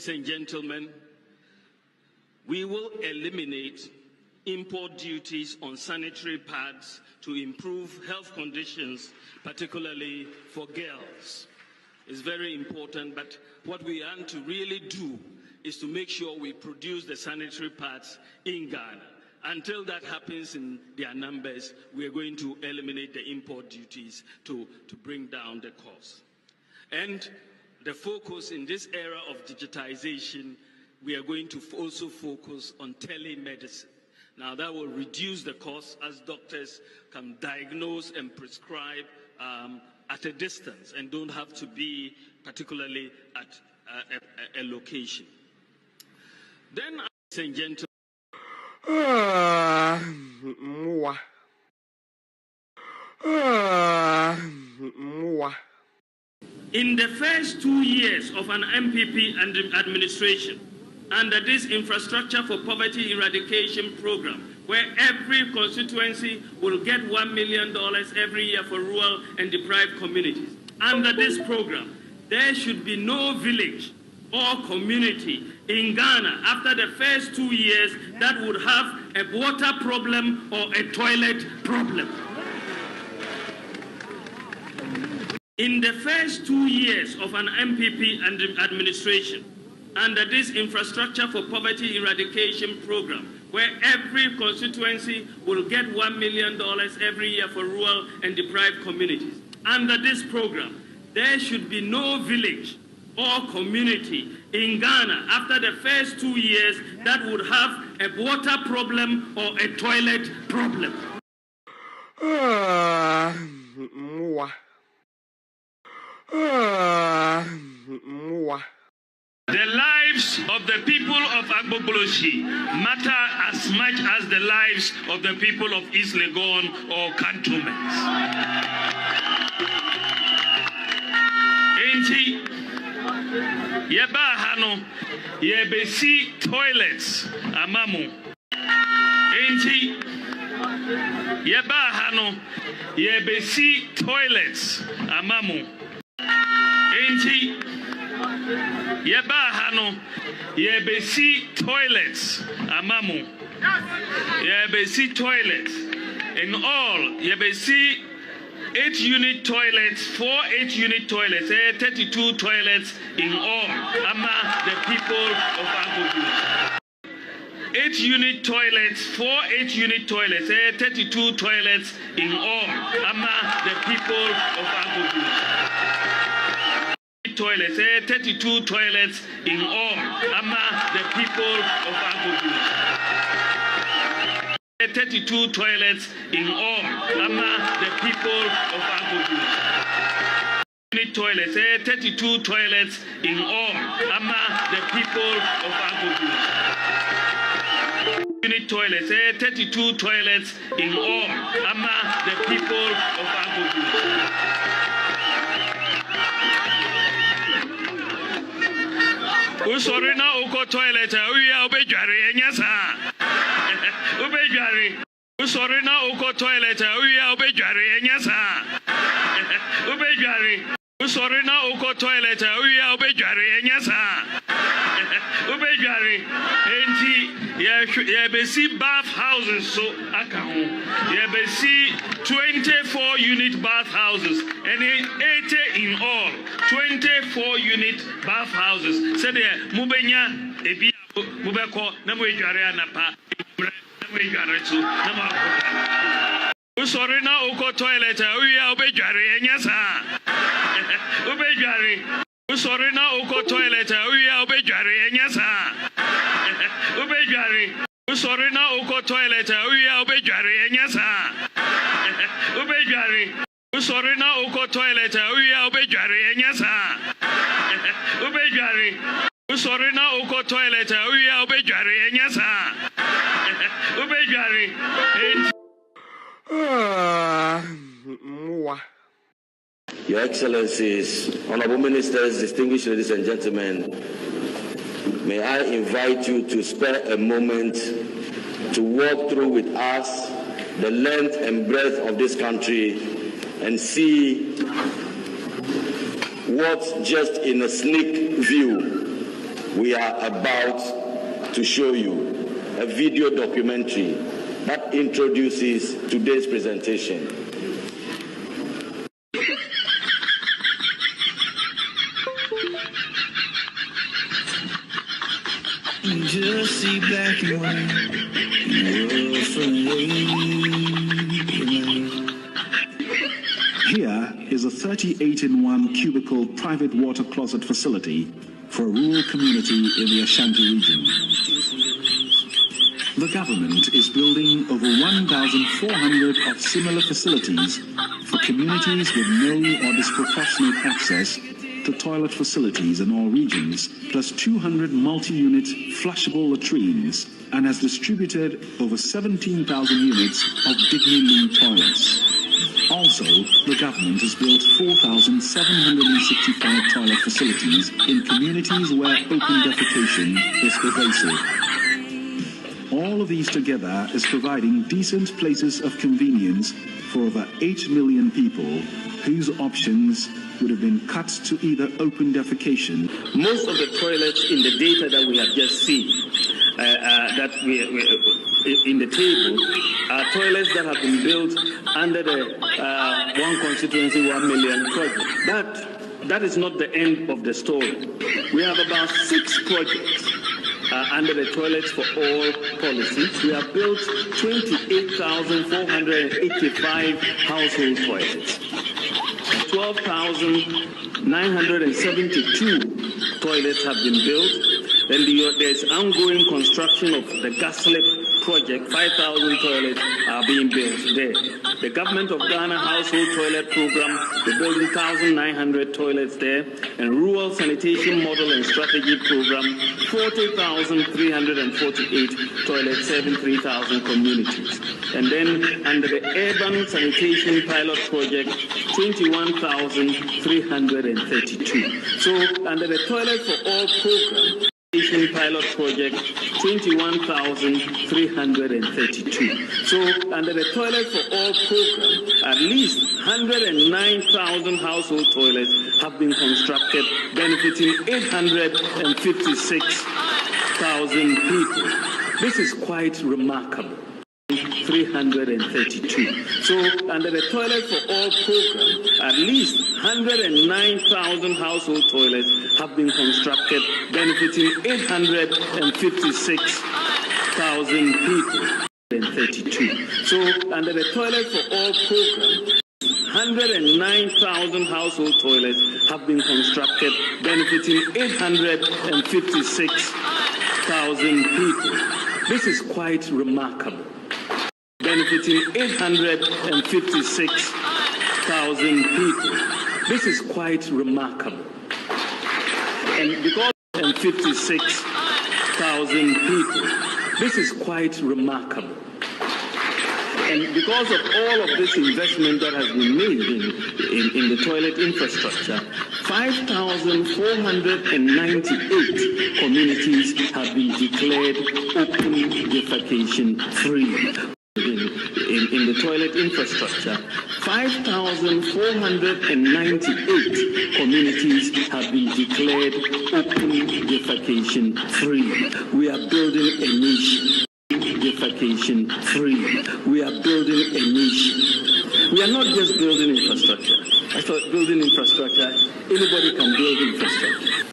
Ladies and gentlemen, we will eliminate import duties on sanitary pads to improve health conditions, particularly for girls. It's very important, but what we want to really do is to make sure we produce the sanitary pads in Ghana. Until that happens in their numbers, we are going to eliminate the import duties to bring down the cost. And the focus in this era of digitization, we are going to also focus on telemedicine. Now that will reduce the cost as doctors can diagnose and prescribe at a distance and don't have to be particularly at a location. Then, ladies and gentlemen, in the first 2 years of an MPP administration, under this Infrastructure for Poverty Eradication program, where every constituency will get $1 million every year for rural and deprived communities. Under this program, there should be no village or community in Ghana after the first 2 years that would have a water problem or a toilet problem. In the first 2 years of an MPP administration, under this Infrastructure for Poverty Eradication program, where every constituency will get $1 million every year for rural and deprived communities. Under this program, there should be no village or community in Ghana after the first 2 years that would have a water problem or a toilet problem. The lives of the people of Agbogboshi matter as much as the lives of the people of East Legon or cantonments. Enti yeba hano yebesi toilets amamu. Enti yeba hano yebesi toilets amamu. Enti yeba hano yebesi toilets amamu. Yebesi toilets in all yebesi 8-unit toilets, 4 8-unit toilets, 32 toilets in all ama the people of Agbogboshi. 8-unit toilets, 4 8-unit toilets, 32 toilets in all ama the people of Agbogboshi. Toilets, 32 toilets in all ama the people of Agbogboshi. 32 toilets in all ama the people of Agbogboshi. Unit toilets, 32 toilets in all ama the people of Agbogboshi. Unit toilets, 32 toilets in all ama the people of Agbogboshi. Sorry now, Oko toilet, we are obejari, and yes, obejari. Sorry now, Oko toilet, we are obejari, and yes, obejari. Sorry now, Oko toilet, we are obejari, and yes, obejari. Enti, yebesi bath houses, so akahu. Yebesi 24-unit bath houses, and 80 in all. 24-unit bath houses. Said there, Mubenya, Ebi, Mubeko, Namuijare Anapa, Namuijare, Namu. Sorry now, Oko toilet, we are obejari, and yes, obejari. Sorry now, Oko toilet, we are obejari, and yes, obejari. Sorry now, Oko toilet, we are obejari, and yes, obejari. Sorry now, Oko toilet, we are obejari, and yes, obejari. Sorry now, Oko toilet, we are obejari, and yes, obejari. Your Excellencies, Honorable Ministers, distinguished ladies and gentlemen, may I invite you to spare a moment to walk through with us the length and breadth of this country and see what just in a sneak view we are about to show you a video documentary that introduces today's presentation. Just see black and white, world from Here is a 38-in-1 cubicle private water closet facility for a rural community in the Ashanti region. The government is building over 1,400 of similar facilities for communities with no or disproportionate access to toilet facilities in all regions, plus 200 multi-unit flushable latrines, and has distributed over 17,000 units of Dignity toilets. Also, the government has built 4,765 toilet facilities in communities where open defecation is pervasive. All of these together is providing decent places of convenience for over 8 million people whose options would have been cut to either open defecation. Most of the toilets in the data that we have just seen, that we in the table, are toilets that have been built under the One Constituency 1 Million project. But that is not the end of the story. We have about 6 projects under the Toilets for All policy. We have built 28,485 household toilets. 12,972 toilets have been built. Then there's ongoing construction of the Gaslit project. 5,000 toilets are being built there. The Government of Ghana Household Toilet Program, we're building 1,900 toilets there. And Rural Sanitation Model and Strategy Program, 40,348 toilets serving 3,000 communities. And then under the Urban Sanitation Pilot Project, 21,332. So under the Toilet for All program, pilot project, 21,332. So under the Toilet for All program, at least 109,000 household toilets have been constructed, benefiting 856,000 people. This is quite remarkable. 332. So under the Toilet for All program, at least 109,000 household toilets have been constructed, benefiting 856,000 people. 32. So under the Toilet for All program, 109,000 household toilets have been constructed, benefiting 856,000 people. This is quite remarkable. Benefiting 856,000 people. This is quite remarkable. And because 56,000 people, this is quite remarkable. And because of all of this investment that has been made in the toilet infrastructure, 5,498 communities have been declared open defecation free. In the toilet infrastructure, 5,498 communities have been declared open defecation free. We are building a nation. Defecation free. We are building a nation. We are not just building infrastructure. I thought building infrastructure, anybody can build infrastructure.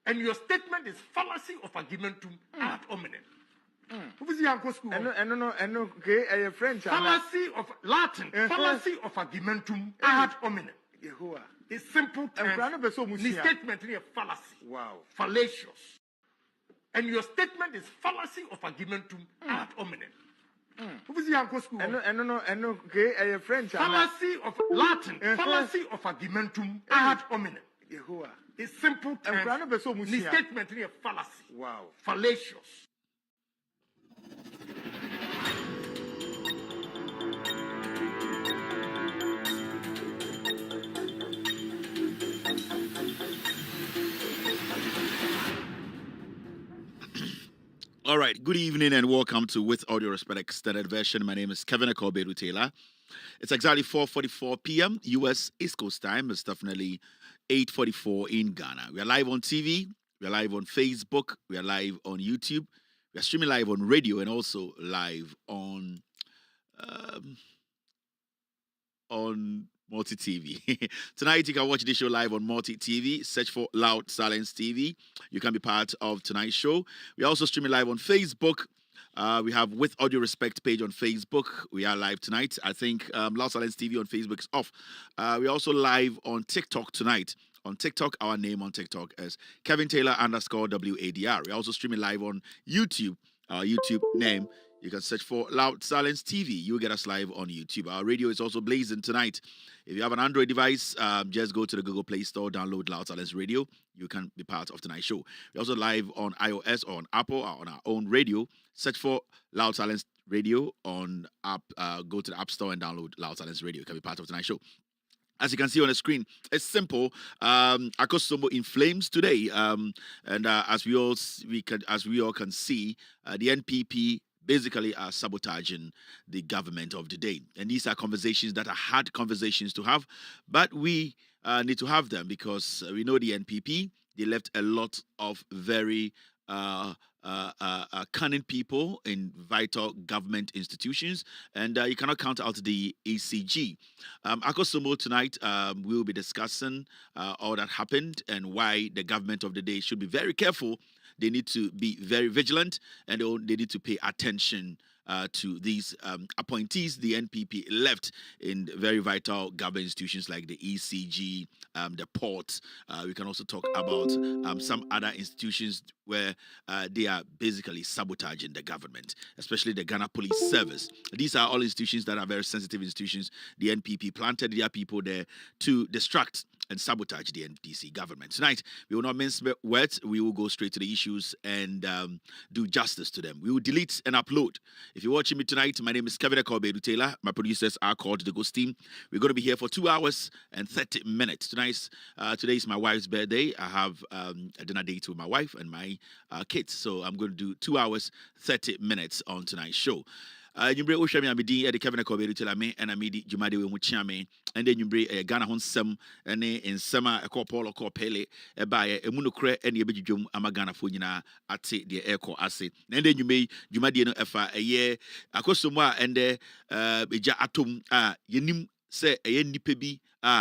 And your statement is fallacy of argumentum ad hominem. Fallacy of Latin, fallacy of argumentum ad hominem. It's simple terms. The statement is a fallacy. Wow. Fallacious. And your statement is fallacy of argumentum ad hominem. Fallacy of Latin, fallacy of argumentum ad hominem. It's simple terms. The statement is a fallacy. Wow. Fallacious. All right, good evening and welcome to With Audio Respect Extended Version. My name is Kevin Akobedu Taylor. It's exactly 4:44 p.m. U.S. East Coast time. It's definitely 8:44 in Ghana. We are live on TV. We are live on Facebook. We are live on YouTube. We are streaming live on radio and also live on Multi TV. Tonight, you can watch this show live on Multi TV. Search for Loud Silence TV. You can be part of tonight's show. We are also streaming live on Facebook. We have With Audio Respect page on Facebook. We are live tonight. I think Loud Silence TV on Facebook is off. We're also live on TikTok tonight. On TikTok, our name on TikTok is Kevin Taylor _WADR. We're also streaming live on YouTube. Our YouTube name, you can search for Loud Silence TV. You'll get us live on YouTube. Our radio is also blazing tonight. If you have an Android device, just go to the Google Play Store, download Loud Silence Radio. You can be part of tonight's show. We're also live on iOS or on Apple or on our own radio. Search for Loud Silence Radio on app. Go to the App Store and download Loud Silence Radio. You can be part of tonight's show. As you can see on the screen, it's simple. Akosombo in flames today, and as we all can see, the NPP basically are sabotaging the government of the day. And these are conversations that are hard conversations to have, but we need to have them because we know the NPP, they left a lot of very cunning people in vital government institutions, and you cannot count out the ECG. Akosombo tonight, we will be discussing all that happened and why the government of the day should be very careful. They need to be very vigilant, and they need to pay attention to these appointees the NPP left in very vital government institutions like the ECG, the port. We can also talk about some other institutions where they are basically sabotaging the government, especially the Ghana Police Service. These are all institutions that are very sensitive institutions. The NPP planted their people there to distract and sabotage the NDC government. Tonight, we will not mince words. We will go straight to the issues and do justice to them. We will delete and upload. If you're watching me tonight, my name is Kevin Akobedu Taylor. My producers are called the Ghost Team. We're going to be here for 2 hours and 30 minutes. Today is my wife's birthday. I have a dinner date with my wife and my kids. So I'm going to do 2 hours, 30 minutes on tonight's show. You bring Oshami Amidi at Kevin Akobedu Taylor me and Amidi Jumadi Muchame, and then you bring a Ghana Honsem and in summer a couple or Pele a buyer a munocre and Yabijum Amagana Funina at the airco acid. And then you may Jumadi no Efa a year Akosuma and the Beja Atom Yenim say a Nipebi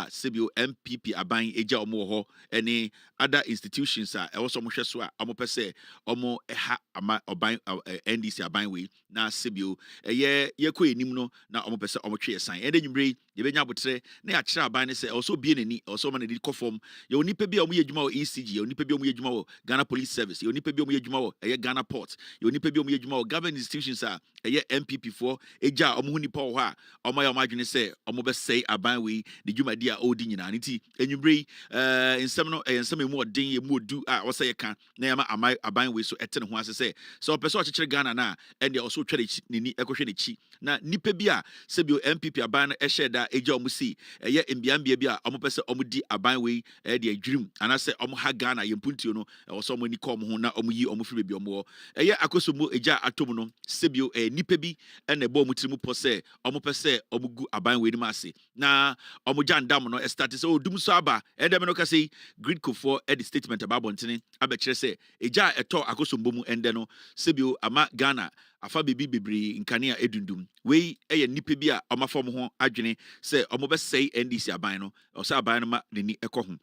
Sibio MPP aban eja omo ho any other institutions also mo hweso a omo pese omo eha ama oban NDC aban we na Sibio ye kɔ enim no na omo pese omo twe san ende nwumre ye benya botre na ya kira aban ne se also bie nani also ma na di kɔfom ye onipa bi omo ye dwuma wo ECG ye onipa bi omo ye dwuma wo Ghana Police Service ye onipa bi omo ye dwuma wo Ghana Port ye onipa bi omo ye dwuma wo government institutions MPP for eja omo hu nipa wo ha omo ya omo adwene se omo be say aban we di dwuma dia odi nyina nti enwumre nsɛm no nsɛm emu ɔden ye mu odu a wɔsɛ yɛ ka na yɛma aban we so ɛte ne ho ase sɛ ɔpɛ sɛ ɔkyekyere Ghana na ɛnde ɔso twɛre nini ɛkɔhwɛ ne chi na nipa bi a sɛbio MPP aban no ɛhyɛ da egya ɔmo si ɛyɛ mbiambia bi a ɔmo pɛ sɛ ɔmo di aban we ɛde adwirim anasɛ ɔmo ha Ghana yɛ mpuntuo no ɛwɔ sɛ ɔmo ni kɔ ɔmo ho na ɔmo yi ɔmo firi beebi ɔmo wɔ ɛyɛ Akosombo egya atom no sɛbio nipa bi ɛna ɛbɔ ɔmo tirim pɔ sɛ ɔmo pɛ sɛ ɔmo gu aban we nim ase na ɔmo jandam no started so dum so aba edem no ka say grid ko for the statement about bontene abekire say eja eto Akosombo mu ende no sebio ama Ghana afa bibiri nkane a edundum we eye nipa bi a omafom ho adwene say omo be say NDC aban no o say aban no ma nani ekɔ ho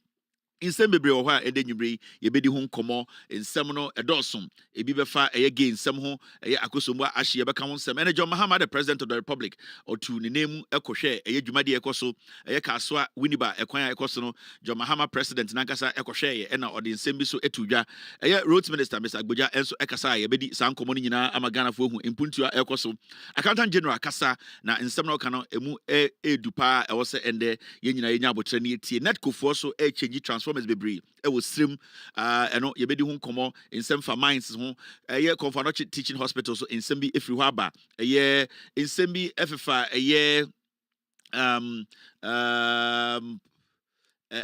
insem bebre wo ha ede nwumre ye bedi ho nkomo nsem no edosom ebi befa eye ge nsem ho eye Akosombo ahye ye beka ho nsem ene John Mahama the president of the republic otu ne nemu ekohwe eye dwumade ekoso eye kasoa winiba ekwan ekoso no John Mahama president nankasa ekohwe ye ena ode nsem bi so etudwa eye road minister Mr. Agboja enso ekasa ye bedi san nkomo no nyina ama Ghana fo hu impuntua ekoso accountant general kasa na nsem no ka no emu edupa ewo se ende ye nyina ye nya abotre ne tie netco fo so change transformers bebree e wo stream eno ye bedi ho nkomo nsem fa mines ho eye Confanochi teaching hospital so nsem bi efiri ho aba eye nsem bi efefa eye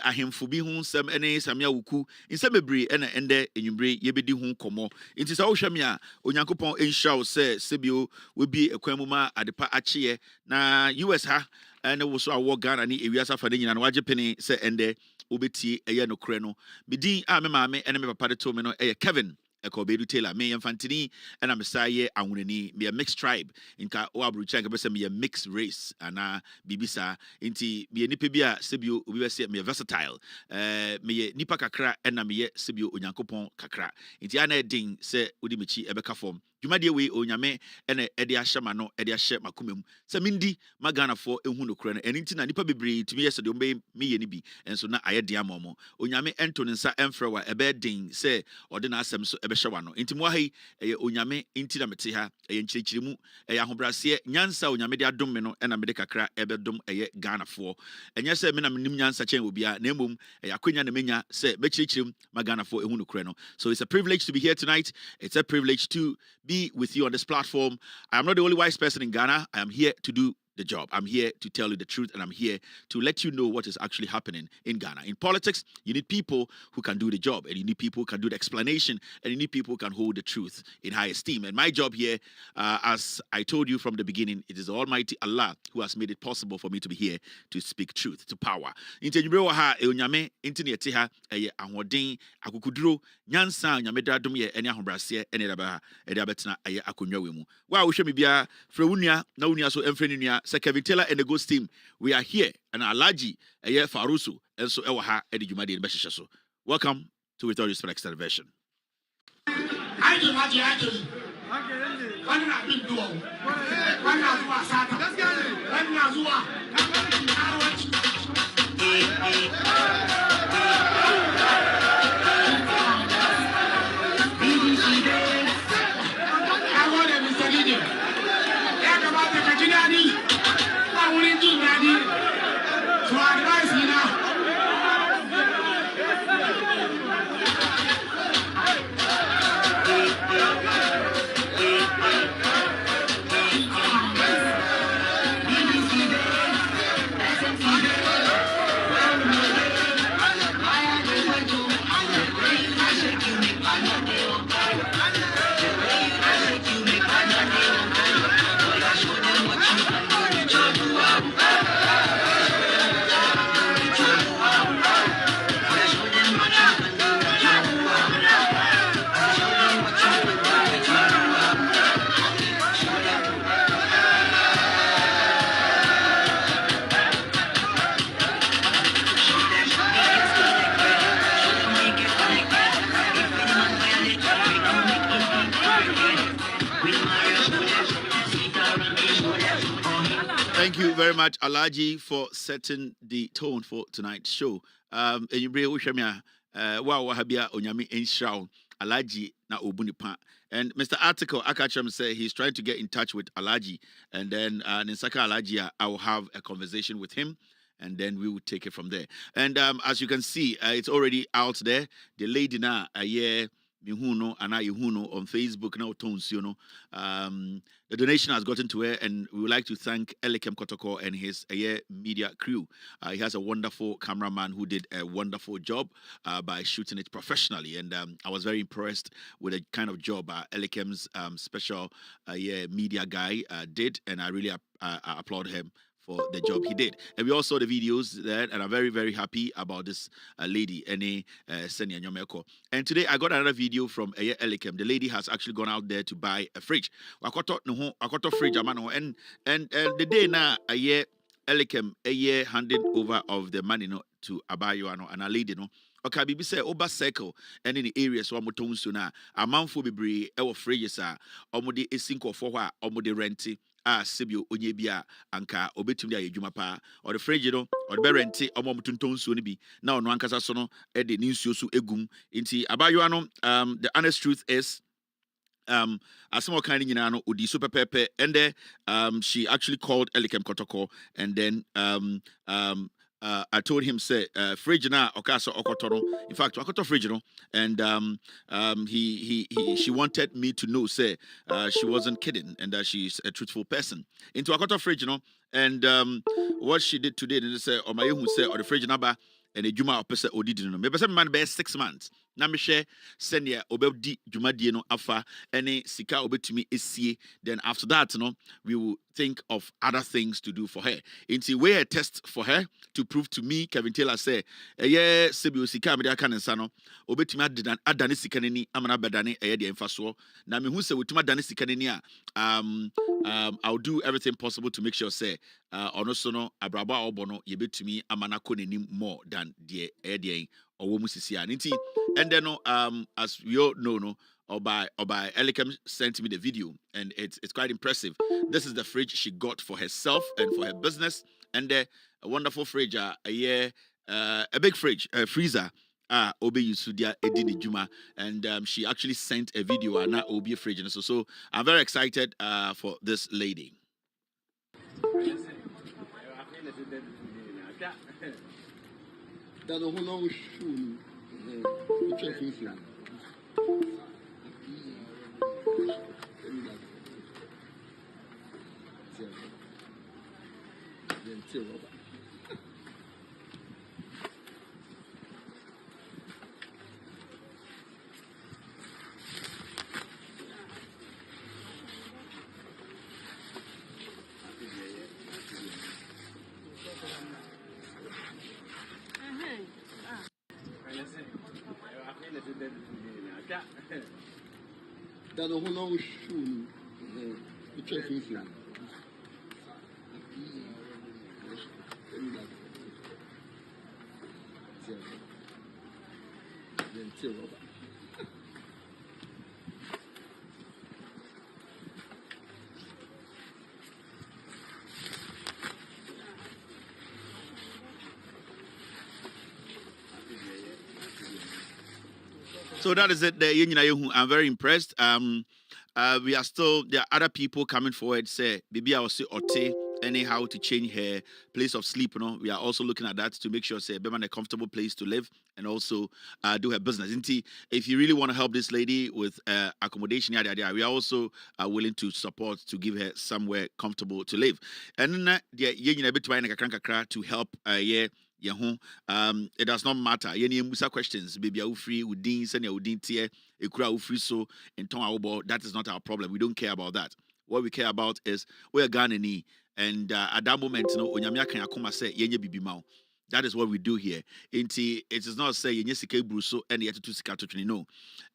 ahemfo bi ho nsɛm ene samia wuku nsɛm bebree ena ende enyumbre yebedi ho komo nti sɛ wohwɛ me a onyankopɔn enhya wo sɛ sebio we bi ekwan mu ma adepa akye na US ha ene wo so awo Ghana ni ewiasa fa de nyina no wagye pene sɛ ende obetie eye no korɛ no bidin a me maame ene me papa de to me no eye Kevin Ekobedu Taylor me yamfantini and I'm saye awunani me a mixed tribe inka o abrucha nka bese me a mixed race ana bibisa inti me nipa bi a sebio obi bese me versatile me nipa kakra na me sebio onyankopon kakra inti ana edin se odi mechi ebeka form dwumade we onyame ene ede ahyema no ede ahye makomem se mindi magana fo ehu no kura no eni nti na nipa bebre timi yese de ombe me ye ni bi enso na aye de amomo onyame ento ne nsa emfrewa ebe din se ode na asem so ebe hyewa no nti mo ha yi onyame nti na mete ha nkyirikyirimu ahobrase nyansa onyame de adom me no na me de kakra ebe dom Ghana fo enye se me na menim nyansa chen obia na emom akonya na menya se be kyirikyirimu magana fo ehu no kura no. So it's a privilege to be here tonight. It's a privilege to be with you on this platform. I am not the only wise person in Ghana. I am here to do the job. I'm here to tell you the truth, and I'm here to let you know what is actually happening in Ghana. In politics, you need people who can do the job, and you need people who can do the explanation, and you need people who can hold the truth in high esteem. And my job here, as I told you from the beginning, it is Almighty Allah who has made it possible for me to be here to speak truth to power. Nyansa onyame dadom ye ene ahobrase ene daba ede abetena aye akonwa we mu wa wo hwe me bia fra wunua na wunua so emfre nua se Kevin Taylor and the Ghost team. We are here and Alaji aye Faruso enso ewo ha ede dwumade be hyehyɛ so. Welcome to With All Respect Extended Version. Thank you very much, Alaji, for setting the tone for tonight's show. And you bring Ushamia, wow, Wahabia, Onyami, Enshao, Alaji, na Obunipa. And Mr. Article, Akacham say he's trying to get in touch with Alaji. And then in Saka Alaji, I will have a conversation with him. And then we will take it from there. And as you can see, it's already out there. The lady now, Mihuno and Ayuhuno on Facebook now tones, you know. The donation has gotten to her, and we would like to thank Elikem Kotoko and his media crew. He has a wonderful cameraman who did a wonderful job by shooting it professionally, and I was very impressed with the kind of job Elikem's special media guy did, and I really applaud him for the job he did. And we all saw the videos there, and I'm very, very happy about this lady, Ene Senia Nyomeko. And today I got another video from Elikem. The lady has actually gone out there to buy a fridge. Wakoto fridge, and the day now, Elikem handed over of the money to Abayo and a lady, okay, bibi say oba circle and in the areas where moton so na amanfo bebre e wo fridges a omode esinko for hɔ a omode renti sibio onye bia anka obetumi ya adwuma pa or the fridge no or the renti omomutonton so ne bi na ono ankasa so no e de ni nsuo so egum nti Abayo no the honest truth is as some kind of no odi super pepe and then she actually called Elikem Kotoko and then I told him say fridge na okaso okotono. In fact, okoto fridge no, and she wanted me to know say she wasn't kidding and that she's a truthful person. Into okoto fridge no, and what she did today, they say or my who say or the fridge number and a juma opesa odidi no me pese man be 6 months na me hwe senior obedi juma die no afa any sika obetumi esie. Then after that no we will think of other things to do for her. Into we a test for her to prove to me, Kevin Taylor say yeah sebi sika me aka nsa no obetumi adane sika nani amana bedane de emfaso na me hu se wotuma adane sika nani a I'll do everything possible to make sure say ono so no abrabo a obo no yebetumi amana ko nani more than the owo musisi anti. And then as we all know no Obai Elikem sent me the video, and it's quite impressive. This is the fridge she got for herself and for her business, and a wonderful fridge, a big fridge, a freezer. Obi Yusudia Edini Juma, and she actually sent a video and Obi fridge, and so I'm very excited for this lady. So that is it. I'm very impressed. We are still, there are other people coming forward, say, maybe I will say Ote, anyhow to change her place of sleep. You know, we are also looking at that to make sure, say, Beman a comfortable place to live and also do her business. If you really want to help this lady with accommodation, we are also willing to support to give her somewhere comfortable to live. And then, to help, it does not matter. Any musa questions, baby, are free with Dean, send your Dean tier, a crowd free so in Tonga. That is not our problem. We don't care about that. What we care about is we're Ghanaian, and at that moment, you know, Onyamia can akoma say yenye bibi mau. That is what we do here. It is not say yenye sike bruso and yet to sika to no.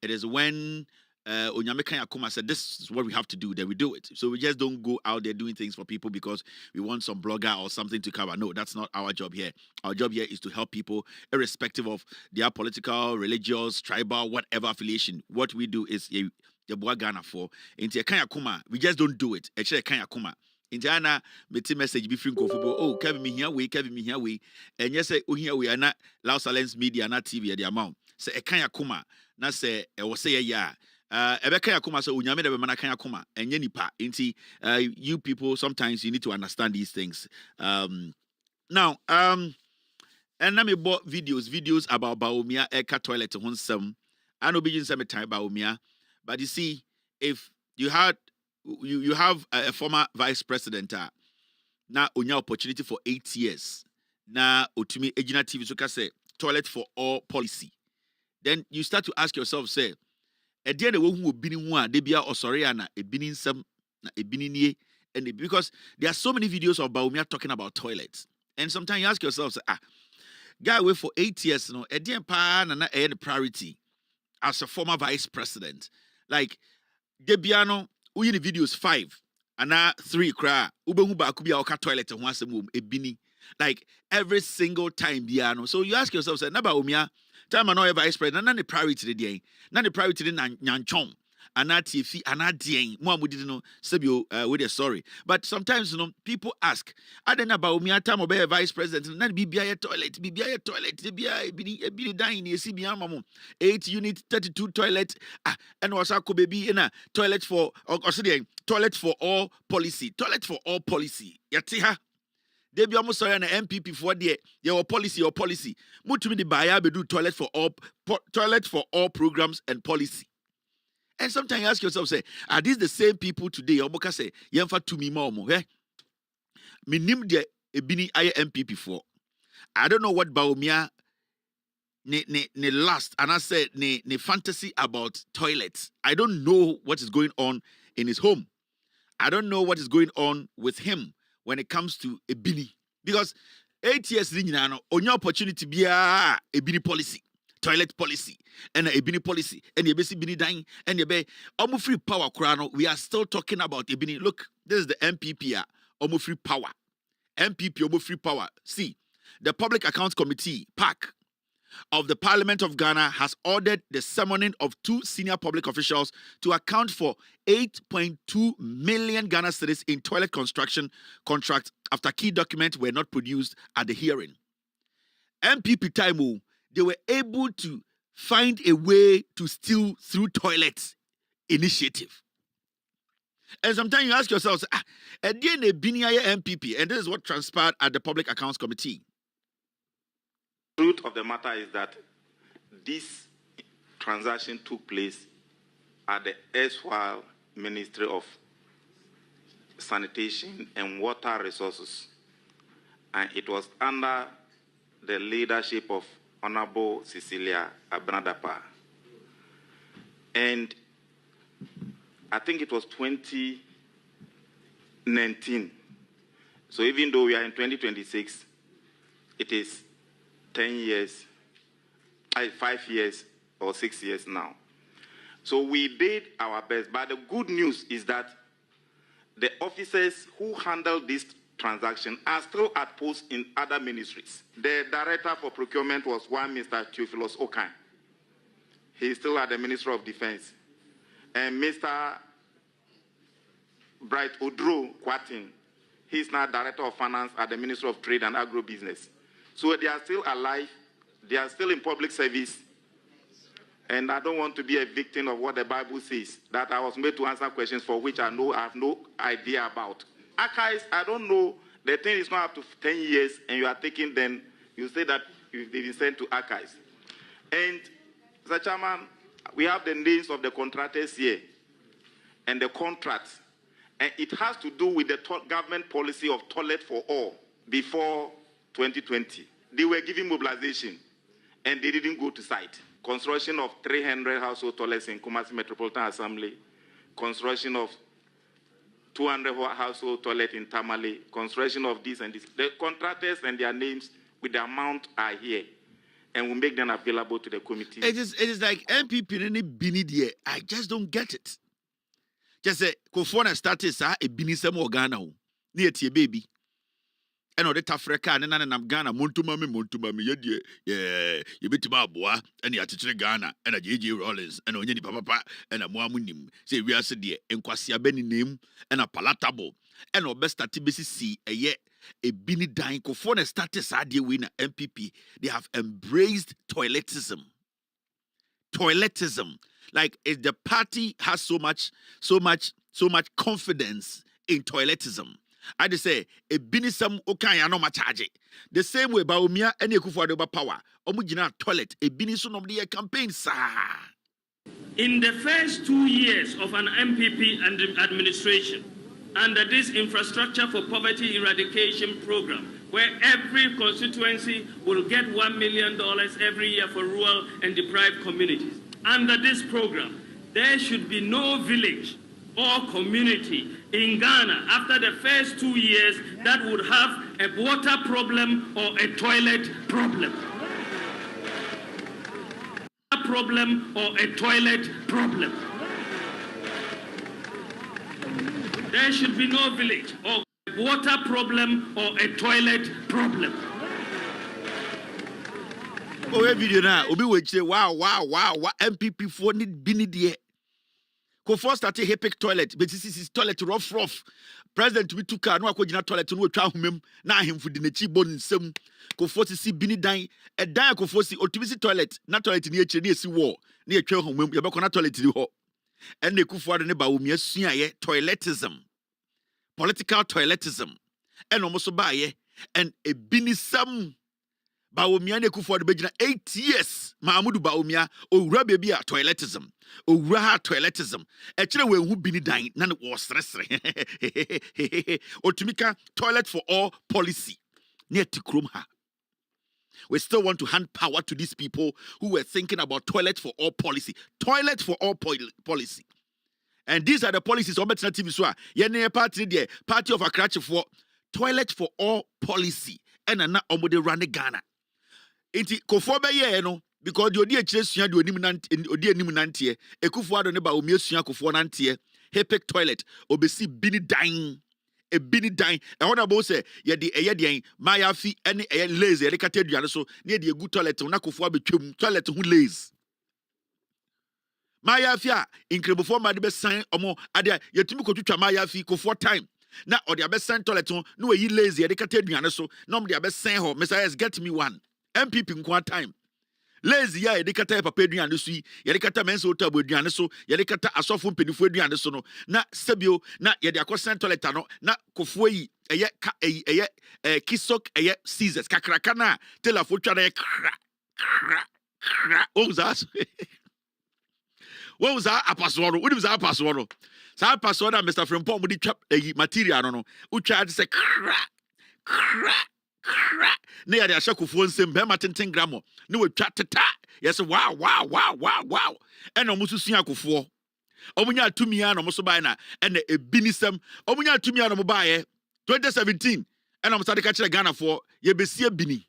It is when Onyameka Yakuma said, this is what we have to do, then we do it. So we just don't go out there doing things for people because we want some blogger or something to cover. No, that's not our job here. Our job here is to help people irrespective of their political, religious, tribal, whatever affiliation. What we do is the Boa Ghana for. We just don't do it. Actually, Kanyakuma. Indiana, meti message be free football. Oh, Kevin me here we. And yes, here we are not Lao Silence Media, not TV at the amount. Say a Kanyakuma. Na say was say yeah. Ebeka yakuma so unyame de bemana kan yakuma enye nipa nti you people sometimes you need to understand these things. Now and na me bought videos about Baumia Eka toilet honsem and obijin some time Baumia, but you see if you have a former vice president na onya opportunity for 8 years na otumi ejina TV so ka say toilet for all policy, then you start to ask yourself say because there are so many videos of Baumia talking about toilets. And sometimes you ask yourself, guy wait for 8 years, no, the priority as a former vice president. Like Debiano, we in the videos 5 and 3 cry, toilet and like every single time, Biano. So you ask yourself, Baumia. Time I know vice president, none the priority today, none the priority in Nyanchom, and not TV, and not Ding. Mom, we didn't know, Sebio, we're sorry. But sometimes, you know, people ask, I don't know about me, time of a vice president, and not be a toilet, be a toilet, be a dying, you see, be a 8 unit, 32 toilet, and was a baby in a toilet for, or toilet for all policy, Yatiha. They be almost sorry an MPP for your policy or policy. Mutumi the buyer be do toilet for all programs and policy. And sometimes you ask yourself, say, are these the same people today? Oboka say, yemfa to me momo, eh? Minim de ebini aye MPP for. I don't know what Baumia ne lust, and I said ne fantasy about toilets. I don't know what is going on in his home. I don't know what is going on with him when it comes to ebini. Because 8 years on your opportunity be a ebini policy, toilet policy, and a ebini policy, and you basic bini dying, and you be almost free power crown. We are still talking about ebini. Look, this is the MPP, almost free power. MPP, almost free power. See, the Public Accounts Committee, PAC, of the Parliament of Ghana has ordered the summoning of 2 senior public officials to account for 8.2 million Ghana cedis in toilet construction contracts after key documents were not produced at the hearing. MPP Taimu, they were able to find a way to steal through toilets initiative. And sometimes you ask yourself, MPP, and this is what transpired at the Public Accounts Committee. The truth of the matter is that this transaction took place at the erstwhile Ministry of Sanitation and Water Resources, and it was under the leadership of Honorable Cecilia Abnadapa. And I think it was 2019. So even though we are in 2026, it is 10 years, 5 years or 6 years now. So we did our best, but the good news is that the officers who handled this transaction are still at post in other ministries. The director for procurement was one Mr. Theophilus Okan. He is still at the Ministry of Defense. And Mr. Bright Odro Kwatin, he is now director of finance at the Ministry of Trade and Agro-Business. So they are still alive, they are still in public service, and I don't want to be a victim of what the Bible says, that I was made to answer questions for which I have no idea about. Archives, I don't know, the thing is not up to 10 years, and you are taking them, you say that you've been sent to archives. And, Mr. Chairman, we have the names of the contractors here, and the contracts, and it has to do with the government policy of toilet for all before 2020. They were giving mobilization, and they didn't go to site. Construction of 300 household toilets in Kumasi Metropolitan Assembly, construction of 200 household toilets in Tamale, construction of this and this. The contractors and their names with the amount are here, and we make them available to the committee. It is like MPP and Bini there. I just don't get it. Just say, Kofona started a Bini Sam Ghana, near to your baby. And all the Tafrika and then Ghana, Montumami, you bet about bois, and the teacher Ghana, and a J.J. Rollins, and Onyeni Papa, and a Muamunim. Say, we are said, and Kwasia Benny name, and a palatable, and our best at TBC, a ye, a Bini dying, Kofona status idea winner, MPP. They have embraced toiletism. Toiletism. Like, if the party has so much confidence in toiletism. I just say, a binisam okay, I know my charge. The same way, Baumia and Yakufa power. Omujina toilet, a binisun of the campaign, sir. In the first 2 years of an MPP administration, under this Infrastructure for Poverty Eradication program, where every constituency will get $1 million every year for rural and deprived communities. Under this program, there should be no village or community in Ghana after the first 2 years that would have a water problem or a toilet problem. A problem or a toilet problem. There should be no village or a water problem or a toilet problem. Oh, video now, Obi will say, wow, MPP for need Bini there. Kofo started Epic toilet, but this is toilet rough. President we took no akogina toilet no twa homem na ahemfu di nachi bon nsem. Kofo si Bini dan e dan Kofo si otumi toilet na toilet ni echi na esi wall na etwa homem ye be na toilet ni ho. En na Kufo de ne ba omi asua ye toiletism. Political toiletism. En omo so ba ye en e Bini sam Baumia ne Kufo de begina 8 years. Mahmudu Baumia owura baby a toiletism. Owura toiletism. E kire we hu Bini dan na ne wo sresre. Otumika toilet for all policy. Ne tikrom ha. We still want to hand power to these people who were thinking about toilet for all policy. Toilet for all policy. And these are the policies on Betina TV. So, yene party there, party of Akrachi for toilet for all policy. And na omode run Ghana. Inti kofobe ye no because the odi echire the odi anim nantie ekufo ado ne ba omi asua kofo nantie hepek toilet obesi bini dying a bini dying e wona bo say ye de eye de maya fi ene eye lazy ye kata aduane so ne de egu toilet na kofo abetwam toilet hu lazy maya fi a incredible ma de be san omo ade yetumi kotwitwa maya fi kofo time na odi abesan toilet no we yi lazy ye kata aduane so na om de abesan ho Mr. S get me one MPP nkwa time lazy ya ye kata papa aduane so ye kata mense otabo aduane so ye kata asofo mpenifo aduane so no na sebio na ye de akosan toilet no na kofo yi eye kisok eye scissors kakraka na telafo twa na ye kra what was that apaso what was that apaso sa apaso na Mr. Frempong mo di twa material no utwa de se kra ne ya de ahakufo nsem be ma tenten gramo ne watwa teta yes wow ena omususu akufo omunya atumi ya no mo so bai na ena ebinisem omunya atumi ya no mo bai 2017 ena mo sade ka kire Ghana for ye besie bini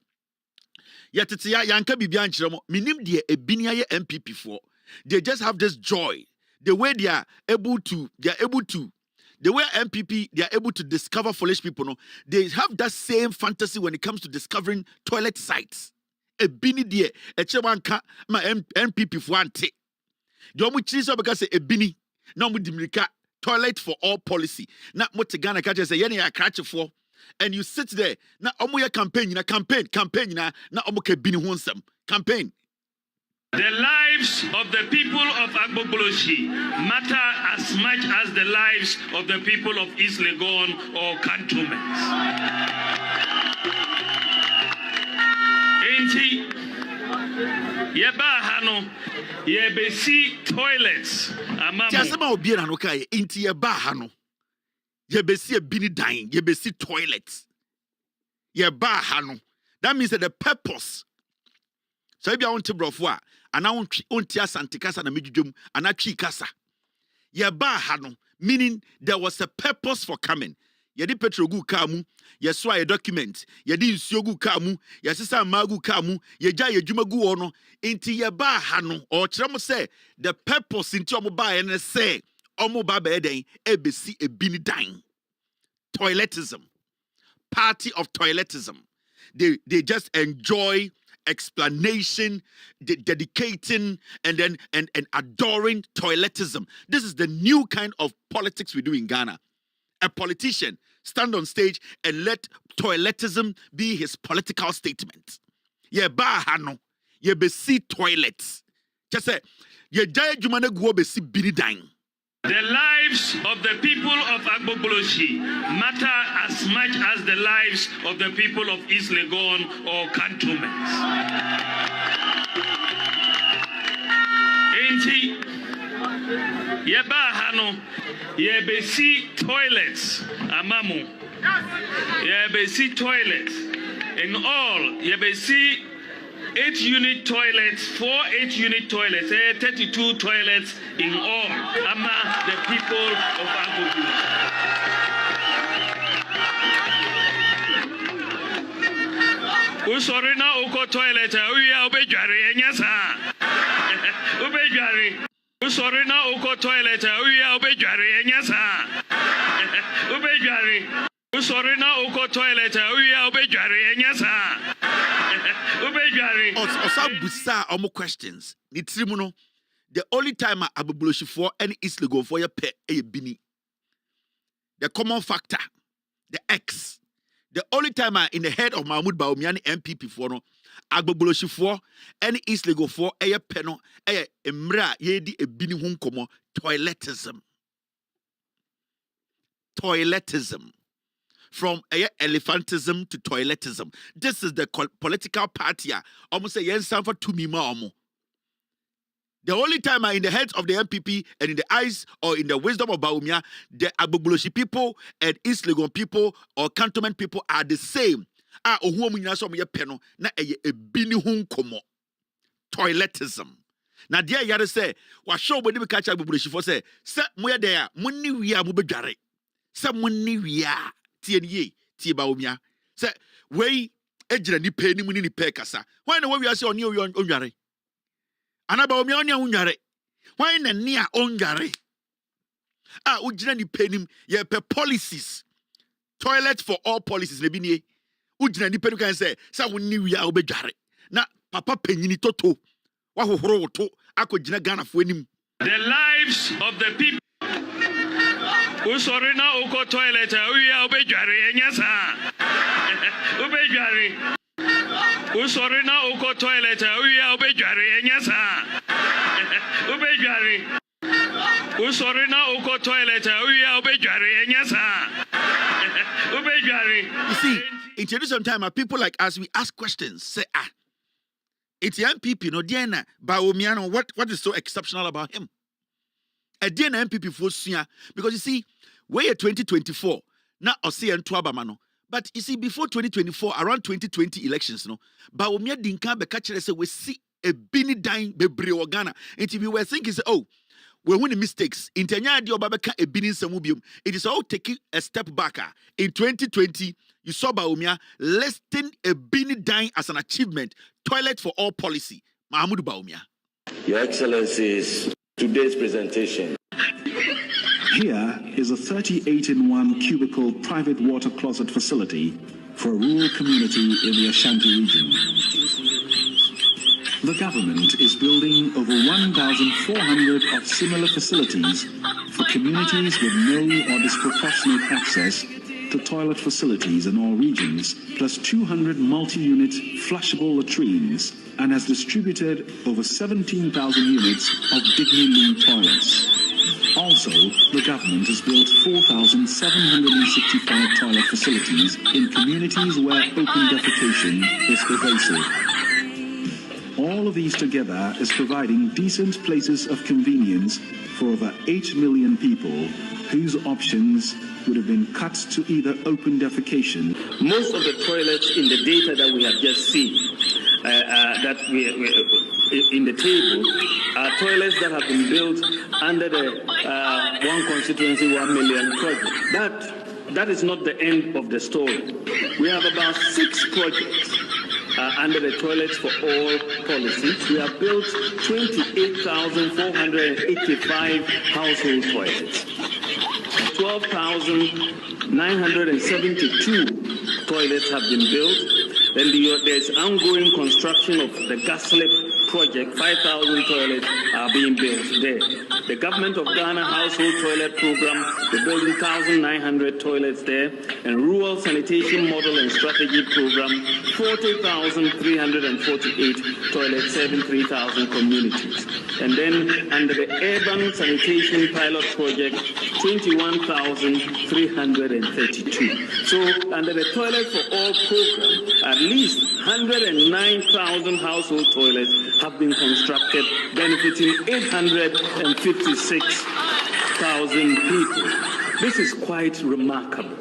ya tete ya yanka bibia nkire mo minim de ebini aye MPP for they just have this joy the way they are able to the way MPP, they are able to discover foolish people, no, they have that same fantasy when it comes to discovering toilet sites. A bini die, a chewanka, my MPP for ante. The only cheese because a bini, no mudimrika, toilet for all policy. Not what Ghana catch say, yeni a catch for. And you sit there, na omuya campaign, na omuke bini wonsam. Campaign. The lives of the people of Agbogbolosyi matter as much as the lives of the people of East Legon or cantonments. Enti, yeba hano, yebesi toilets. Tiasema obiera no kai, enti yeba hano. Yebesi bini dying, yebesi toilets. Yeba hano. That means that the purpose. So if you want to brofwa, and I want antikasa na mijujum, and I kasa. Ye ba hano, meaning there was a purpose for coming. Ye di petrogu kamu, ye swa a document, ye di insiogu kamu, ye sisa magu kamu, ye ja ye jumagu ono, inti ye ba hano, or chamo say, the purpose inti omo ba ene say, omo ba beden, ebesi e bini dying. Toiletism. Party of toiletism. They just enjoy explanation, dedicating, and then and adoring toiletism. This is the new kind of politics we do in Ghana. A politician stand on stage and let toiletism be his political statement. Ye ba hano, ye besi toilets. Just say, ye jaya jumane guo besi biridain. The lives of the people of Agbogbolosyi matter as much as the lives of the people of East Legon or cantonments. Enti, yeba hano, yebesi toilets, amamu. Yebesi toilets. In all, yebesi 8-unit toilets, 4 8-unit toilets, 32 toilets in all, ama the people of Agbogbolosyi. Usori na uko toilet, uya ubejari enyasa. Ubejari. Usori na uko toilet, uya ubejari enyasa. Ubejari. Usori na uko toilet, uya ubejari enyasa. Osabusa omo questions. Nitrimuno. The only time Agbogbolosyi for any East Legon for your pet a bini. The common factor, the X. The only time in the head of Mahmoud Bawumia MPP for no Agbogbolosyi for any East Legon for a peno a emra yedi a bini hunkomo toiletism. Toiletism. From elephantism to toiletism. This is the political party. Almost say yes, for 2 mima. The only time in the heads of the MPP and in the eyes or in the wisdom of Bawumia, the Agbogbolosyi people and East Legon people or cantonment people are the same. a ohu mu nyina so mo ye pɛ no na eye ebi ni ho nkomo toiletism na de yare say wa show body be catch abuburushifo say moye dey a monni wi a mo bedware say monni wi a tie ni tie ba omia say wei ejira ni pe ni mu ni pe kasa why na we say oni onware anaba omia oni onware why na ni a onware a ujira ni pe nim ye pe policies toilet for all policies le bi nie ujira ni pe nu kan say wonni wi a obedware na papa panyini toto wa hohoro woto akogina Ghana fo anim. The lives of the people who sorry now go toilet we are obedware enyasa obedware who sorry now go toilet we are obedware enyasa obedware who sorry now go toilet we are obedware enyasa obedware. You see, in traditional time people like us we ask questions say it's the MPP no Diana Baomiano. What is so exceptional about him? A Diana MPP for Suya because you see, we're 2024 now Osi and Tuabamano. But you see, before 2024, around 2020 elections, no, Baomia Dinka Bekachere say we see a bini dying bebre organa. And we were thinking, say, oh, we're winning mistakes. In Tanya Dio Babeka a bini samubium. It is all taking a step back. In 2020, you saw Baomia listing a bini dying as an achievement. Toilet for all policy. Mahmoud Baumia. Your Excellencies, today's presentation. Here is a 38-in-1 cubicle private water closet facility for a rural community in the Ashanti region. The government is building over 1,400 of similar facilities for communities with no or disproportionate access to toilet facilities in all regions, plus 200 multi-unit flushable latrines, and has distributed over 17,000 units of Dignity toilets. Also, the government has built 4,765 toilet facilities in communities where open defecation is pervasive. All of these together is providing decent places of convenience for over 8 million people whose options would have been cut to either open defecation. Most of the toilets in the data that we have just seen, that we in the table, are toilets that have been built under the One Constituency 1 Million project. That is not the end of the story. We have about 6 projects under the Toilets for All policy. We have built 28,485 household toilets. 12,972 toilets have been built. Then there's ongoing construction of the Gaslit project. 5,000 toilets are being built there. The Government of Ghana Household Toilet Program, we're building 1,900 toilets there. And Rural Sanitation Model and Strategy Program, 40,348 toilets serving 3,000 communities. And then under the Urban Sanitation Pilot Project, 21,332. So under the Toilet for All program, at least 109,000 household toilets have been constructed, benefiting 856,000 people. This is quite remarkable.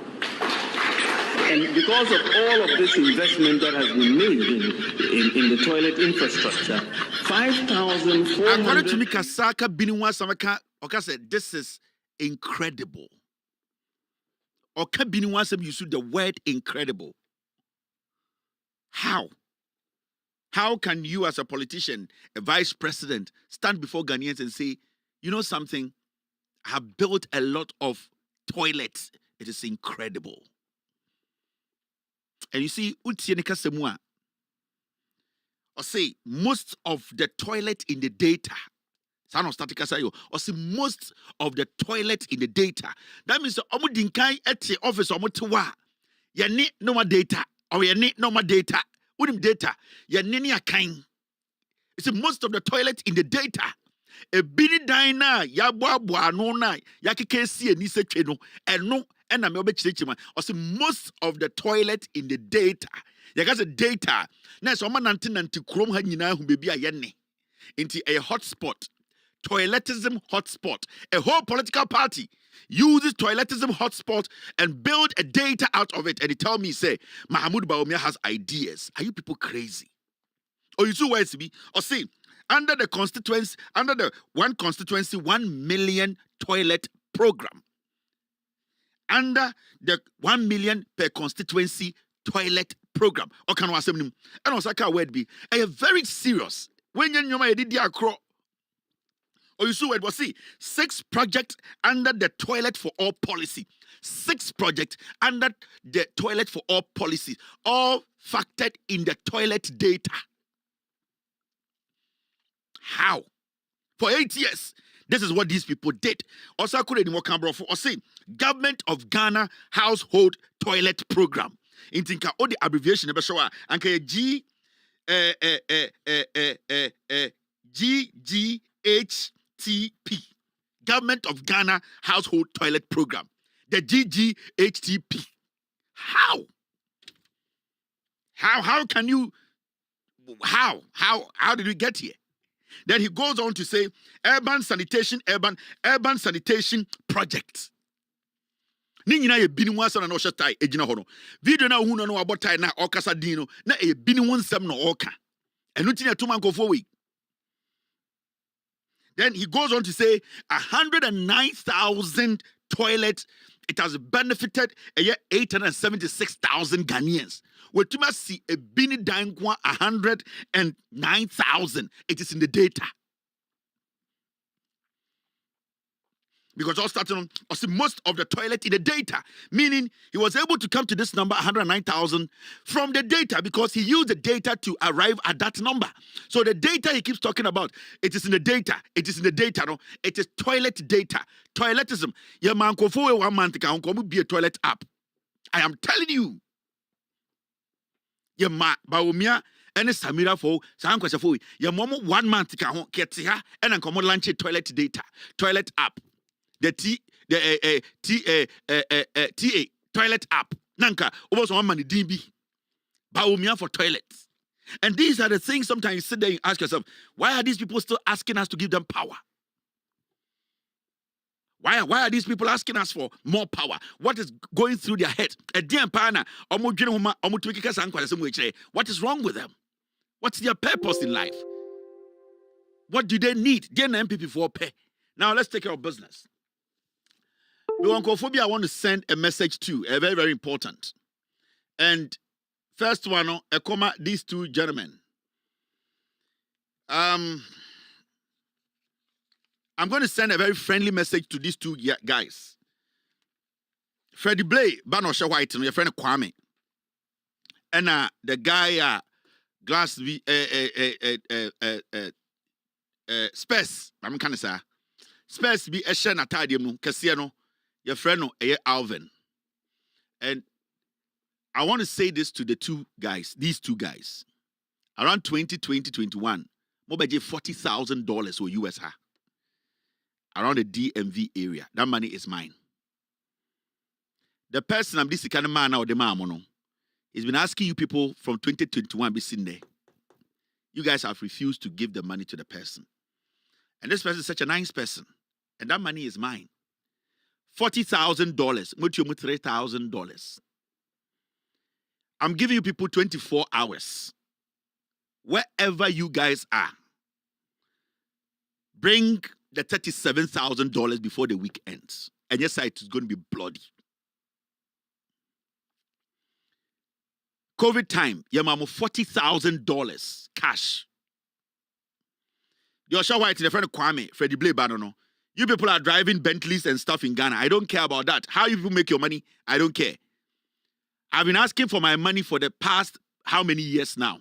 And because of all of this investment that has been made in the toilet infrastructure, 5,400... According to Mikasaka Biniwa Samaka, Oka said, this is incredible. Oka Biniwa Sam used the word incredible. How? How can you as a politician, a vice president, stand before Ghanaians and say, you know something, I have built a lot of toilets. It is incredible. And you see, or say most of the toilet in the data. Or say most of the toilet in the data. That means omu dinkai at the office omu tuwa. Ya need no more data. Or ya need no more data. Unim data. Ya nini a kind. It's most of the toilet in the data. A bini dina ya bwa no na ya kekesi ni se tweno eno na me obechirechima or say most of the toilet in the data ya got the data na so nanti krom ha nyina hu bebi a yenne into a hotspot toiletism hotspot a whole political party uses toiletism hotspot and build a data out of it. And he tell me, say, Mahmoud Bawumia has ideas. Are you people crazy? Or you see where it's be? Or see, under the 1 million toilet program, under the 1 million per constituency toilet program. Or can I say, and also I word be a very serious. When you did the acro, or you see what was see 6 projects under the toilet for all policy. 6 projects under the toilet for all policy, all factored in the toilet data. How? For 8 years, this is what these people did. Also, I couldn't more camera for or say Government of Ghana Household Toilet Program. In think all the abbreviation never show and GGHTP. Government of Ghana Household Toilet Program. The GGHTP. How can you how did we get here? Then he goes on to say urban sanitation project. Ninyina ye bini wansa na ohye tai ejina ho no. Video na hu no no abotai na okasa din no na e bini wonsam no oka. Enu tinya tuma nkofo we. Then he goes on to say 109,000 toilets. It has benefited 876,000 Ghanaians. We must see a bini dankwa 109,000. It is in the data. Because all starting on most of the toilet in the data, meaning he was able to come to this number 109,000 from the data because he used the data to arrive at that number. So the data he keeps talking about, it is in the data. It is in the data, no? It is toilet data. Toiletism. Yeah, man, for 1 month, can be a toilet app. I am telling you. Yeah, ma, Bawumia, and Samira for some question for you. 1 month, can get here and come launch a toilet data, toilet app. The TA toilet app. Nanka, almost 1 month DB. Bawumia for toilets. And these are the things sometimes you sit there and ask yourself, why are these people still asking us to give them power? Why are these people asking us for more power? What is going through their head? What is wrong with them? What's their purpose in life? What do they need? They're an MPP for pay. Now let's take care of business. The oncophobia I want to send a message to, a very, very important. And first one, these 2 gentlemen. I'm going to send a very friendly message to these 2 guys. Freddie Blay, Banosha White, and your friend Kwame. And the guy, Glass Space, I'm kind of say. Space be a shen atadium, Cassiano, your friend Alvin. And I want to say this to the 2 guys, these 2 guys. Around 2021, Mobaje $40,000 for US. Around the DMV area. That money is mine. The person I'm this kind of man or the man, he's been asking you people from 2021 be sitting there. You guys have refused to give the money to the person. And this person is such a nice person. And that money is mine. $40,000. $3,000. I'm giving you people 24 hours. Wherever you guys are. Bring the $37,000 before the week ends. And yes, it is going to be bloody. COVID time, Yamamu $40,000 cash. Joshua White, the friend of Kwame, Freddie Blay, Banono. You people are driving Bentleys and stuff in Ghana. I don't care about that. How you people make your money, I don't care. I've been asking for my money for the past how many years now?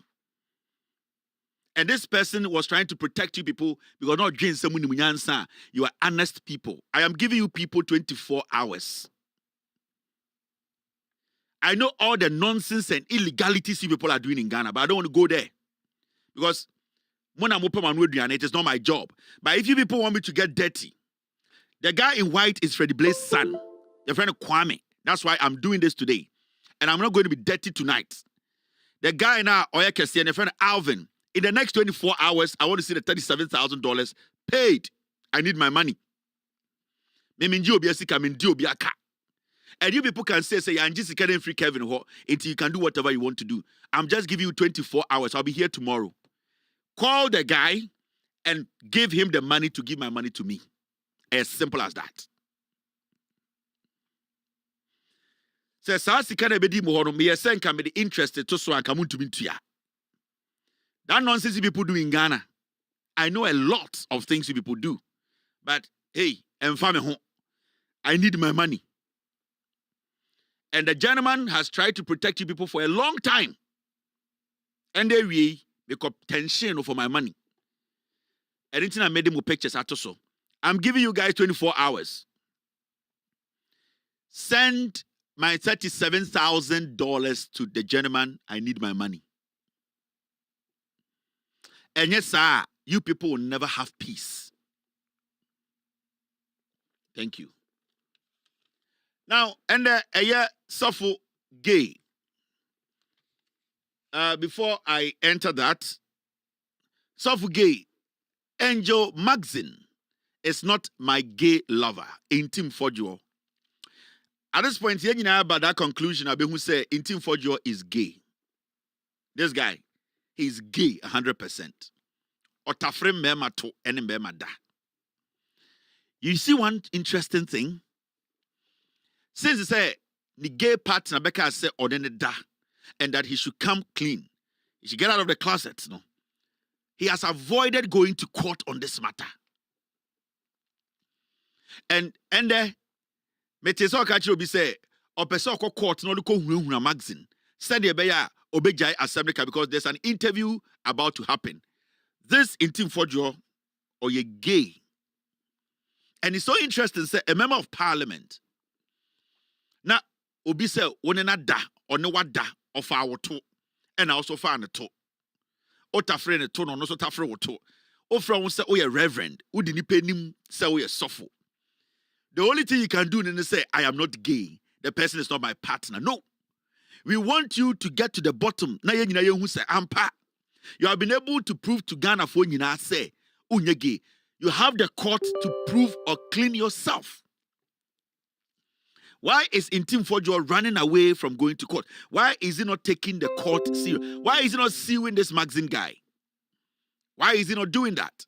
And this person was trying to protect you people because not doing someone you are honest people. I am giving you people 24 hours. I know all the nonsense and illegalities you people are doing in Ghana, but I don't want to go there. Because it is not my job. But if you people want me to get dirty, the guy in white is Freddie Blay's son, your friend Kwame. That's why I'm doing this today. And I'm not going to be dirty tonight. The guy now, Oyekesi, and your friend Alvin, in the next 24 hours, I want to see the $37,000 paid. I need my money. And you people can say, I'm just getting free Kevin until you can do whatever you want to do. I'm just giving you 24 hours. I'll be here tomorrow. Call the guy and give him the money to give my money to me. As simple as that. Say, Sasika nebedi muhono, me yesen can be interested to so I come to me to ya. That nonsense people do in Ghana. I know a lot of things you people do. But hey, I need my money. And the gentleman has tried to protect you people for a long time. And they because tension for my money. Anything I made them with pictures at so. I'm giving you guys 24 hours. Send my $37,000 to the gentleman. I need my money. And yes, sir, you people will never have peace. Thank you. Now, and a year suffer gay. Before I enter that, suffer gay. Angel Magazine is not my gay lover. Intim Fojo. At this point, you know about that conclusion. I who say Intim Fojo is gay. This guy, he's gay 100%. Otafrem mema to any mema da. You see one interesting thing. Since he say the gay partner Becca say ordene da, and that he should come clean, he should get out of the closet. No, he has avoided going to court on this matter. And Meteso Kachi be say opeso court no look huna magazine. Said the beya obejai assembly because there's an interview about to happen. This Intim Fojo or ye gay. And it's so interesting, say a member of parliament. Now, obi say onena da or no wada of our to, and also find a to. Ota friend a to no so tafre to. O from say oh yeah reverend, who didn't pay him say oh yeah suffer. The only thing you can do is say I am not gay. The person is not my partner. No. We want you to get to the bottom. Na ye nyina ye hu say ampa. You have been able to prove to Ghana for nyina say unye gay. You have the court to prove or clean yourself. Why is Intim Fojo running away from going to court? Why is he not taking the court serious? Why is he not suing this magazine guy? Why is he not doing that?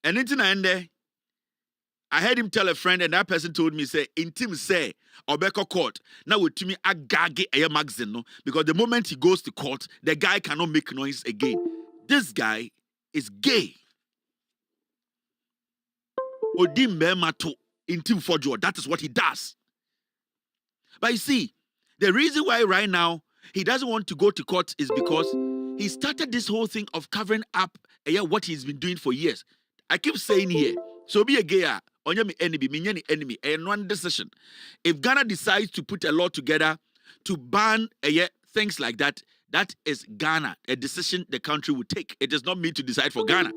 And I heard him tell a friend, and that person told me, say, Intim say, Obeko court, now with me agage a magazine, no? Because the moment he goes to court, the guy cannot make noise again. This guy is gay. Odim Memato Intim Fojo, that is what he does. But you see, the reason why right now he doesn't want to go to court is because he started this whole thing of covering up what he's been doing for years. I keep saying here, so be a gay, onye me enemy, and one decision. If Ghana decides to put a law together to ban things like that, that is Ghana, a decision the country will take. It is not me to decide for Ghana.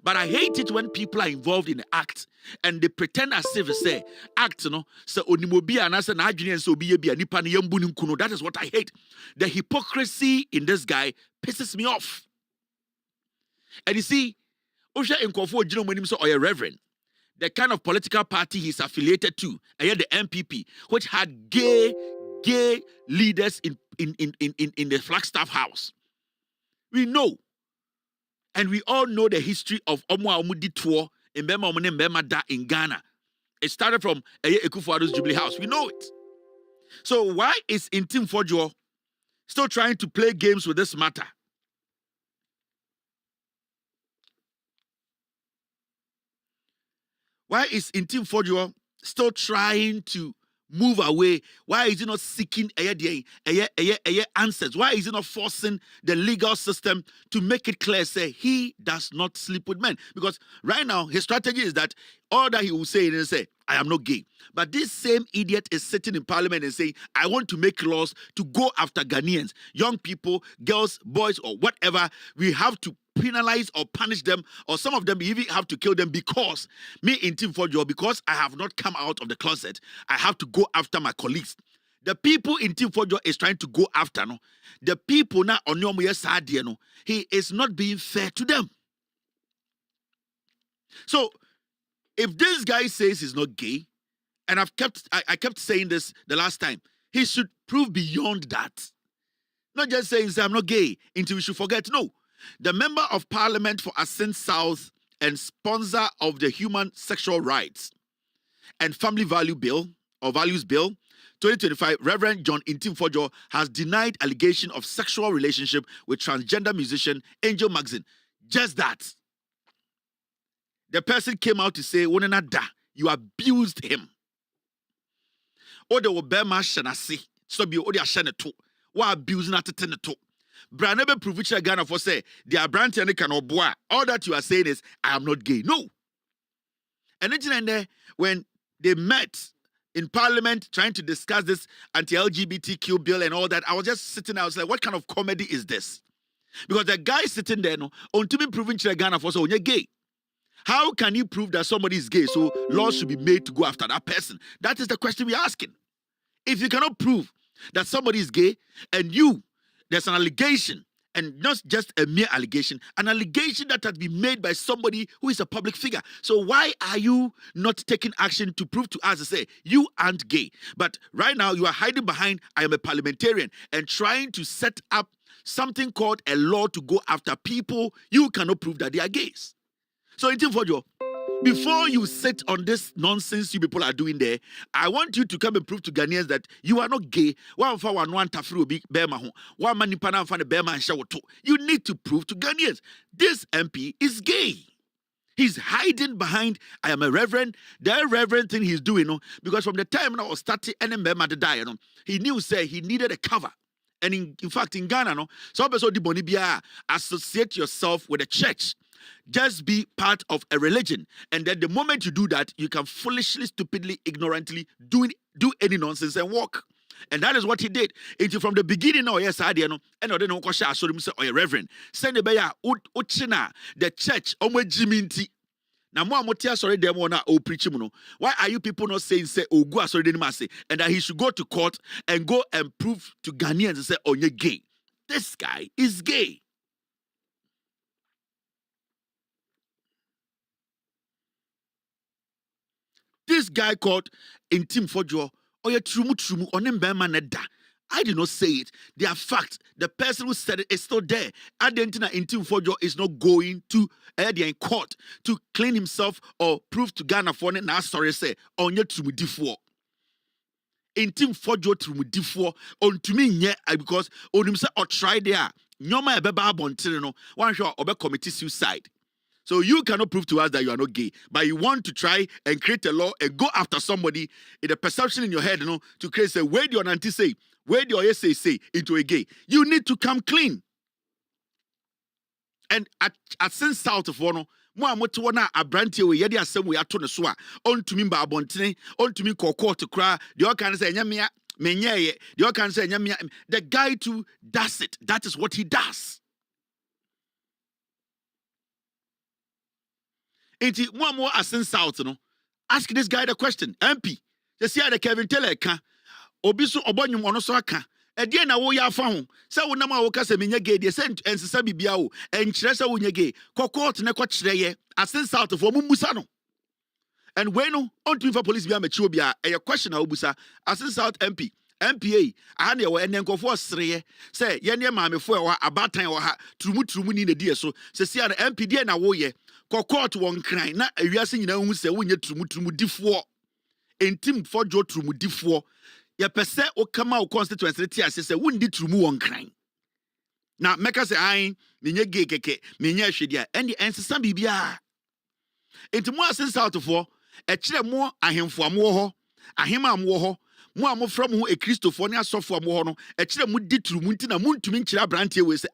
But I hate it when people are involved in the act and they pretend as if they say, act, no, so onimobi anasa na adwene so obi ye nipa ne yambu nkuno. That is what I hate. The hypocrisy in this guy pisses me off. And you see, Osha Nkofo Jino Monim so or a reverend, the kind of political party he's affiliated to, and yet the MPP, which had gay leaders in the Flagstaff House. We know. And we all know the history of Omwa Omudi tour in Bema Da in Ghana. It started from Ekufuado's Jubilee House. We know it. So why is Intim Fojo still trying to play games with this matter? Why is Intim Fojo still trying to move away? Why is he not seeking answers? Why is he not forcing the legal system to make it clear, say, he does not sleep with men? Because right now, his strategy is that all that he will say is say, I am not gay. But this same idiot is sitting in parliament and saying, I want to make laws to go after Ghanaians, young people, girls, boys, or whatever. We have to penalize or punish them, or some of them even have to kill them because me in Team Fojo, because I have not come out of the closet, I have to go after my colleagues. The people in Team Fojo is trying to go after, no. The people now on your side, no, he is not being fair to them. So If this guy says he's not gay, and I kept saying this the last time, he should prove beyond that. Not just saying, I'm not gay, until we should forget. No. The member of parliament for Assin South and sponsor of the Human Sexual Rights and Family Value Bill, or Values Bill, 2025, Reverend John Intim-Fojo has denied allegation of sexual relationship with transgender musician Angel Magazine. Just that. The person came out to say, you abused him. Ode obema shanasi. So be ode ashane to. Wa abuse na tetene to. Branebe provincial Ghana for say, their brand and can oboa. All that you are saying is, I am not gay. No. And then when they met in parliament trying to discuss this anti-LGBTQ bill and all that, I was just sitting there, I was like, what kind of comedy is this? Because the guy sitting there, no, on to be provincial Ghana for so, you're gay. How can you prove that somebody is gay? So laws should be made to go after that person. That is the question we're asking. If you cannot prove that somebody is gay and there's an allegation, and not just a mere allegation, an allegation that has been made by somebody who is a public figure. So why are you not taking action to prove to us to say you aren't gay? But right now you are hiding behind, I am a parliamentarian, and trying to set up something called a law to go after people you cannot prove that they are gays. So Intim-Fojo, before you sit on this nonsense you people are doing there, I want you to come and prove to Ghanaians that you are not gay. You need to prove to Ghanaians this MP is gay. He's hiding behind, I am a reverend. The reverend thing he's doing, because from the time I was starting, he knew, say, he needed a cover. And in fact, in Ghana, so associate yourself with a church. Just be part of a religion. And then the moment you do that, you can foolishly, stupidly, ignorantly do any nonsense and walk. And that is what he did. Until from the beginning, yes, I didn't know. And I don't know what I saw him say, oh, reverend. Send the beya, the church, jiminti. Now, more motia sorry, them wanna preach him. Why are you people not saying, say, oh, go sorry, and that he should go to court and go and prove to Ghanaians and say, oh, you're gay. This guy is gay. This guy called Intim-Fojo, or a trumu, on him Neda. I did not say it. They are facts. The person who said it is still there. Adentina Intim-Fojo is not going to in court to clean himself or prove to Ghana for it. Now, sorry, say, on your trumu D4. Intim-Fojo trumu D4. On to me, yeah, because on him say, or try there. Nyoma ebeba abontirino. One shot, obe committee suicide. So you cannot prove to us that you are not gay, but you want to try and create a law and go after somebody in the perception in your head, to create a where do your auntie say, where do your say into a gay. You need to come clean. And at sense south of one, more motuana a brandy we yadi asem we ato ne so a on to me ba abontene on to me kokko to cry the all can say nyamia menye the all can say nyamia. The guy too does it. That is what he does. Enti more Assin South, ask this guy the question. MP, you see how the Kevin Taylor can obisu obonyum ono so aka. E dey na wo ya fa ho. Se wo nam a wo ka se menye gay dey se ensesa bibia wo. En kire se wo nye gay. Kokot ne ko kire ye. Assin South for mumbusa no. And when no on to for police bia machi obia e question na obusa. Assin South MP MPA ahane wo enenkofo sreye se ye ne maamefo e wa abatan wo ha trumu ni na die so se sia na MP dey na wo ye kokot won kran na awiase nyina hu se wo nye trumu difo Intim-Fojo trumu difo ye pese o kama o constituency ti ase se wo ndi trumu won kran na meka se an menye gay keke menye hwedia ende ensesa bibia entimu Assin South for e kire mo ahemfo amwo ho ahema amwo ho mo amofra mo e Christopher ne asofo amwo ho no e kire mo di trumu nti na mo ntumi nkire abrantie we se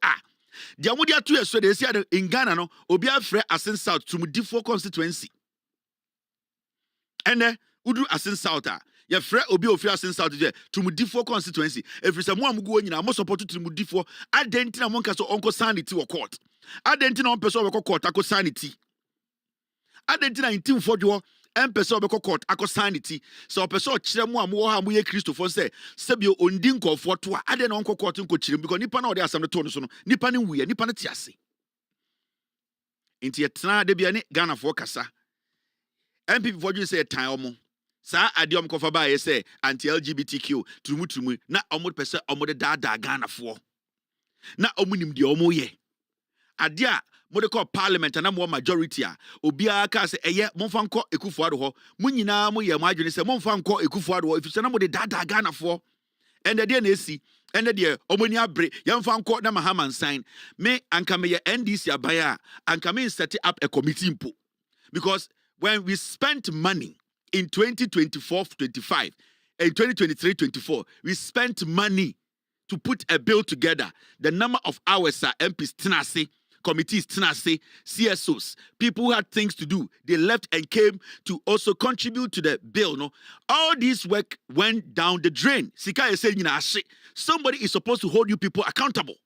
dia mo dia to yeso de sia in Ghana no obi afre Assin South trumu difo constituency ene udu Assin South ye frɛ obi ofri Assin South je tumudifo constituency efrisa mo amugo nyina mo support tumudifo adenti na mo nka so onko sanity wo court adenti na on person wo court akọ sanity adenti na Intim-Fojo person wo court akọ sanity so person kire mo amwo ha mo ye Christopher se sebio ondi nkofo to ade na onko court nko kire because nipa na ode asam to no so no nipa ne wuye nipa ne tiase inti yetna de bia ne Ghana fo kasa MPP for you say time sa adiom kofa ba ye say anti LGBTQ trumu na omo pese omo de dada Ghana for na omo nim de omo ye adia mo de call parliament na mo majority a obia ka say eye momfa nko Ekufuado ho mo nyina mo ye mo adwene say momfa nko Ekufuado ho if say na mo de dada Ghana for and the na esi and the omoni abre yamfa nko na Mahama sign me anka me ye NDC abaya anka me set up a committee impo because when we spent money in 2024-25 and 2023-24 we spent money to put a bill together. The number of hours are MPs tenase, committees tenase, CSOs, people who had things to do, they left and came to also contribute to the bill. No, all this work went down the drain. Sika is saying, somebody is supposed to hold you people accountable.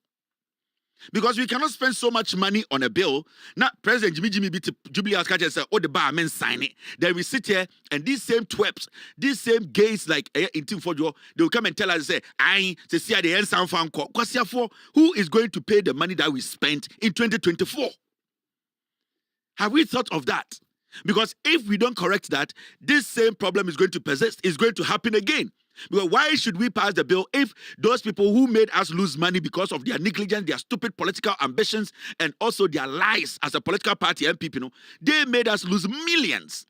Because we cannot spend so much money on a bill. Now, President Jimmy Jubilee House catcher said, "Oh, the bar men sign it." Then we sit here, and these same twerps, these same gays like in Team Fojo, they will come and tell us, say, "I see the end sound fan call." Who is going to pay the money that we spent in 2024? Have we thought of that? Because if we don't correct that, this same problem is going to persist. It's going to happen again. Because why should we pass the bill if those people who made us lose money because of their negligence, their stupid political ambitions, and also their lies as a political party MPP, they made us lose millions.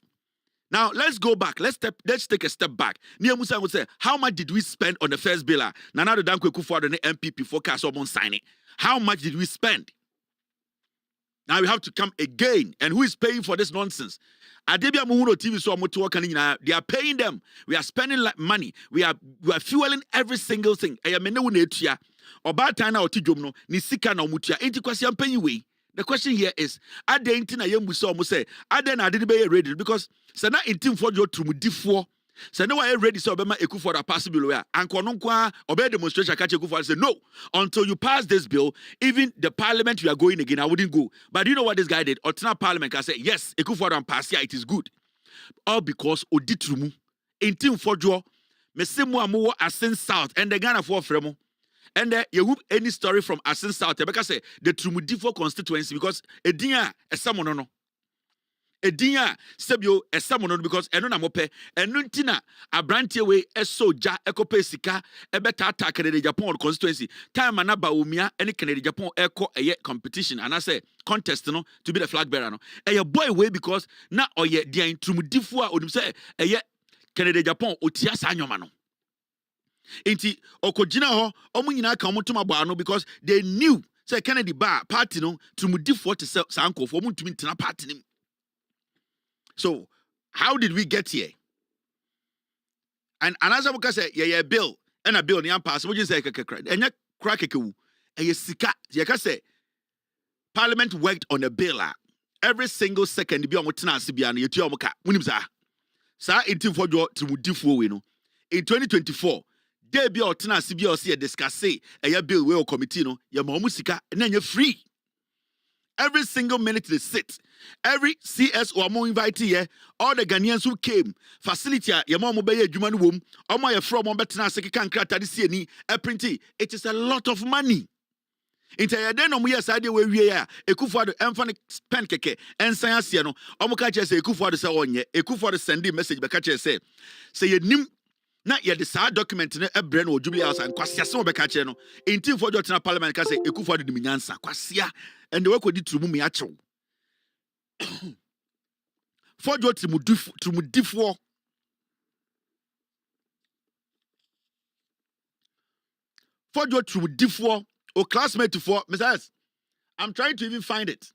Now, let's go back. Let's take a step back. Nia Musa would say, how much did we spend on the first bill? Nana the Danko Ekufuado and the MPP forecast on signing. How much did we spend? Now we have to come again. And who is paying for this nonsense? Adebia Muhuno TV so they are paying them. We are spending money. We are fueling every single thing. The question here is, are they in say, are they not ready? Because sana in team for your trumudifo. So no one ready so Obama Ekufuado pass bill and kononkwa obey demonstration catch Ekufuado say no until you pass this bill even the parliament you are going again I wouldn't go. But you know what this guy did? Otna parliament can say yes Ekufuado and pass here it is good. All because oditrumu in team for jo mesemu amuwo Asin South and the Ghana for fremo. And you hope any story from Asin South because say the Trumudifo constituency because edinya esamono no. Edinya sebio esamono because eno na mope eno ntina abrantie we esoja ekope sika ebeta ta Canada Japan constituency time na ba omia ene Canada Japan eko eye competition and I say contest no to be the flag bearer no eye boy way because na oye dia Trumudifo a onim say eye Canada Japan otia sa anyoma no inti okojina ho omu nyina ka omutuma bo ano because they knew say Kennedy ba party no Trumudifo to say sanko for omutumi ntina party nim. So, how did we get here? And another one say, yeah, bill, and a bill, and pass. What you say, and you crack a and you sika. You can say, Parliament worked on a bill. Every single second, be on what Sibian, you tell Moka, Winimza. Sa, in team for your Trumudifo, in 2024, there be or Tina Sibia see a discuss, a bill, will committee, your Momusika, and then you're free. Every single minute they sit. Every CS or more invite here, all the Ghanaians who came, facility, your mom obey a human womb, or my from one better second crack at the CNE, a printy. It is a lot of money. Into then on we side where we are, Ekufuado and pancake, and science, or Mokacha say Ekufuado say on ye, Ekufuado sending message, but catcher say you nim. Not yet the sad document in a brain or Jubilee House and Kwasia so be catcher no. In team for Jotna Parliament can say Ekufuado the Minyansa, Kwasia, and the work with it to Mumi Acho. For your Trumudifo. For your Trumudifo or classmate for Mrs. I'm trying to even find it.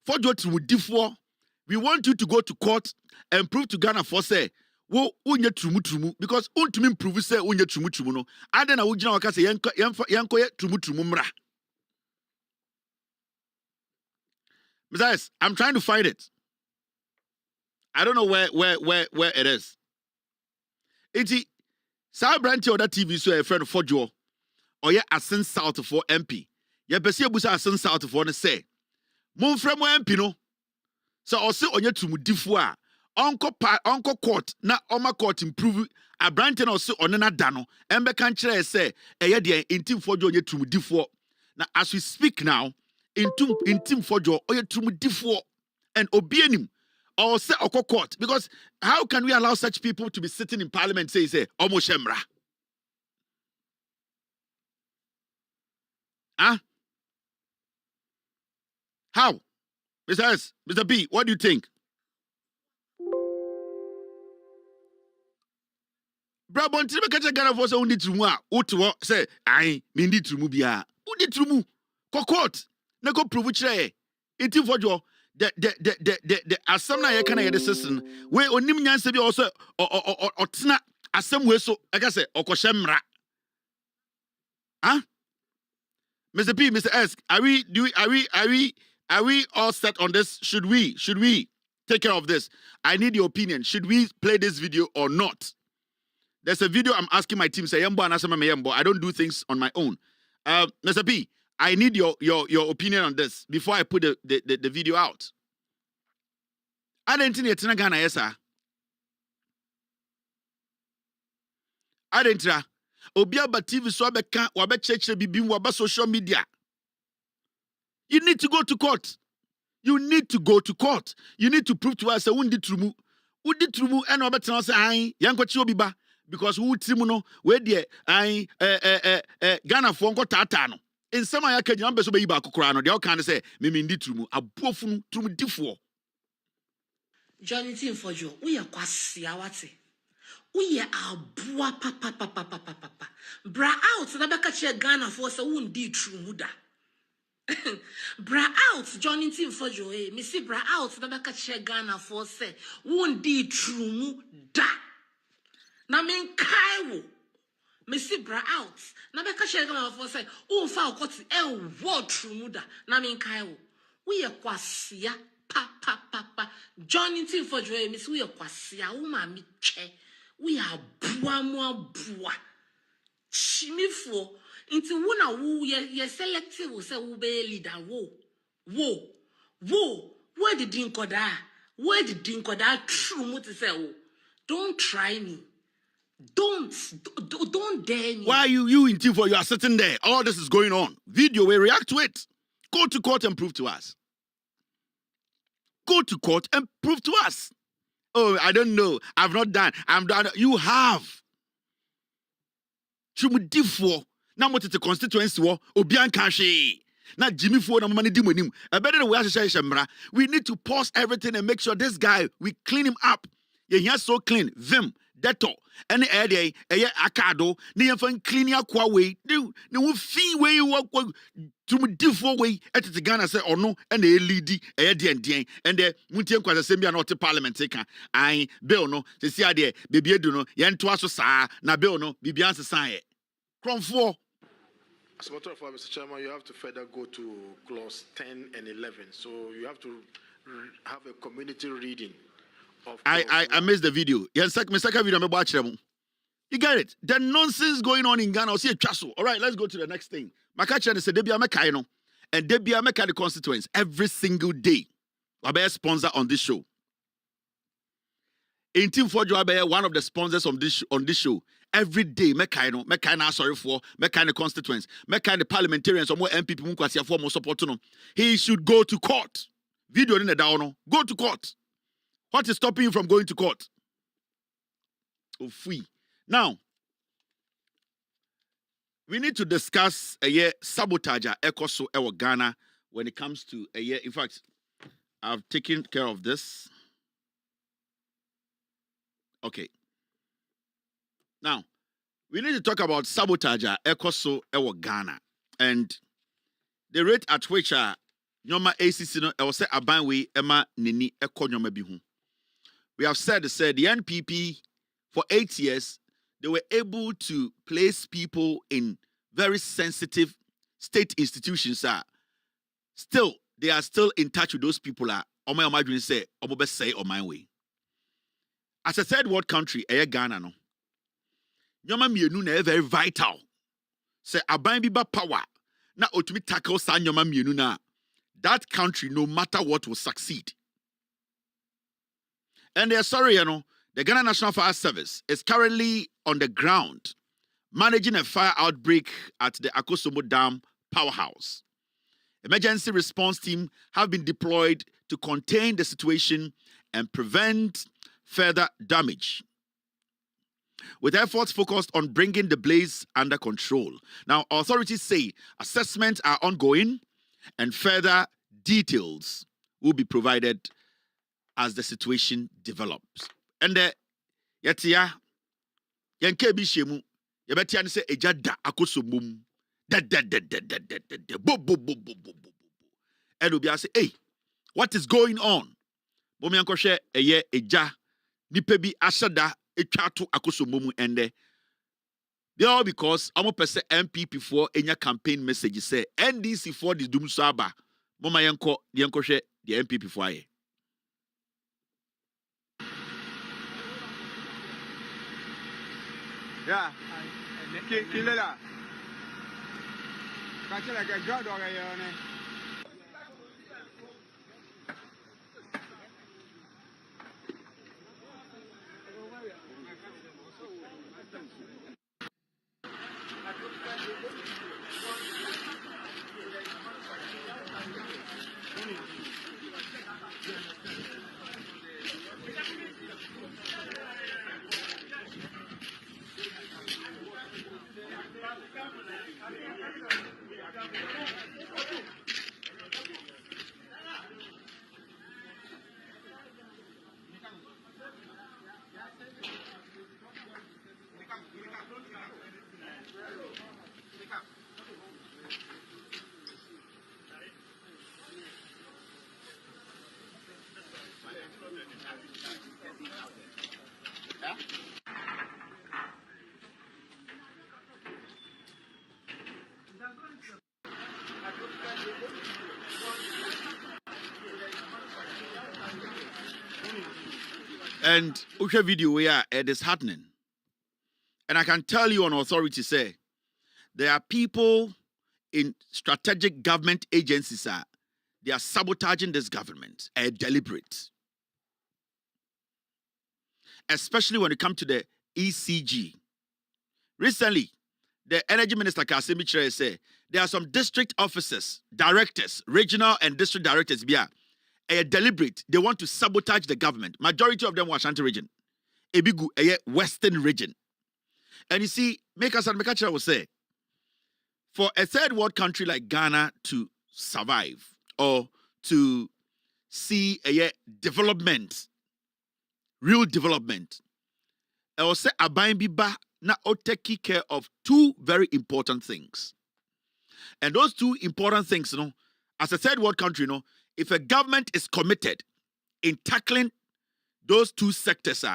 For your Trumudifo, we want you to go to court and prove to Ghana for say, wo unye trumu because untumi prove say unye trumu no. Ade na wugina waka say yanko ye trumu mra. Besides, I'm trying to find it. I don't know where it is. It's Sa branch or that TV so a friend for Joe. Or yeah, Asin South for MP. Ya besi busa Asin South for ne say. Mon frem MP no. So also on your Trumudifo a Uncle court na Oma court improve a branch and also on na dano. Embe kan kire say eye de intim for Joe Trumudifo. Now as we speak now, in team for Joe or Trumudifo and obienim or say oko court, because how can we allow such people to be sitting in parliament say omo shemra? Huh? How? Mr. S, Mr. B, what do you think? Brabon, Tiba Kacha Gana for only Truma, Utwa, say, I mean, Trumubia, Udi Trumu, Cocotte, Nago Provutre, Iti for your the Asamna Yakana Edison, where Onimian Sabi also or Tina, as some way so, like I say, or Koshemra. Huh? Mr. P, Mr. S, are we all set on this? Should we take care of this? I need your opinion. Should we play this video or not? There's a video I'm asking my team, say, Yembo and Asama Yembo. I don't do things on my own. Mr. P, I need your opinion on this before I put the video out. I don't think it's Ghana, yes, sir. I don't know. Obiaba TV so abeka wabecheche bibim waba social media. You need to go to court. You need to go to court. You need to prove to us that undi trumu and wabetana say ai yankochi obiba because who trimu no we de ai Ghana for nko tata no. In some aya kenya ambe so be yiba kokora no de o kan say me ndi trumu abuofunu trumu difo. Johnny Tim for you. We are kwasi awate. We are abua papa. Bra out na beka che Ghana for say undi trumu da. Bra out Johnny Tim for you. Me see bra out na beka che Ghana for say undi trumu da. Na men kaiwo. Me see bra out na beka che Ghana for say unfa okoti wo trumu da. Na men kaiwo. We are kwasia papa. Johnny Tim for you. Me see we are kwasia uma mi che. We are bua. Chimifo. Into wuna woo ye selective will say woo be leader wo. Where the dinkoda? Where the dinkoda true muti say oh. Don't try me. Don't dare me. Why are you in Tifo? You are sitting there. All this is going on. Video, we react to it. Go to court and prove to us. Go to court and prove to us. Oh, I don't know. I've not done. I'm done. You have. Chumudifo. Now what is the constituency war? Obian Kashi. Now Jimmy Ford and money dimonim. A better way to we need to pause everything and make sure this guy, we clean him up. Yeah, he has so clean. Vim, Deto, any area, Akado, Nian clean your way. No fee way you walk to me different way at the Ghana say or no, and the lady, and the Muntian Quas Assembly not parliament taker. I bill no, the see idea, baby do no, yan twaso sa, na bill no, Bibian society. Crom 4. As a matter of fact, Mr. Chairman, you have to further go to clause 10 and 11. So you have to have a community reading of. I missed the video. Yes, my second video, I'm watching them. You get it? The nonsense going on in Ghana. I'll see a chasso. All right, let's go to the next thing. Makacha said, Debia Mekaino, and Debia Meka the constituents every single day. I'll be a sponsor on this show. In Team 4, I'll be one of the sponsors on this show. Every day, Mekaino, sorry for Mekaino constituents, Mekaino parliamentarians, or more MPP, for more support. He should go to court. Video in the down. Go to court. What is stopping you from going to court? Oh, free. Now, we need to discuss a year sabotage ekoso ewo Ghana when it comes to a year. In fact, I've taken care of this. Okay. Now, we need to talk about sabotage ekoso ewo Ghana and the rate at which nyoma ACC no ewo se abanwe ema nini eko nyoma bi hu. We have said the NPP for 8 years they were able to place people in very sensitive state institutions. Still, they are still in touch with those people. Say, way. As a third world country, Ghana no. Nyoma mienu na very vital. Say aban biba power. Na otumi tackle sa nyoma mienu na. That country, no matter what, will succeed. And they're sorry, the Ghana National Fire Service is currently on the ground managing a fire outbreak at the Akosombo Dam powerhouse. Emergency response team have been deployed to contain the situation and prevent further damage, with efforts focused on bringing the blaze under control. Now, authorities say assessments are ongoing and further details will be provided as the situation develops. And yetia yenke bi shemu yebetia ne se ejada akosomum bo and obi say, hey, what is going on? Bomi ankoshe eye eja nipa bi asada etwa to akosomum ende. They all because amo pese MPP for enya campaign message say NDC for the dum saba. Mama yanko yankoshe the MPP for aye. Yeah, Kilela. Catch like a god or a And Usha video where it is happening. And I can tell you on authority say there are people in strategic government agencies they are sabotaging this government deliberate. Especially when it comes to the ECG. Recently, the Energy Minister Kasimi Chere said there are some district officers, directors, regional and district directors deliberate. They want to sabotage the government. Majority of them were Ashanti region. Ebigu Western region. And you see, Mekacha will say, for a third world country like Ghana to survive or to see a development, real development, I will say Abain Biba na take care of two very important things. And those two important things, as a third world country, if a government is committed in tackling those two sectors,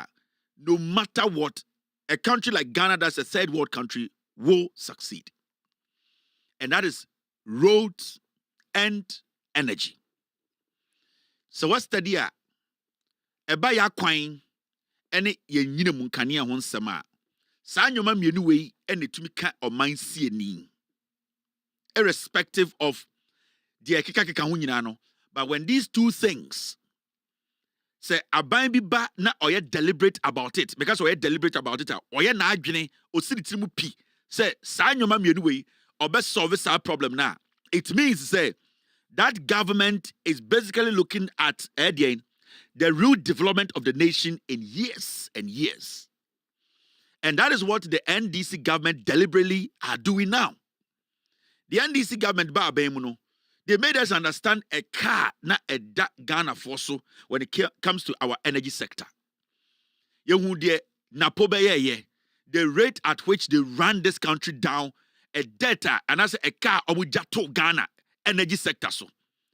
no matter what, a country like Ghana that's a third world country will succeed. And that is roads and energy. So what's the deal? Eba ya kwan ene ye nyina munkane ho nsem a saa nyoma mienu wei ene tumi ka oman sie ni irrespective of the keka ho nyina no. But when these two things say aban bi ba na oye deliberate about it, because oye deliberate about it, oye na adwene osiritimu pi say saa nyoma mienu wei obe solve our problem na, it means say that government is basically looking at the real development of the nation in years and years. And that is what the NDC government deliberately are doing now. The NDC government they made us understand a car na a Ghana forso when it comes to our energy sector. The rate at which they ran this country down, a data, and as a car omujato Ghana energy sector so.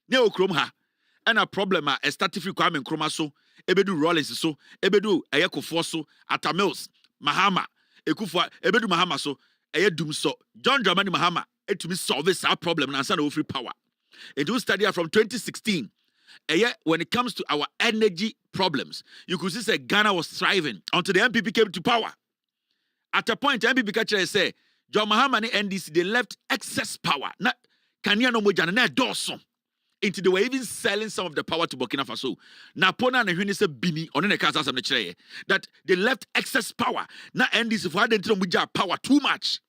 Ne okromha, and a problem a static requirement chroma so, ebedu Rollins so, ebedu ayeko forso, Atamils, Mahama, Ekufwa, ebedu Mahama so, ayedum so, John Dramani Mahama, to me solve this problem and no free power. It will study from 2016. When it comes to our energy problems, you could see that Ghana was thriving until the MPP came to power. At a point, MPP catcher say, John Mahama and NDC, they left excess power. Not Kanya no mojana na doso. Into they were even selling some of the power to Burkina Faso. Napona and Hunisa Bini on the Casa that they left excess power. Now NDC for had power too much.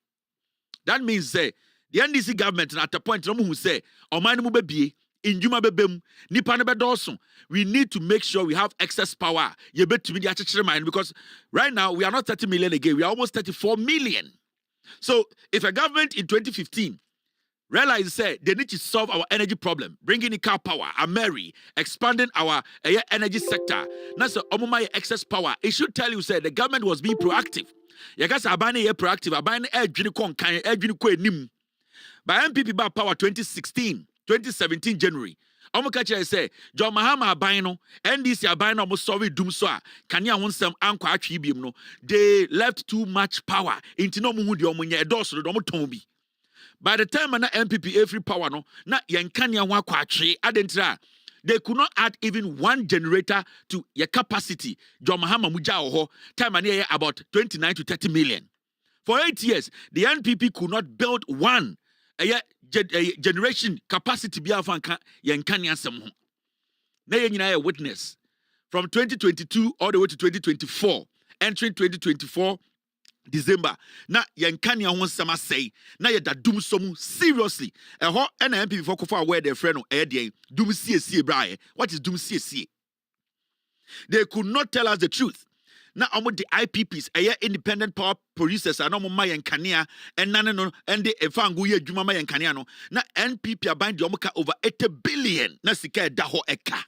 That means the NDC government at a point who say, Omani Mubebi, in Juma Bebem, Nipanebe Dawson. We need to make sure we have excess power. You bet to me the mind because right now we are not 30 million again, we are almost 34 million. So if a government in 2015 realized say they need to solve our energy problem, bringing in car power, expanding our energy sector, now so excess power, it should tell you say the government was being proactive. Yakasa abane proactive, abane nim. By MPP by power 2017 January. Omukacha say John Mahama abino NDC abino almost sorry doom so can ya want some anko attribute no they left too much power into no mu di omunye edoso do tombi. By the time na MPP every power no na yenkanya ho akwatwe adentra they could not add even one generator to your capacity. John Mahama muja oho time na about 29 to 30 million. For 8 years the NPP could not build one generation capacity be afanka yenkanya sem ho. Na yenyina witness from 2022 all the way to 2024 entering 2024 December na yenkania ho nsema say na ye da dum somu seriously eho na MPP for kofa where their friend no dey dum sie brae. What is dum sie? They could not tell us the truth. Na omo the IPPs independent power producers and omo ma yenkania and nane no and the efangu ye adwuma ma yenkania no na NPP aban de omo ka over 80 billion na sika da ho eka.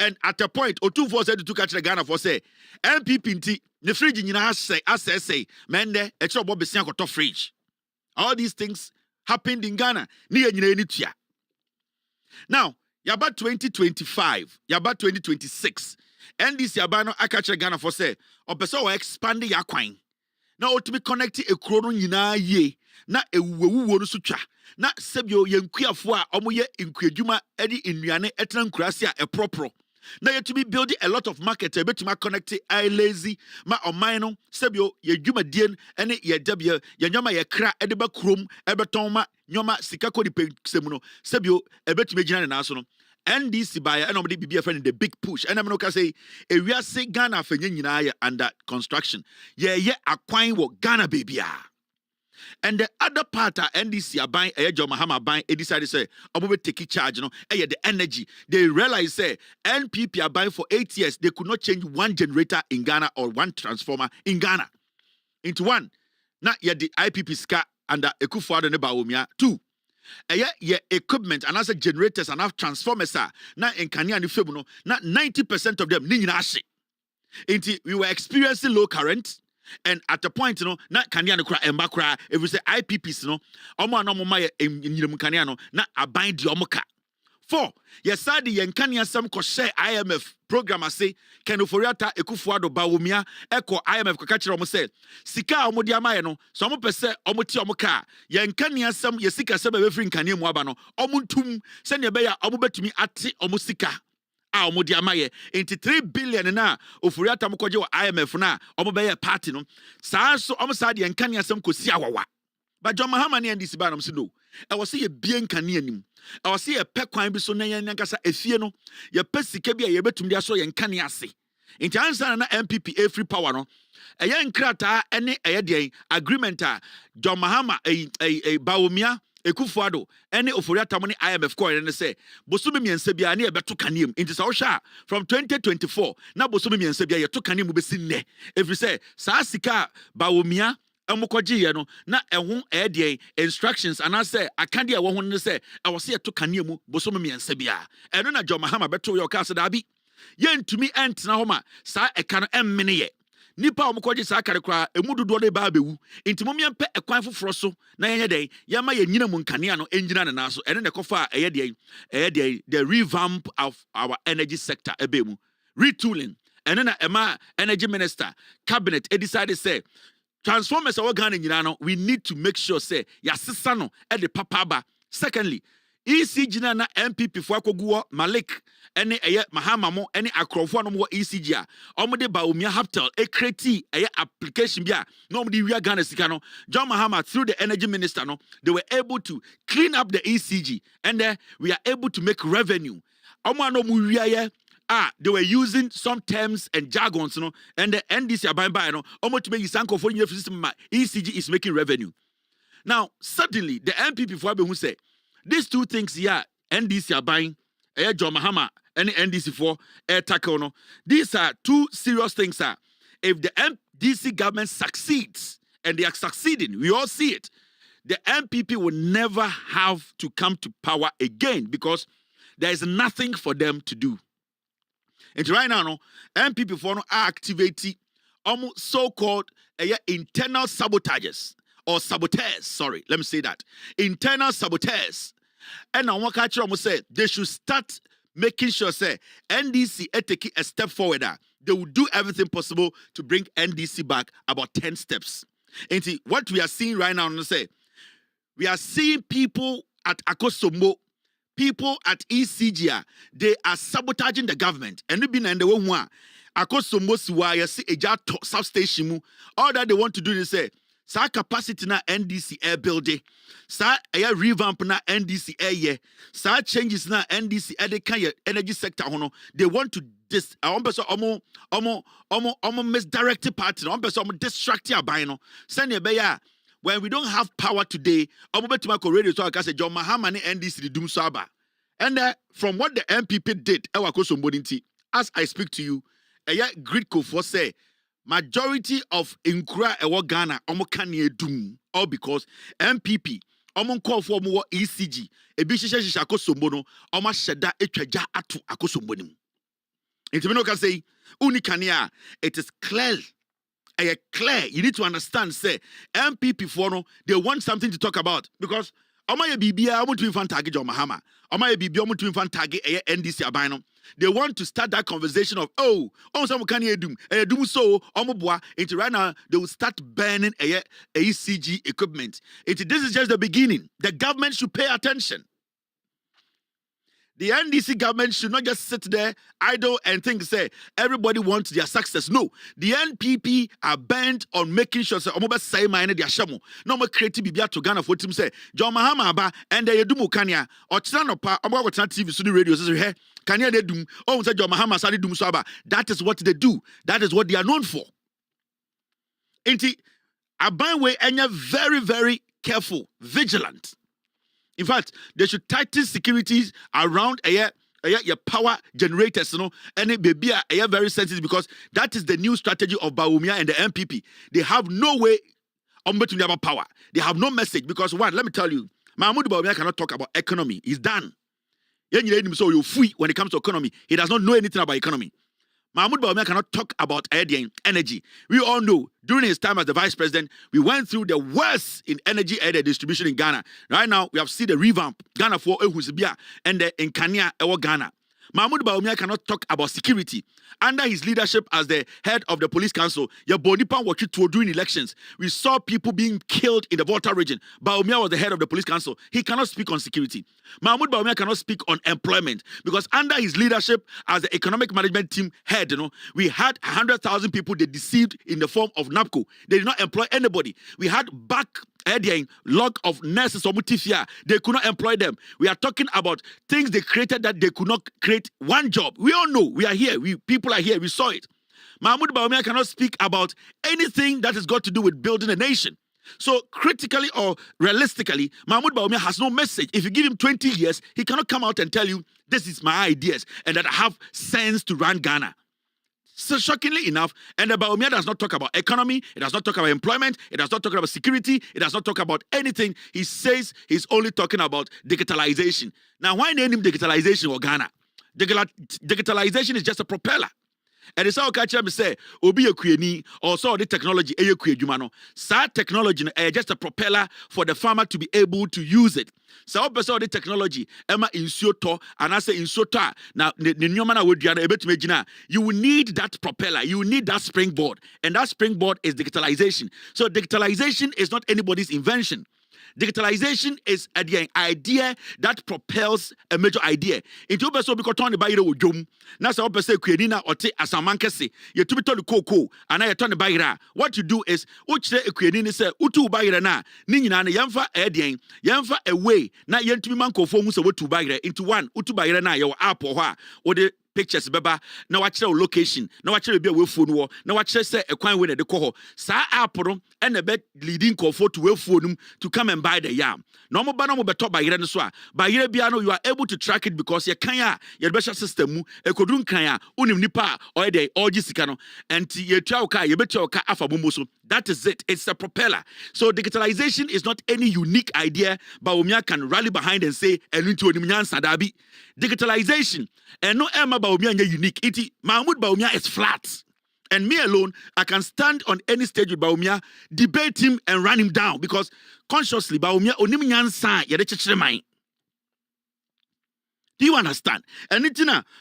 And at a point, Otu said to catch the Ghana for say, MPP nti the fridge nyina say, mende e cho bob besia koto fridge. All these things happened in Ghana. Ni nyina ni tua. Now, yaba 2025, yaba 2026. NDC yaba no akache Ghana for say, opeso wa expand ya kwan. Na otumi connect e kuro no nyina ye. Na ewuwo no so twa. Na sebio yenkuafo a omoye nkuadwuma edi nnuane etena nkurase a epropro na yet to be building a lot of market betuma connect I lazy ma oman no sebio yedwumadien ene yedabia yenyoma yekra edeba krom ebeton ma nyoma sika kodi pensem no sebio ebetuma gina na so no NDC buyer and nobody be a friend in the big push and I'm not gonna say we are say Ghana fenye nyina under construction ye akwan wo Ghana baby. And the other part of NDC are buying John Mahama buying decided say I'm take charge the energy. They realize say NPP are buying for 8 years, they could not change one generator in Ghana or one transformer in Ghana into one. Not yet the IPP ska under Ekufuado ne Bawumia. 2. Equipment and as generators and transformers are not in Kenya and Febuno, not 90% of them ninyashi. We were experiencing low current. And at the point, na Kanyano cry and Bakra, if we say IPPs, Omo no Maya in Kanyano, na abind the Omoka. 4. Yes, Sadi Yankania some share IMF program say, Kenoforiata Ekufuado Bawumia, Echo IMF Kakachi Omo say, Sika Omodiamayano, some per se Omoti Omoka, Yankania some Yesika Sebe Refrin Kanyam Wabano, Omuntum, send your bear Omobet to me at Omosika. Omodi amaye into 3 billion na ofuriata mkoje wa IMF na omobeye party no saa so omsade yankania sam kosi awawa ba John Mahama ne ndisi ba no mse no e wo se ye bie nkania nim e wo se ye pe kwan bi so na yan nkasa efie no ye pe sika bi a ye betum dia so yankania ase into answer na MPP free power no eye nkrata ene eye de agreement a John Mahama Bawumia Ekufuado any oforiata money IMF coin and say bosumi miense bia na ebeto kanem into sawsha from 2024 na bosumi miense bia ye to kanem besi ne if you say sa sika Bawumia emukwaji ye no na ehun de instructions and I say akande e wo ho ne say e wo se ye to kanem bosumi miense bia eno na John Mahama beto yo ka se da bi ye ntumi entena ho ma sa eka no emmene ye nipa omukwaji sa akare kwa emududo de ba bewu nti momiempe ekwan foforo so na yenye dey yama yenyina mu nkane ano enjina na naso ene ne kofa eye dey the revamp of our energy sector ebemu retooling ene na ema energy minister cabinet decided say transformers our Ghana nyina no we need to make sure say yasesa no e de papa ba. Secondly ECG na MPP fo akoguo Malik ene eye Mahama mo ene akrofo no mo ECG a omode Bawumia Haptel create eye application bia no omode wi Ghana sika no John Mahama through the energy minister no they were able to clean up the ECG and we are able to make revenue omo no mo wi they were using some terms and jargons and the NDC aban no omo to make isanko for system ECG is making revenue. Now suddenly the MPP for who say these two things here NDC are buying, John Mahama, and NDC for air tackle. No. These are two serious things, sir. If the MDC government succeeds, and they are succeeding, we all see it, the MPP will never have to come to power again because there is nothing for them to do. And right now, no, MPP for no are activating so-called internal sabotages or saboteurs. Sorry, let me say that. Internal saboteurs. And now what catch almost say they should start making sure say NDC taking a step forward. They will do everything possible to bring NDC back about 10 steps. And see, what we are seeing right now, say, we are seeing people at Akosombo, people at ECG, they are sabotaging the government. And we've been in the one Akosombo Siwaya, see a substation. All that they want to do is say, sa capacity na NDC air building, sa air revamp na NDC air, sa changes na NDC air energy sector. They want to misdirected party. Distract your bino. Send your beya. When we don't have power today, radio so I can say John Mahama NDC the doom saba. And from what the MPP did, as I speak to you, Gridco for say majority of Nkura ewo Ghana kanye doom, all because MPP call for more ECG ebishisha akosombo no sheda etwaja atu akosombo nim. Intimino can say unikania it is clear. Clear, you need to understand, say, MPP for no, they want something to talk about because I want to infant target John Mahama. I want to infant target NDC abino. They want to start that conversation of some can you do so into right now they will start banning ECG equipment. This is just the beginning. The government should pay attention. The NDC government should not just sit there idle and think, say, everybody wants their success. No, the NPP are bent on making sure, say, say, their shamu. No more creative bibia to Ghana for team say, John Mahama ba, and they do mukania, or Chanopa, about TV, studio radio, say, Kanya de doom, say, John Mahama, Sadi Dum Saba. That is what they do. That is what they are known for. Inti, Abanwe, and you're very, very careful, vigilant. In fact, they should tighten securities around your power generators, and it may be very sensitive because that is the new strategy of Bawumia and the MPP. They have no way to have power. They have no message because one, let me tell you, Mahmoud Bawumia cannot talk about economy. He's done. So you're free when it comes to economy. He does not know anything about economy. Mahmoud Bawumia cannot talk about energy. We all know during his time as the vice president, we went through the worst in energy distribution in Ghana. Right now, we have seen the revamp Ghana for Ehusibia and the Nkania Ewa Ghana. Mahmoud Bawumia cannot talk about security. Under his leadership as the head of the police council, Yabonipan was during elections. We saw people being killed in the Volta region. Bawumia was the head of the police council. He cannot speak on security. Mahmoud Bawumia cannot speak on employment because under his leadership as the economic management team head, we had 100,000 people they deceived in the form of NAPCO. They did not employ anybody. We had log of nurses or mutifia. They could not employ them. We are talking about things they created that they could not create one job. We all know. We are here. People are here. We saw it. Mahmoud Bawumia cannot speak about anything that has got to do with building a nation. So critically or realistically, Mahmoud Bawumia has no message. If you give him 20 years, he cannot come out and tell you, this is my ideas and that I have sense to run Ghana. So shockingly enough, and Bawumia does not talk about economy, it does not talk about employment, it does not talk about security, it does not talk about anything. He says he's only talking about digitalization. Now, why name him digitalization or Ghana? Digitalization is just a propeller. And it's how catch me say, Obi Ekweni, or so the technology, Sa technology is just a propeller for the farmer to be able to use it. So the technology, Emma insuto, and I say insuta. Now, you will need that propeller, you will need that springboard, and that springboard is digitalization. So digitalization is not anybody's invention. Digitalization is an idea that propels a major idea. Into person because turn the buyer with jom. Now some person kwenina or te asamankese. You to be told koko and I turn the buyer. What you do is uche kwenini say utu buyer na nini na yamfa edien yamfa away na yentumi manko for mu se what to buyer into one utu buyer na your app or the pictures beba na watch location na watch be we phone wo na watch say ekwan we na de ko sa app no and be leading comfort to we phone to come and buy the yam no mo ba no mo beto ba yire no so a ba yire bia no you are able to track it because ye kan a ye be system mu ekodun kan a unim nipa or dey orgy sika no and ye twa ka ye betua ka afa bombo so. That is it. It's a propeller. So digitalization is not any unique idea Baumia can rally behind and say sadabi. Digitalization and no Emma Baumia unique. Mahmoud Baumia is flat. And me alone, I can stand on any stage with Baumia, debate him and run him down because consciously Baumia onimnyansa yadechechemai. Do you understand? And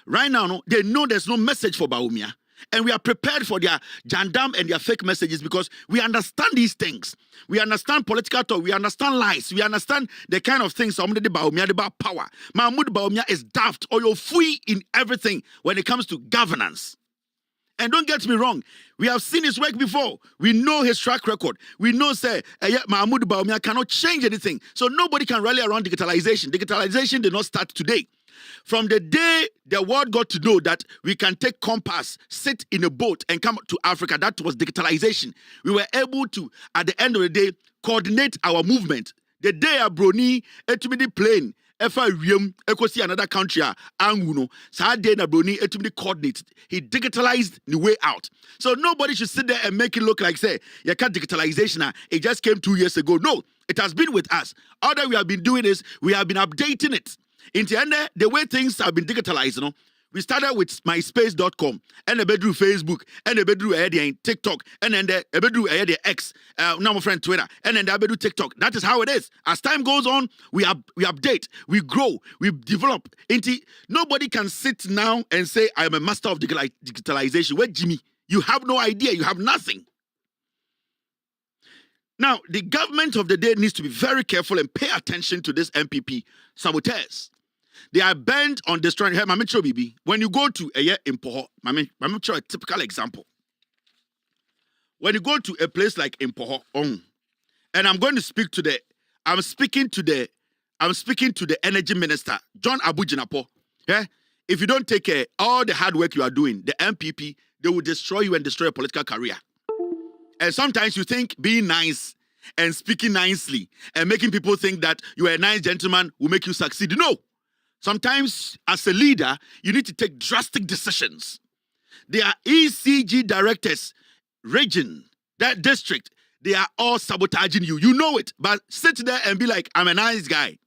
right now, no, they know there's no message for Baumia. And we are prepared for their jandam and their fake messages because we understand these things. We understand political talk. We understand lies. We understand the kind of things about power. Mahmoud Baumia is daft or you're free in everything when it comes to governance. And don't get me wrong, we have seen his work before. We know his track record. We know, say, Mahmoud Baumia cannot change anything. So nobody can rally around digitalization. Digitalization did not start today. From the day the world got to know that we can take compass, sit in a boat and come to Africa, that was digitalization. We were able to, at the end of the day, coordinate our movement. The day a Broni, etumidi plane, efa wiem, ekosi another country, anguno, sa day na Broni, etumidi coordinate. He digitalized the way out. So nobody should sit there and make it look like, say, you can't digitalization, it just came 2 years ago. No, it has been with us. All that we have been doing is, we have been updating it. In the end, the way things have been digitalized, you know, we started with myspace.com and a bedroom Facebook and a bedroom TikTok and then the bedroom X, now my friend Twitter and then the bedroom TikTok. That is how it is. As time goes on, we update, we grow, we develop. Nobody can sit now and say I am a master of digitalization. Where Jimmy? You have no idea. You have nothing. Now, the government of the day needs to be very careful and pay attention to this MPP saboteurs. They are bent on destroying her. When you go to a year in Poho, a typical example. When you go to a place like in Poho, and I'm speaking to the energy minister, John Abujinapo. Yeah? If you don't take care all the hard work you are doing, the MPP, they will destroy you and destroy your political career. And sometimes you think being nice and speaking nicely and making people think that you are a nice gentleman will make you succeed. No. Sometimes, as a leader, you need to take drastic decisions. There are ECG directors, region, that district, they are all sabotaging you. You know it, but sit there and be like, I'm a nice guy.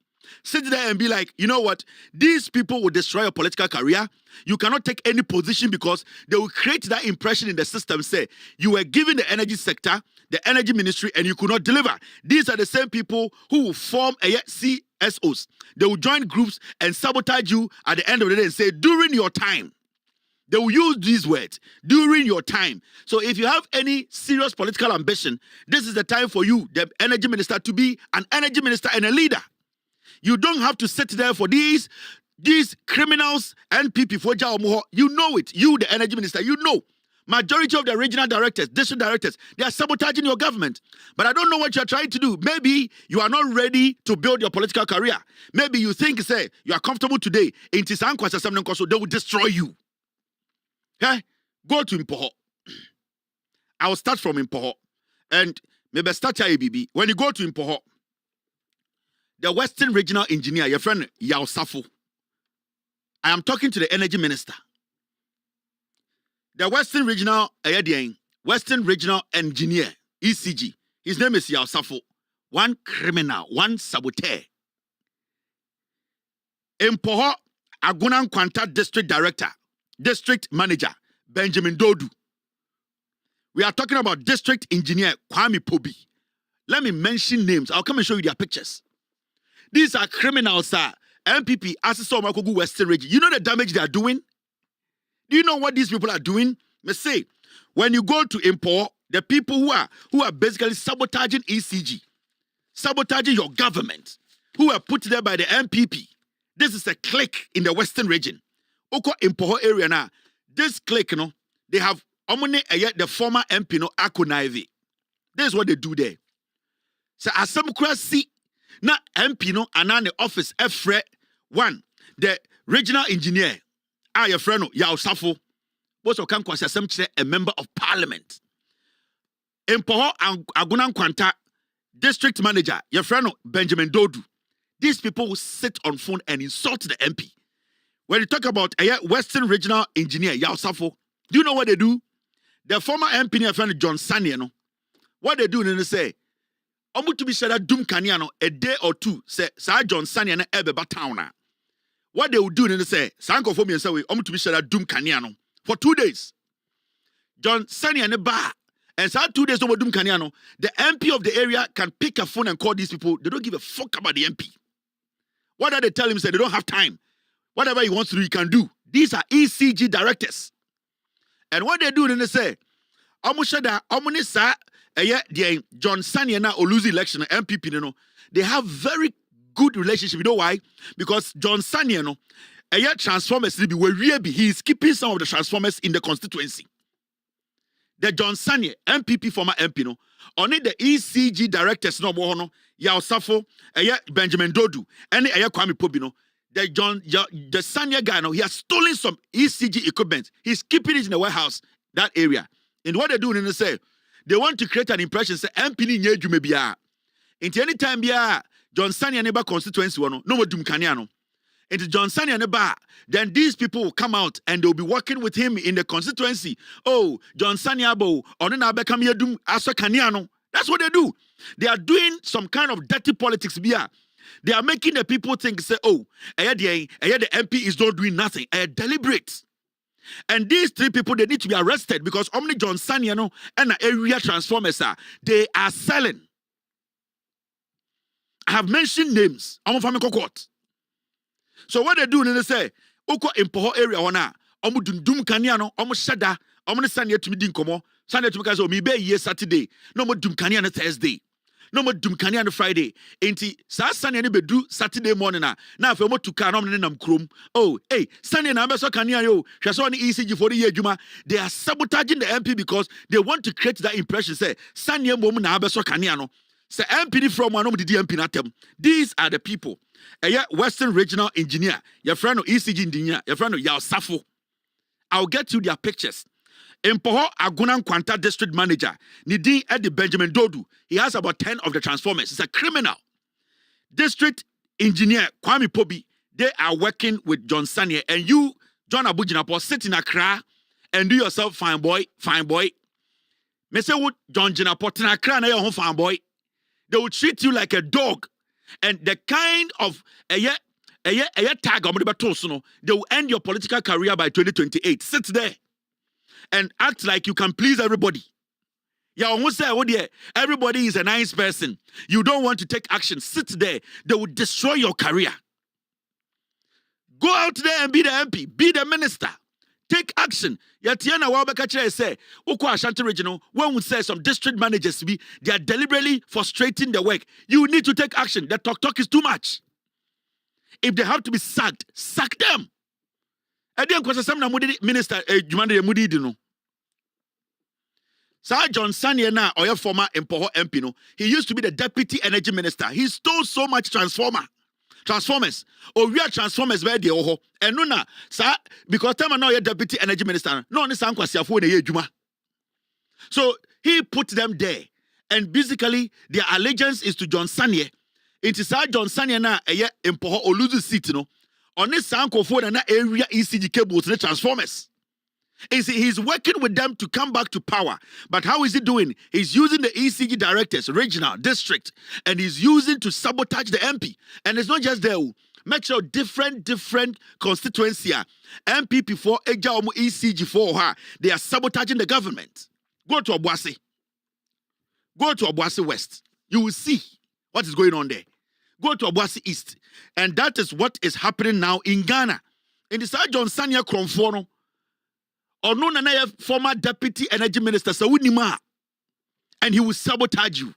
Sit there and be like, you know what? These people will destroy your political career. You cannot take any position because they will create that impression in the system, say, you were given the energy sector, the energy ministry, and you could not deliver. These are the same people who will form a CSOs. They will join groups and sabotage you at the end of the day and say, during your time. They will use these words, during your time. So if you have any serious political ambition, this is the time for you, the energy minister, to be an energy minister and a leader. You don't have to sit there for these criminals and people. You know it. You, the energy minister, you know. Majority of the regional directors, district directors, they are sabotaging your government. But I don't know what you're trying to do. Maybe you are not ready to build your political career. Maybe you think, say, you are comfortable today. They will destroy you. Okay? Go to Impoho. I will start from Impoho. And maybe start here, ABB. When you go to Impoho, the Western Regional Engineer, your friend Yao Safo. I am talking to the Energy Minister. The Western Regional Engineer, ECG. His name is Yao Safo. One criminal, one saboteur. Impoho, Agunan Kwanta District Director, District Manager, Benjamin Dodu. We are talking about District Engineer, Kwame Pobi. Let me mention names. I'll come and show you their pictures. These are criminals, sir. MPP, Assessor Makogu Western Region. You know the damage they are doing? Do you know what these people are doing? Me say, when you go to Impoho, the people who are basically sabotaging ECG, sabotaging your government, who are put there by the MPP. This is a clique in the Western Region. Oko Impoho area now. This clique, they have the former MP, Akonaive. This is what they do there. So as some see. Now, MP, and the office, F1, the regional engineer, your friend Yao Safo. Most of can kwasi a member of parliament. Empoho Agunan Kwanta, district manager, your friend Benjamin Dodu. These people will sit on phone and insult the MP. When you talk about a Western Regional Engineer, Yao Safo, do you know what they do? The former MP, your friend John Sanyano, what they do, they say, Omu to be said that Doom Kanyano, a day or two, say, Sir John Sanyano, Ebeba Towner. What they will do, they say, Sanko for me and say, Omu to be said that Doom Kanyano. For 2 days, John Sani and Bar, and so 2 days over Doom Kanyano, the MP of the area can pick a phone and call these people. They don't give a fuck about the MP. What are they telling him? Say they don't have time. Whatever he wants to do, he can do. These are ECG directors. And what they do, then they say, Omushada, Omunisa, John Sani and Oluzi election, MPP, they have very good relationship. You know why? Because John Sani, transformers, he is keeping some of the transformers in the constituency. The John Sanye, MPP, former MP, only the ECG directors, no more, Yao Safo, Benjamin Dodu, and Kwame Pobino. The Sanye guy, he has stolen some ECG equipment. He's keeping it in the warehouse, that area. And what they're doing, they say, they want to create an impression, say, MP ni nye jume biya. Into any time biya, John Sanye neighbor constituency, no more Dum Kanyano. Into John Sani and the bar, then these people will come out and they'll be working with him in the constituency. Oh, John Sani Abo, or then Abekam Yadum Asa Kanyano. That's what they do. They are doing some kind of dirty politics. They are making the people think, say, oh, the MP is not doing nothing. Deliberate. And these 3 people, they need to be arrested because only John Sani and the area transformers they are selling. I have mentioned names. I'm from court. So what they do, they say, Oko Empoho area wana, omu dum kaniano, omu shada, omu Sunday to me dinkomo, Sunday to me kazo mi be ye Saturday, no more dum kaniano Thursday, no more dum kaniano Friday. Enti sa Sunday be do Saturday morning na fe mo tuka na nam krom. Oh, hey, Sunday na beso kaniano, hweso ni ECG for the year juma. They are sabotaging the MP because they want to create that impression say Sunday mo na beso kaniano. Say MP from one of the MP natem. These are the people. Western Regional Engineer, your friend of ECG Engineer, your friend of Yao Safo. I'll get you their pictures. Empoho Agunan Kwanta District Manager, Nidin Eddie Benjamin Dodu. He has about 10 of the transformers. He's a criminal. District Engineer Kwame Pobi, they are working with John Sanye. And you, John Abujinapo, sit in Accra and do yourself fine boy, fine boy. Me say what John Jinapo, in Accra na your home fine boy. They will treat you like a dog. And the kind of tag they will end your political career by 2028. Sit there and act like you can please everybody. Everybody is a nice person. You don't want to take action. Sit there. They will destroy your career. Go out there and be the MP. Be the minister. Take action. Yatiana Wabakacha say, Oko Ashanti Regional, when we say some district managers they are deliberately frustrating the work. You need to take action. The talk is too much. If they have to be sacked, sack them. I didn't question some minister Jumande Mudi dino. Sir John Sanyena, or your former Empoho MP, he used to be the deputy energy minister. He stole so much transformers. Or we are transformers where they are. And no, sir, because time now you're deputy energy minister. No, so he put them there. And basically, their allegiance is to John Sanye. It is John Sanye na Empoho Oluzi seat, on this sanko for an area ECG cables and transformers. He's working with them to come back to power. But how is he doing? He's using the ECG directors, regional, district, and he's using to sabotage the MP. And it's not just there. Make sure different constituency, MPP for ECG for her, they are sabotaging the government. Go to Obuasi. Go to Obuasi West. You will see what is going on there. Go to Obuasi East. And that is what is happening now in Ghana. In the Sir John Sanya Kromfono, or no former deputy energy minister, and he will sabotage you.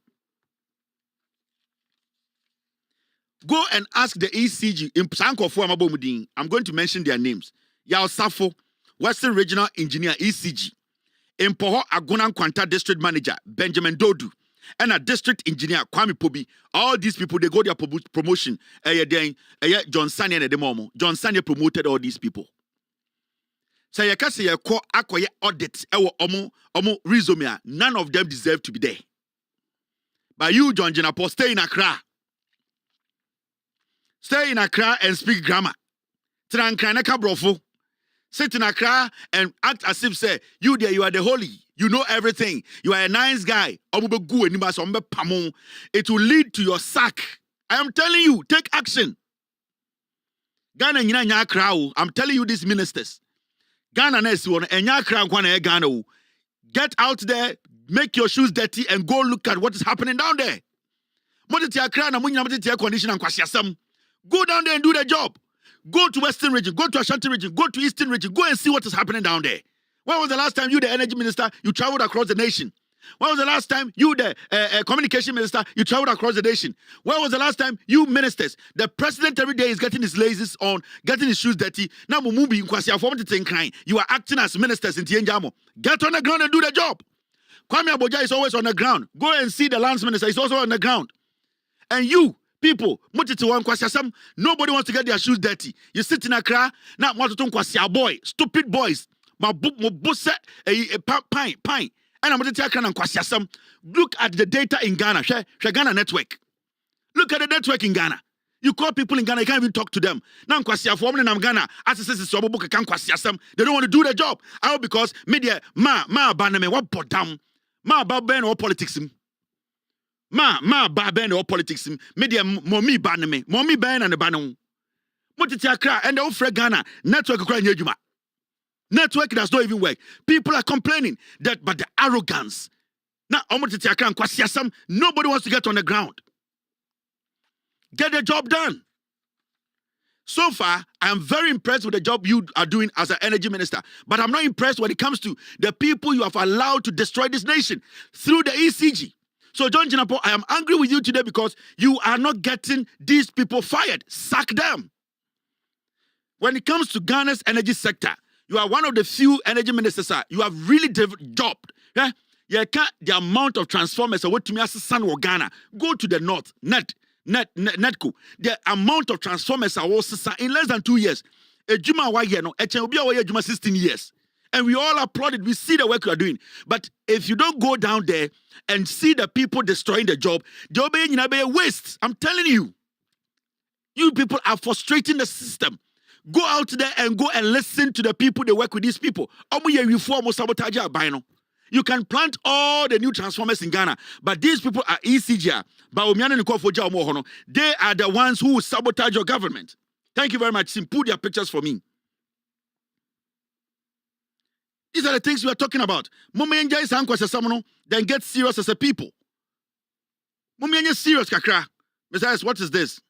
Go and ask the ECG in Sanko Fuamabomudin. I'm going to mention their names. Yao Safo, Western Regional Engineer, ECG. Empoho Agunan Kwanta District Manager, Benjamin Dodu. And a district engineer, Kwame Pobi. All these people, they got their promotion. John Sanye and the Momo. John Sanye promoted all these people. Say you can say you call akoye audit omo resume. None of them deserve to be there. But you, John Jinapo, stay in Accra. Stay in Accra and speak grammar. Trankanaka brofo. Sit in Accra and act as if say you there, you are the holy. You know everything. You are a nice guy. It will lead to your sack. I am telling you, take action. Ghana nyina Accra. I'm telling you, these ministers. Ghana nesi won enya Accra nkwana Ghana. Get out there, make your shoes dirty, and go look at what is happening down there. Go down there and do the job. Go to Western region, go to Ashanti region, go to Eastern region, go and see what is happening down there. When was the last time you, the energy minister, you traveled across the nation? When was the last time you, the communication minister, you traveled across the nation? When was the last time you ministers, the president every day is getting his laces on, getting his shoes dirty? Now, you are acting as ministers in Tienjamo. Get on the ground and do the job. Kwame Aboja is always on the ground. Go and see the lands minister, he's also on the ground. And you, people, nobody wants to get their shoes dirty. You sit in Accra, now boy, stupid boys. Pine. And I'm going to tell you, look at the data in Ghana. Share Ghana network. Look at the network in Ghana. You call people in Ghana, you can't even talk to them. Now I'm Ghana. They don't want to do the job. How? Because media baname what put down. Ma ban or politics. Ma ban or politics. Media mommy baname. Mommy ban and the banon. And the old Ghana network crying Yejuma. Network does not even work. People are complaining that, but the arrogance. Now, nobody wants to get on the ground. Get the job done. So far, I am very impressed with the job you are doing as an energy minister. But I'm not impressed when it comes to the people you have allowed to destroy this nation through the ECG. So, John Jinapo, I am angry with you today because you are not getting these people fired. Sack them. When it comes to Ghana's energy sector, you are one of the few energy ministers, sir. You have really jobbed. Yeah? You can't, the amount of transformers, what to me as son or Ghana. Go to the north, Netco. The amount of transformers are also in less than 2 years. A Juma no, a Juma 16 years. And we all applaud it. We see the work you are doing. But if you don't go down there and see the people destroying the job, they'll be a waste. I'm telling you. You people are frustrating the system. Go out there and go and listen to the people they work with these people. You can plant all the new transformers in Ghana, but these people are ECG. They are the ones who will sabotage your government. Thank you very much. Sim, put their pictures for me. These are the things we are talking about. Then get serious as a people. Serious, kakra. Besides, what is this?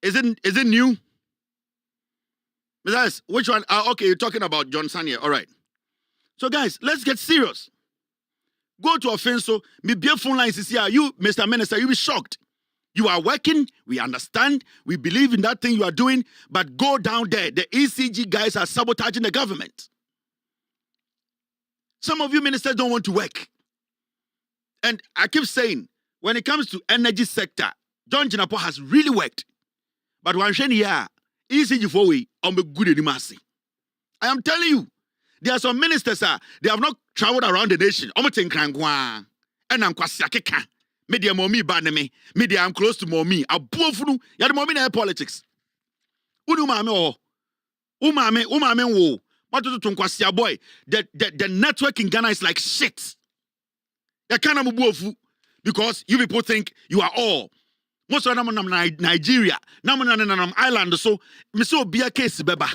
Is it new? Besides, which one? Okay, you're talking about John Sanya. All right. So, guys, let's get serious. Go to Offenso. Me be phone lines is here. You, Mr. Minister, you'll be shocked. You are working. We understand. We believe in that thing you are doing. But go down there. The ECG guys are sabotaging the government. Some of you ministers don't want to work. And I keep saying, when it comes to energy sector, John Jinapo has really worked. But one thing here, ECG for we on the good mercy. I am telling you, there are some ministers, they have not traveled around the nation. And I'm kwasiakeka. Media mommy baneme. Media I'm close to mommy. Abofunu. Ya the mommy na politics. Umame wo. What to kwasia boy? The network in Ghana is like shit. Ya kana mubuofu because you people think you are all. Most of them are Nigeria. Nam island so me so be a case beba.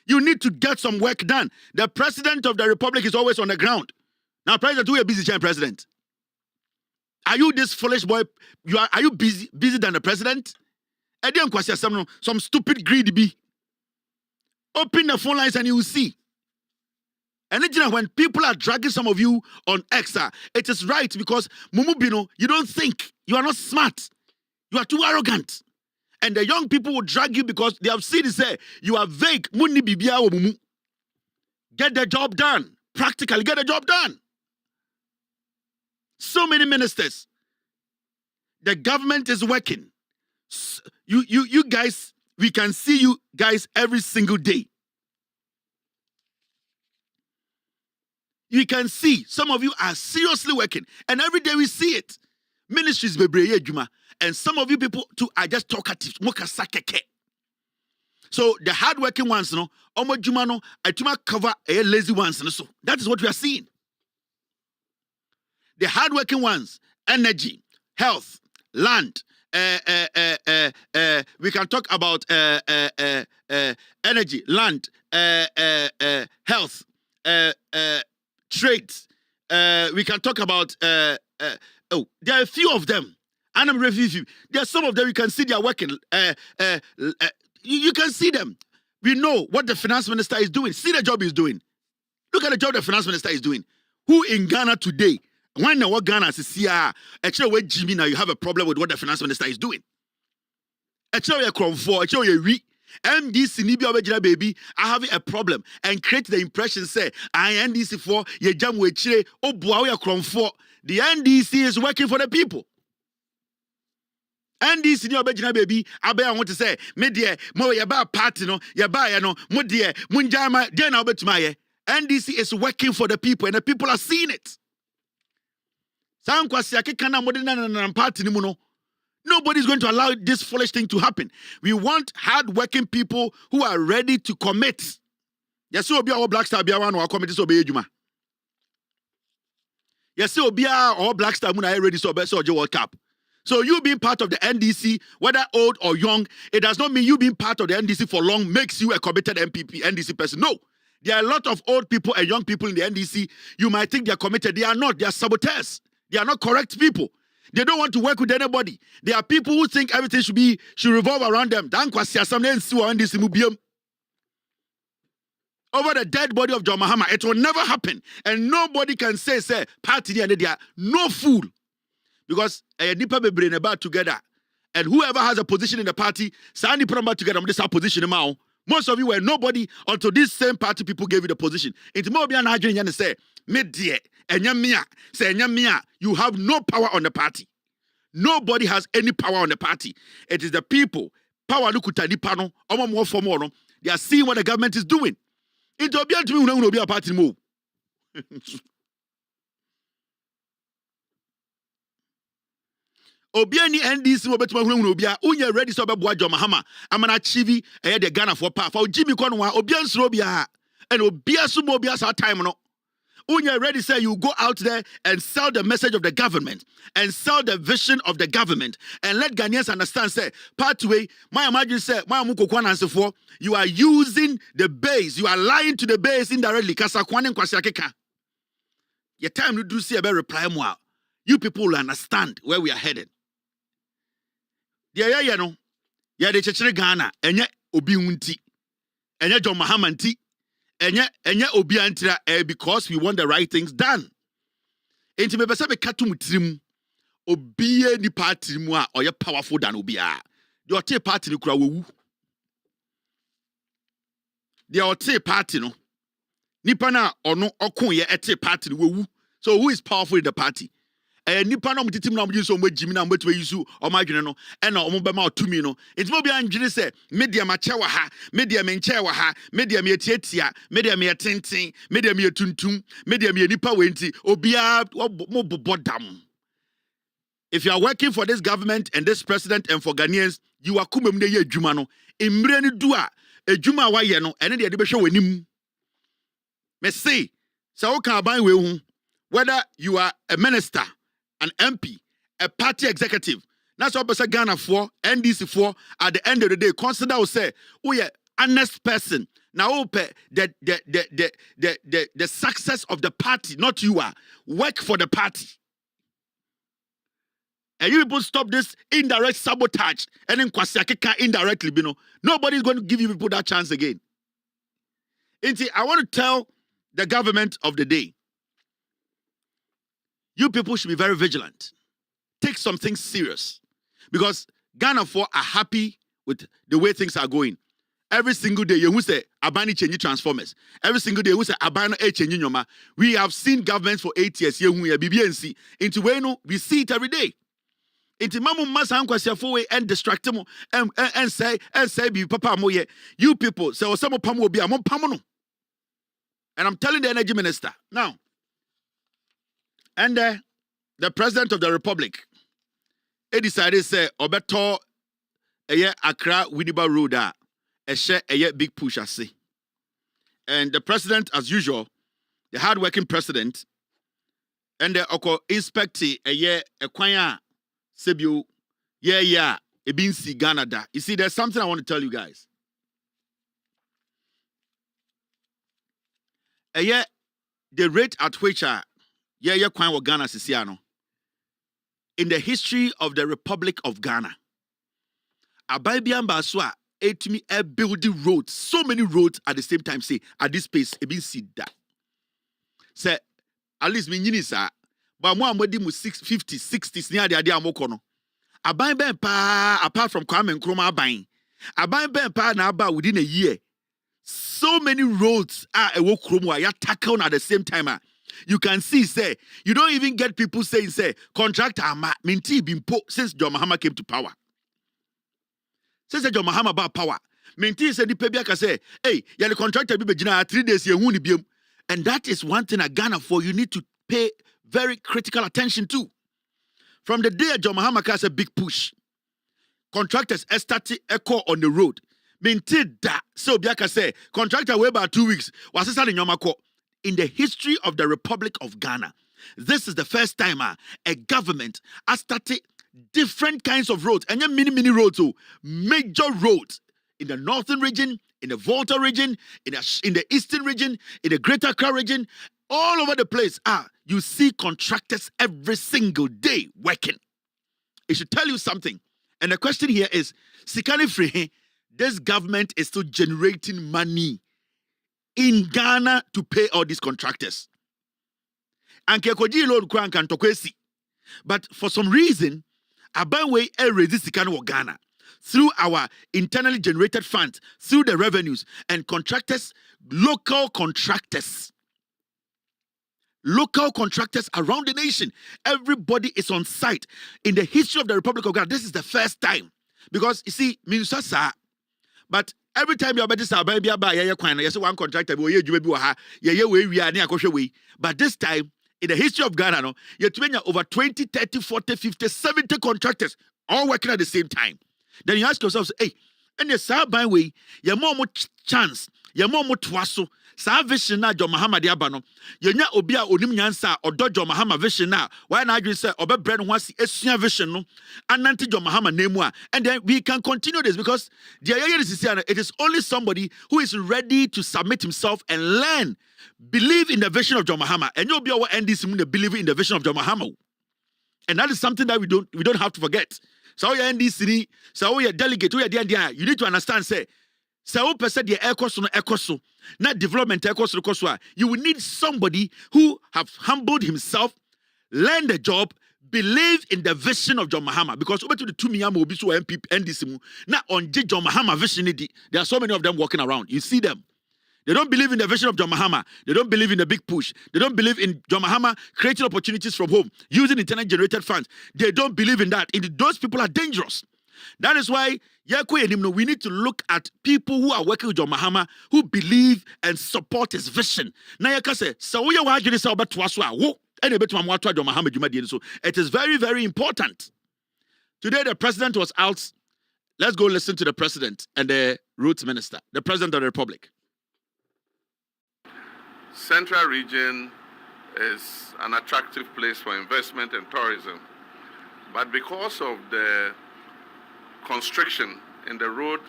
You need to get some work done. The president of the republic is always on the ground. Now, president, who is busy chair president? Are you this foolish boy? Are you busy than the president? Some stupid greed be. Open the phone lines and you will see. And when people are dragging some of you on X, it is right because Mumubino, you don't think. You are not smart. You are too arrogant. And the young people will drag you because they have seen it say, you are vague. Get the job done. Practically, get the job done. So many ministers. The government is working. You guys, we can see you guys every single day. You can see some of you are seriously working, and every day we see it. Ministries bebreye juma, and some of you people too are just talkative. So the hardworking ones, no, omo juma no, atuma cover a lazy ones, no. So that is what we are seeing. The hardworking ones, energy, health, land. We can talk about energy, land, health, trade. We can talk about there are a few of them. And I'm reviewing you. There are some of them you can see they are working. You can see them. We know what the finance minister is doing. See the job he's doing. Look at the job the finance minister is doing. Who in Ghana today? When what Ghana says, actually, where Jimmy now you have a problem with what the finance minister is doing. Actually, you're for actually you're weak. MDC Nibia original baby, I have a problem and create the impression say I NDC for ye jam we chile oh boy for the NDC is working for the people. NDC ni original baby, I want to say me dear mo ye ba party no ye ba ya no mo dear munjama dear na obetumaye. NDC is working for the people and the people are seeing it. Nobody's going to allow this foolish thing to happen. We want hard-working people who are ready to commit. Yes, you be our Black Star be one or committee so be juma. Yes, you be our Black Star muna ready so be so World Cup. So you being part of the NDC, whether old or young, it does not mean you being part of the NDC for long makes you a committed NDC person. No. There are a lot of old people and young people in the NDC. You might think they are committed. They are not. They are saboteurs. They are not correct people. They don't want to work with anybody. There are people who think everything should revolve around them. Over the dead body of John Mahama, it will never happen. And nobody can say, party and they are no fool. Because a nipa be brain about together. And whoever has a position in the party, Sani put them together, this position now. Most of you were nobody until this same party people gave you the position. It's more than I say, media, and say you have no power on the party. Nobody has any power on the party. It is the people. Power lukutani pano, more for more. They are seeing what the government is doing. It's obvious to me will be a party move. Obiani NDC will bet Obia, Unya ready so about John Mahama. I'm an achieve the Ghana for power. For Jimmy Conwa, Obian's Robia, and Obia Sumobia's our time. No, Unya ready say you go out there and sell the message of the government and sell the vision of the government and let Ghanaians understand. Say, pathway, my imagine say, my Mukokwan answer for you are using the base, you are lying to the base indirectly. Kasa Kwanen Kwasiakeka. Your time to do see a better reply more. You people will understand where we are headed. Yeah, no. Yeah, the Church Ghana, and yet Obi Unti, and yet John Mahamanti, and yet Obi Antira, because we want the right things done. And to be Katum Trim, Obi ni party more or you're powerful than Obia. Your tea party no crowd. The Ote party no. Nipana or no Okoye ete party woo. So who is powerful in the party? Nipa no mutitim na mujin so Jimmy na mbetwe yisu o madwene no e na o mbema otumi no entimo bia ndwene se media ma che wa ha media me nche wa ha media me etiatia media me tenten media me tuntum media me nipa wenti obia mo bobodam. If you are working for this government and this president and for Ghanaians, you are kumem ne ye adwuma no emre ne du a adwuma wa ye no ene de de behwe wanim. Me say so wo kan ban we hu whether you are a minister, an MP, a party executive. That's what person Ghana for, NDC for. At the end of the day, consider or say, oh yeah, honest person. Now the success of the party, not you are. Work for the party. And you people stop this indirect sabotage. And then Kwasiakeka indirectly, you know. Nobody's going to give you people that chance again. I want to tell the government of the day, you people should be very vigilant. Take something serious. Because Ghana are happy with the way things are going. Every single day, you say, Abani change transformers. Every single day, you say, Abani change nyoma. We have seen governments for 8 years. BBNC. Into Weno, we see it every day. Inti mamu masa ankwasiafo we and distract mo and say be papa mo ye. You people say osamo pamo bi amon pamono. And I'm telling the energy minister now. And the president of the republic, he decided say obeto eye Accra Winneba Road a share a big push ase. And the president, as usual, the hardworking president, and the oko inspecti a kwanya sebu yeah e bin si Ghana da. You see, there's something I want to tell you guys. The rate at which kwanya Ghana sisiano in the history of the Republic of Ghana. Abaibian Baswa etimi building roads, so many roads at the same time. Say at this pace, e bin see that. Say at least me nyini sa, but mo amodi mu 50, 60s near the idea amokono. Aban ben pa apart from Kwame Nkrumah aban. Aban ben pa na aba within a year. So many roads are a walk kromo ya tackle at the same time. You can see, say, you don't even get people saying, say, contractor minti been po since John Mahama came to power. Since John Mahama about power, minti said the pebiaka say, hey, you're the contractor be 3 days here, and that is one thing at Ghana for you need to pay very critical attention to. From the day John Mahama has a big push, contractors started echo on the road. Minti da so biaka say contractor way about 2 weeks was in Yomako. In the history of the Republic of Ghana, this is the first time a government has started different kinds of roads, and many roads, major roads in the northern region, in the Volta region, in the eastern region, in the Greater Accra region, all over the place. You see contractors every single day working. It should tell you something. And the question here is, Sikani Free, this government is still generating money in Ghana to pay all these contractors. And Kekoji loan kwan kan tokwesi. But for some reason, Abanwe raised Sikano Ghana through our internally generated funds, through the revenues and contractors, local contractors around the nation. Everybody is on site. In the history of the Republic of Ghana, this is the first time. Because you see, Minusasa, but every time you're better, one contractor, but this time, in the history of Ghana, you're over 20, 30, 40, 50, 70 contractors all working at the same time. Then you ask yourself, hey, and the Saban way, you're more chance, you're more twasso, Sa vision na John Mahama de aba no. Yenya obi a onim nyansa odo John Mahama vision na. Why na adwin say obebre no hwasi esua vision no. Ananti John Mahama name a. And then we can continue this because it is only somebody who is ready to submit himself and learn, believe in the vision of John Mahama. And you'll be our NDC believe in the vision of John Mahama. And that is something that we don't have to forget. So your NDC, so your delegate, you need to understand, say, so person the ekoso, not development ekoso. You will need somebody who have humbled himself, learn the job, believe in the vision of John Mahama. Because over to the 2 million will be so MP NDC. Now on John Mahama vision, there are so many of them walking around. You see them. They don't believe in the vision of John Mahama. They don't believe in the big push. They don't believe in John Mahama creating opportunities from home, using internet generated funds. They don't believe in that. Those people are dangerous. That is why we need to look at people who are working with John Mahama, who believe and support his vision. Now, it is very, very important. Today, the president was out. Let's go listen to the president and the roots minister, the president of the republic. Central region is an attractive place for investment and tourism, but because of the constriction in the road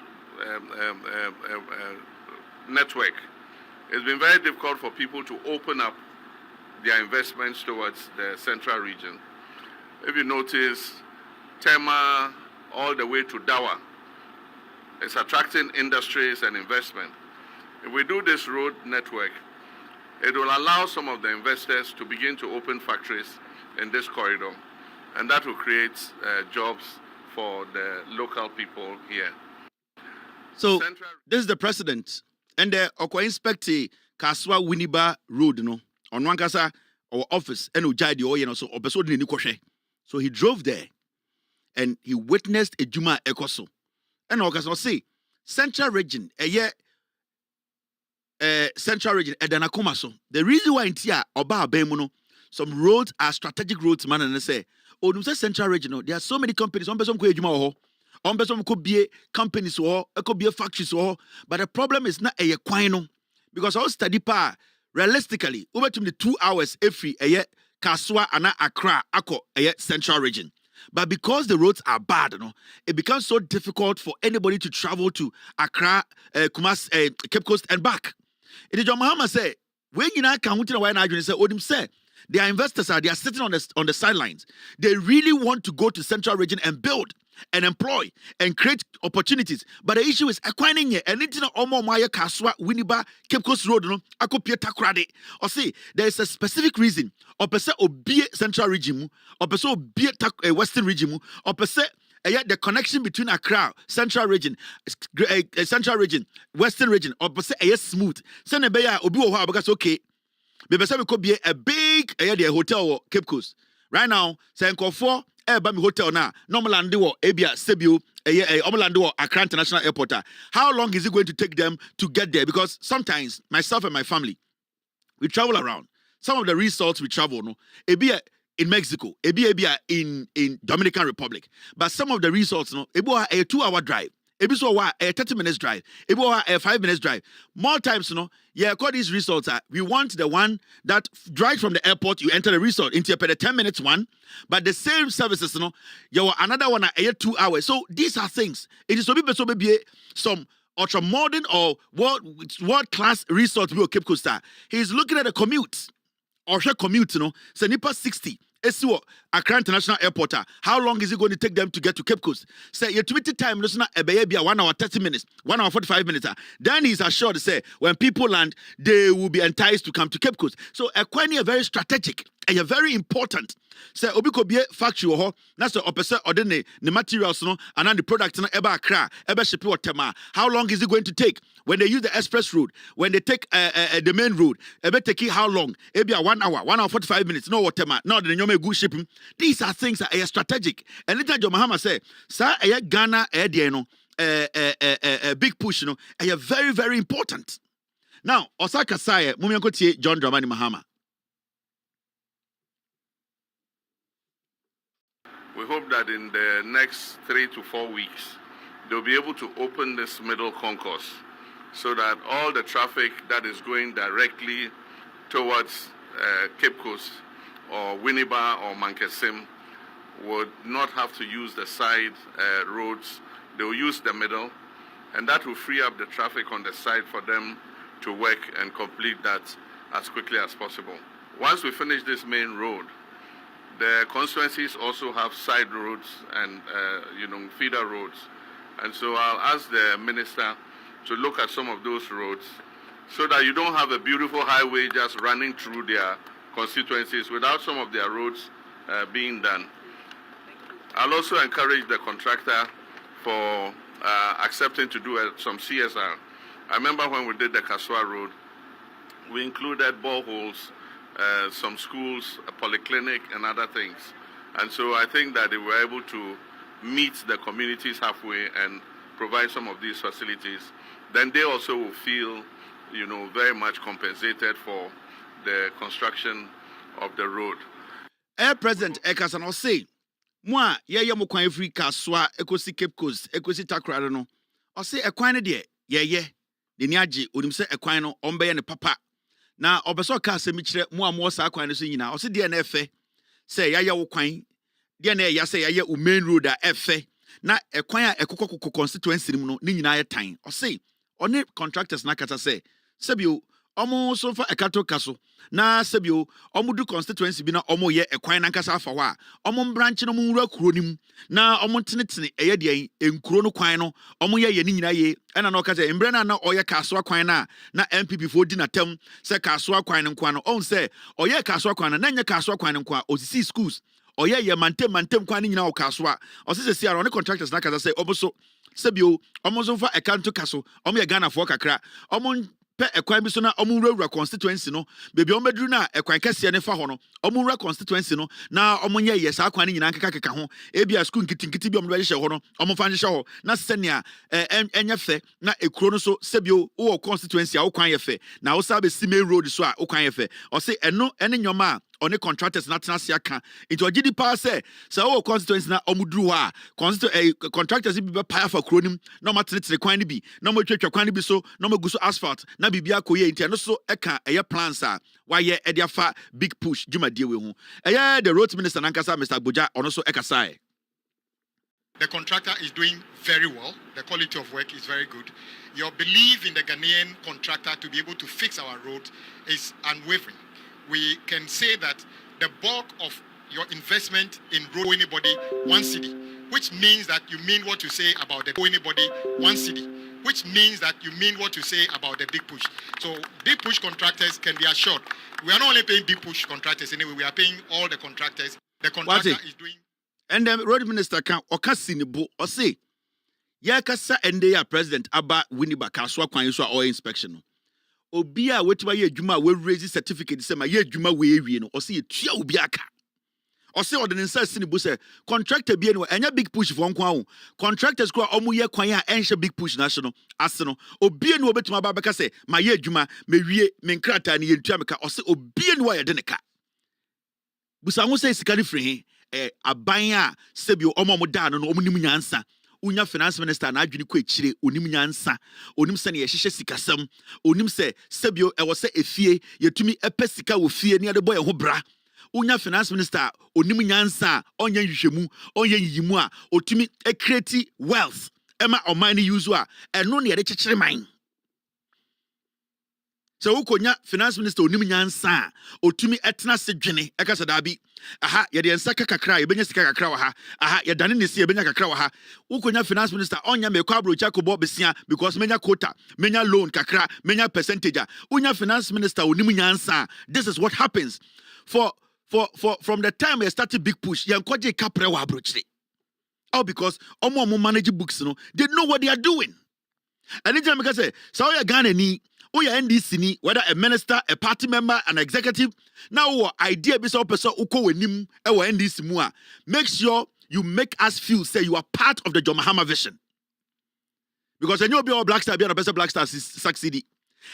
network, it's been very difficult for people to open up their investments towards the central region. If you notice, Tema all the way to Dawa is attracting industries and investment. If we do this road network, it will allow some of the investors to begin to open factories in this corridor, and that will create jobs for the local people here. So this is the president, and the inspector Kaswa Winneba Road, on one kasa our office, and Ujadi so he drove there, and he witnessed a Juma Ekoso. And I can say, Central Region, Central Region, Edanakomaso. The reason why in Tia, Oba Bemuno, some roads are strategic roads, man, and they say, oh, you say Central Region, there are so many companies, one person could Juma, one person could be a companies or it could be a factories or, but the problem is not a quino, because I study pa realistically over to the 2 hours every a year, Kaswa and Accra, Ako, a Central Region. But because the roads are bad, it becomes so difficult for anybody to travel to Accra, Kumas, Cape Coast, and back. It is John Mahama say, when you not come to why Nigerians say, Odim say, their investors they are sitting on the sidelines. They really want to go to Central Region and build and employ and create opportunities. But the issue is acquiring it. And it's not Omo Maya Kaswa, Winneba, Cape Coast Road, Ako Pieta Krade. Or see, there is a specific reason. Or per se obie Central Region, or per se obie Western Region, or per se the connection between Accra, Central Region, Western Region, or per se smooth. Send a beya obi wo because okay. Maybe we could be a big hotel or Cape Coast. Right now, say for Bami Hotel now, normal wo Abia Sebio, Omolando Accra International Airport. How long is it going to take them to get there? Because sometimes myself and my family, we travel around. Some of the resorts we travel, Abia in Mexico, Abia in Dominican Republic. But some of the resorts, Abia a 2-hour drive. Ebi a 30 minutes drive. Ebi a 5 minutes drive. More times, call these resorts. We want the one that drives from the airport, you enter the resort into a 10 minutes one. But the same services, you another one a 2 hours. So these are things. It is so maybe some ultra modern or world class resort we Cape Coast. He's looking at the commute. Or commute, Senipa 60. Esiwo Accra International Airport. How long is it going to take them to get to Cape Coast? Say your Twitter time is not a 1 hour 30 minutes, 1 hour 45 minutes. Then he's assured to say when people land, they will be enticed to come to Cape Coast. So Equine very strategic and very important. Say obi ko be factory ho na so opese odene the materials and the products no eba Accra eba ship tema. How long is it going to take? When they use the express road, when they take the main road, eba take how long? Maybe 1 hour, 1 hour 45 minutes. No whatever. No the nyome good shipping. These are things that are strategic. And later John Mahama say, "Sir, Ghana big push, are very very important." Now, Osaka say, "Mumyanko tie John Dramani Mahama." We hope that in the next 3 to 4 weeks, they'll be able to open this middle concourse so that all the traffic that is going directly towards Cape Coast or Winneba or Mankesim would not have to use the side roads. They will use the middle, and that will free up the traffic on the side for them to work and complete that as quickly as possible. Once we finish this main road, the constituencies also have side roads and feeder roads. And so I'll ask the minister to look at some of those roads so that you don't have a beautiful highway just running through their constituencies without some of their roads being done. I'll also encourage the contractor for accepting to do some CSR. I remember when we did the Kaswa Road, we included boreholes, some schools, a polyclinic, and other things. And so I think that they were able to meet the communities halfway and provide some of these facilities. Then they also will feel, very much compensated for the construction of the road. Air President Ekasan will say, "Moi, ye mo kwan free Kaswa, ekosi Cape Coast, ekosi Takrado no. O say ekwan de ye. De ni age, onim se ekwan no ombe ne papa. Na obeso ka asemi kire mo sa kwan no so nyina. O se de na efe. Say ya wo kwan. De na ya say ya main road a efe. Na ekwan a ekokoko constituency mu no ni nyina ye tan. O say oni contractors na kata say sebio omo so fa ekato kaso na sebio omo du constituency bi na omo ye ekwan na nkasa afa wa omo branch no mu wura kuro nim na omo tenetene eye de enkuro no kwan no omo ye ni nyina ye ena na okase embre na oye kaso kwan na MPP fo di na tem se kaso kwan no kwan no on se oye kaso kwan na nya kaso kwan no kwan osisi schools oye ye mantem kwan ni nyina o kaso a osisi si ara on contractors na kasa say oboso sebio omo so fa ekato kaso omo ye Ghana fo kakra omo pe ekwan bi so na omurura constituency no bebi omeduru na ekwan kese ne fa ho no omurura constituency no na omunye yes akwan ne nyina keka ho ebia school nkitinkiti bi omdo hye ho no omfa hye ho na senia enye fe na ekuro no so sebio wo constituency a wo kwan ye fe na wo sa be sime road so a wo kwan ye fe o se eno ene nyoma a oni contractors na tena se aka into ogidi pa se wo constituency na omuduru ha contractors bi be paya for kronim na matenetene kwan ne bi na twetwa kwan ne bi so na maguso asphalt na bibia koye into no so eka eye plans a waye e dia fa big push jumadie we hu eye the road minister nankasa Mr. Boja ono so ekasa. The contractor is doing very well. The quality of work is very good. Your belief in the Ghanaian contractor to be able to fix our road is unwavering. We can say that the bulk of your investment in road anybody one city, which means that you mean what you say about the anybody one city, which means that you mean what you say about the big push. So big push contractors can be assured. We are not only paying big push contractors anyway, we are paying all the contractors. The contractor is doing. And the road minister can okasinibo or say, Yakasa and they are president Abba Winniba Kaswa Kwan or inspection. Obia wetima ye adwuma we raise certificate say ma ye adwuma we ewie no o say tua obi aka o say ordinance say nibu say contractor bi no enya big push for nkwa ho contractors ko omu ye kwan a enhye big push national ase no obi no obetima ba beka say ma ye adwuma me wie me nkrata ne ye tua meka o say obi no ye de ne ka busa ho say sikari free aban a sebio omo da no omu nim nyansa unya finance minister na adwini ko ekire onim nyansa onim se ne yehye sikasam onim se sebio e wo se efie yetumi epe sika wo fie ne de boy ho bra unya finance minister onim nyansa onye nhwehwemu onye yiyimu a otumi create wealth ema oman ni use a eno ne de kyekere man so ukonya finance minister onim nyansa otumi etena se dwene ekasa dabi aha ye de ensa kakra ye benya sika kakra wa ha aha ye dane ne se ye benya kakra wa ha ukonya finance minister onya me kwa brocha ko bo besia because menya quota menya loan kakra menya percentage unya finance minister onim nyansa. This is what happens for from the time we started big push ye nkoje kapre wa brochire all because omo manage books no they know what they are doing. And then because say so you Ghana ni Uya NDC ni, whether a minister, a party member, an executive, now idea be so person uko wenim ewa NDC mua. Make sure you make us feel say you are part of the John Mahama vision. Because any obi Black Star be an person Black Star succeed.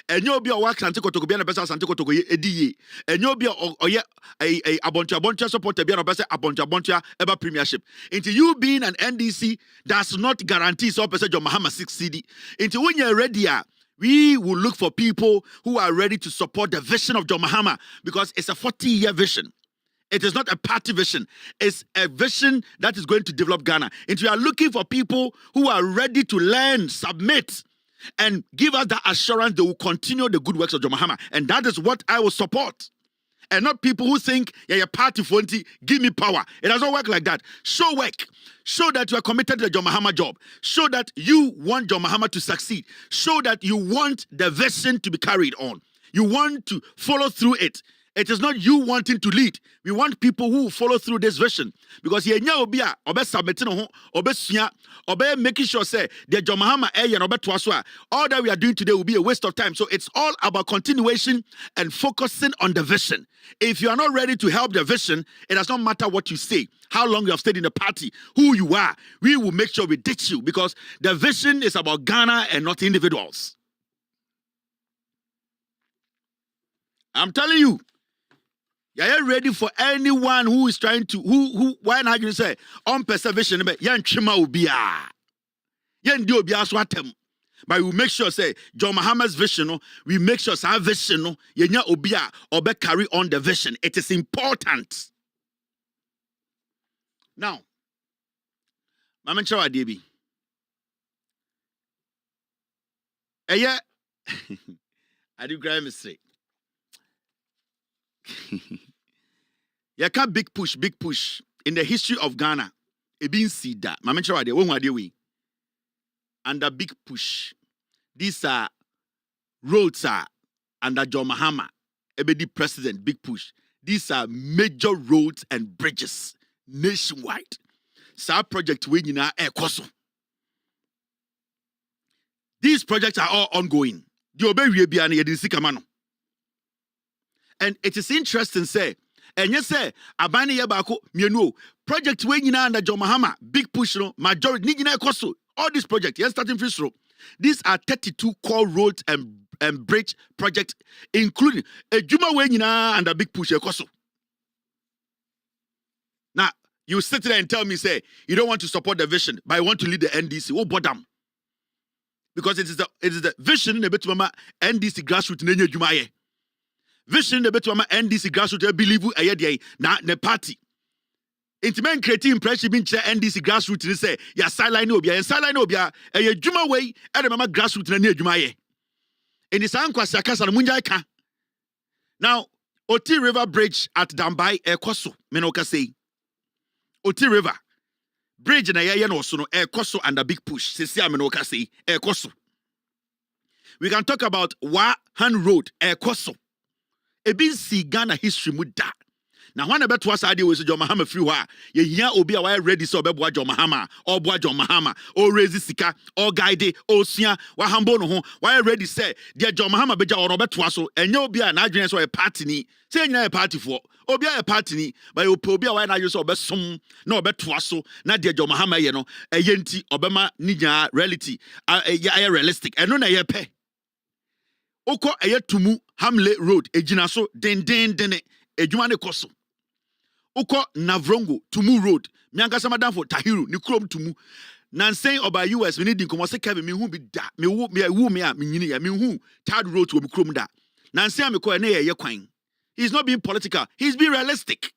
Any obi wax antikoto be an person antikoto ediye. Any obi oye a aboncha support be an person aboncha ever premiership. Into you being an NDC does not guarantee so person John Mahama succeed. Into when you're ready. We will look for people who are ready to support the vision of John Mahama because it's a 40-year vision. It is not a party vision. It's a vision that is going to develop Ghana. And we are looking for people who are ready to learn, submit, and give us that assurance they will continue the good works of John Mahama. And that is what I will support. And not people who think, yeah, your party fonti, give me power. It doesn't work like that. Show work. Show that you are committed to the John Mahama job. Show that you want John Mahama to succeed. Show that you want the vision to be carried on. You want to follow through it. It is not you wanting to lead. We want people who follow through this vision. Because ye nya obia obe submitting ho obe sua obe making sure say the John Mahama eye no beto aso a all that we are doing today will be a waste of time. So it's all about continuation and focusing on the vision. If you are not ready to help the vision, it does not matter what you say, how long you have stayed in the party, who you are. We will make sure we ditch you because the vision is about Ghana and not individuals. I'm telling you. You're ready for anyone who is trying to why not you say on preservation yan chima ubia yan di obia swatem but we make sure say John Mahama's vision we make sure our vision yenya obia obe carry on the vision. It is important. Now mama chawa debi eye I do grime say you can't big push in the history of Ghana. It been see that. Under big push, these are roads are under John Mahama, the president. Big push. These are major roads and bridges nationwide. So our project we These projects are all ongoing. the obewie bia na yedi sika ma no. And it is interesting say and yes say abani ye baako mienu project we nyina under John Mahama big push no majority ni nyina ekoso all these projects yes starting free throw. These are 32 core roads and bridge projects including a juma we nyina under big push ekoso. Now you sit there and tell me say you don't want to support the vision but you want to lead the NDC. Oh bodam. Because it is the vision in the betumama NDC grassroots nenye juma ye. Vision the betumama NDC grassroots believe na the party. Intimen creating impression bin che NDC grassroots ni say ya sideline obia and sideline obia e juma way e the mama grassroots na juma ye. In the san kwasa kasa munja ka. Now Oti River Bridge at Dambai ekoso menoka say. Oti River Bridge na ye no so no ekoso under big push. Sisi amenoka say ekoso. We can talk about Wahan Road ekoso. Ebi si Ghana history mu da. Na when about was idea was John Mahama free wa ye hia obi a wa ready so beboa John Mahama or boa John Mahama or raise sika or guide or sia wa hambo no ho wa ready say dear John Mahama beja or beto so enye obi a na adwene so a party ni say nyina a party for obi a party ni but obi a wa na so obesom na obeto so na dear John Mahama ye no eye nti obema ninya reality eye realistic eno na ye pe oko eye tumu Hamlet Road ejina so den ejuma ne koso uko Navrongo Tumu Road miankasa madam for Tahiru ni krom Tumu nansen oba US we need nkomo se Kevin me hu bi da me wu me a me nyini ya me hu third road to krom da nansen ameko na ye kwan. He's not being political, he's being realistic.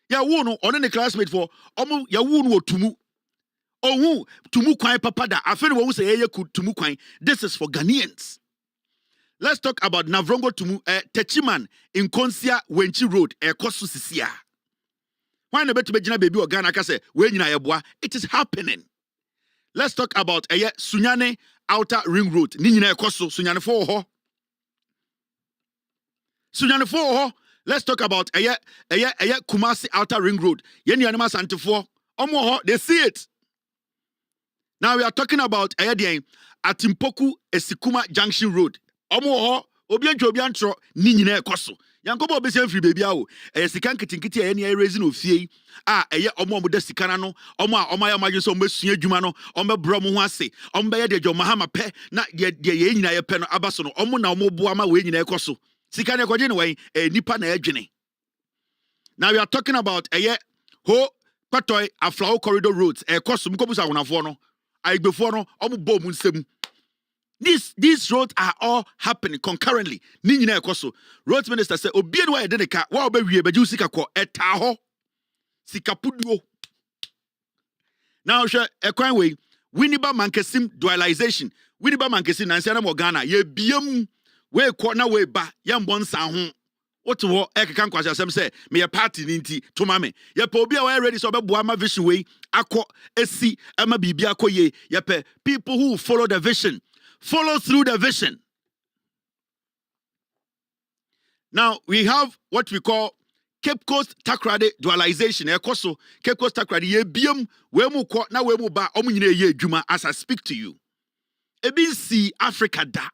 Ya wu no on the classmate for omo ya wu no Tumu ohu Tumu kwan papa da afeni wo say ye Tumu kwan. This is for Ghanaians. Let's talk about Navrongo Tumu Techiman in Konsia Wenchi Road Kosu Sisia. Why na betu bejina baby or Ghana ka say we nyina yeboa. It is happening. Let's talk about Sunyane Outer Ring Road. Ni nyina ekoso Sunyane for ho. Sunyane for ho. Let's talk about Kumasi Outer Ring Road. Ye ni anima sante for. Omo ho they see it. Now we are talking about Atimpoku Esikuma Junction Road. Omo ho obi antro ni nyina ekoso. Yankobo be say free baby awo sika nkitinkiti e na raise no fie omo da sika na no omo ya maje so mesua adwuma no omo bro mo ho ase omo be ye de John Mahama pe na de ye nyina ye pe no abaso no omo na omo boa ma we nyina ekoso sika na ekoje ne wen nipa na adwene. Now we are talking about ho Patoy Aflao Corridor Roads ekoso mkobusa wonafo no aigbefo no omo bo mu nsem. These roads are all happening concurrently. Ninyina ekoso. Roads minister say obi no de ka wa obawie beju sika ko eta ho. Sika puduo. Now hwe ekwan we Winiba Mankesim dualization. Winiba Mankesim na nsia na mo Ghana ye biem we ko na we ba ye mbon san ho. Oto ho ekeka nkwasha asem say me ye party ni nti to ma me. Ye pa obi a we ready so obeboa ma vision we akọ esi ama bibia akoye ye pe people who follow the vision. Follow through the vision. Now we have what we call Cape Coast Takrade dualization. Ekoso Cape Coast Takrade ye biem we mu ko na we mu ba omu nyina ye adwuma as I speak to you. Ebi si Africa da.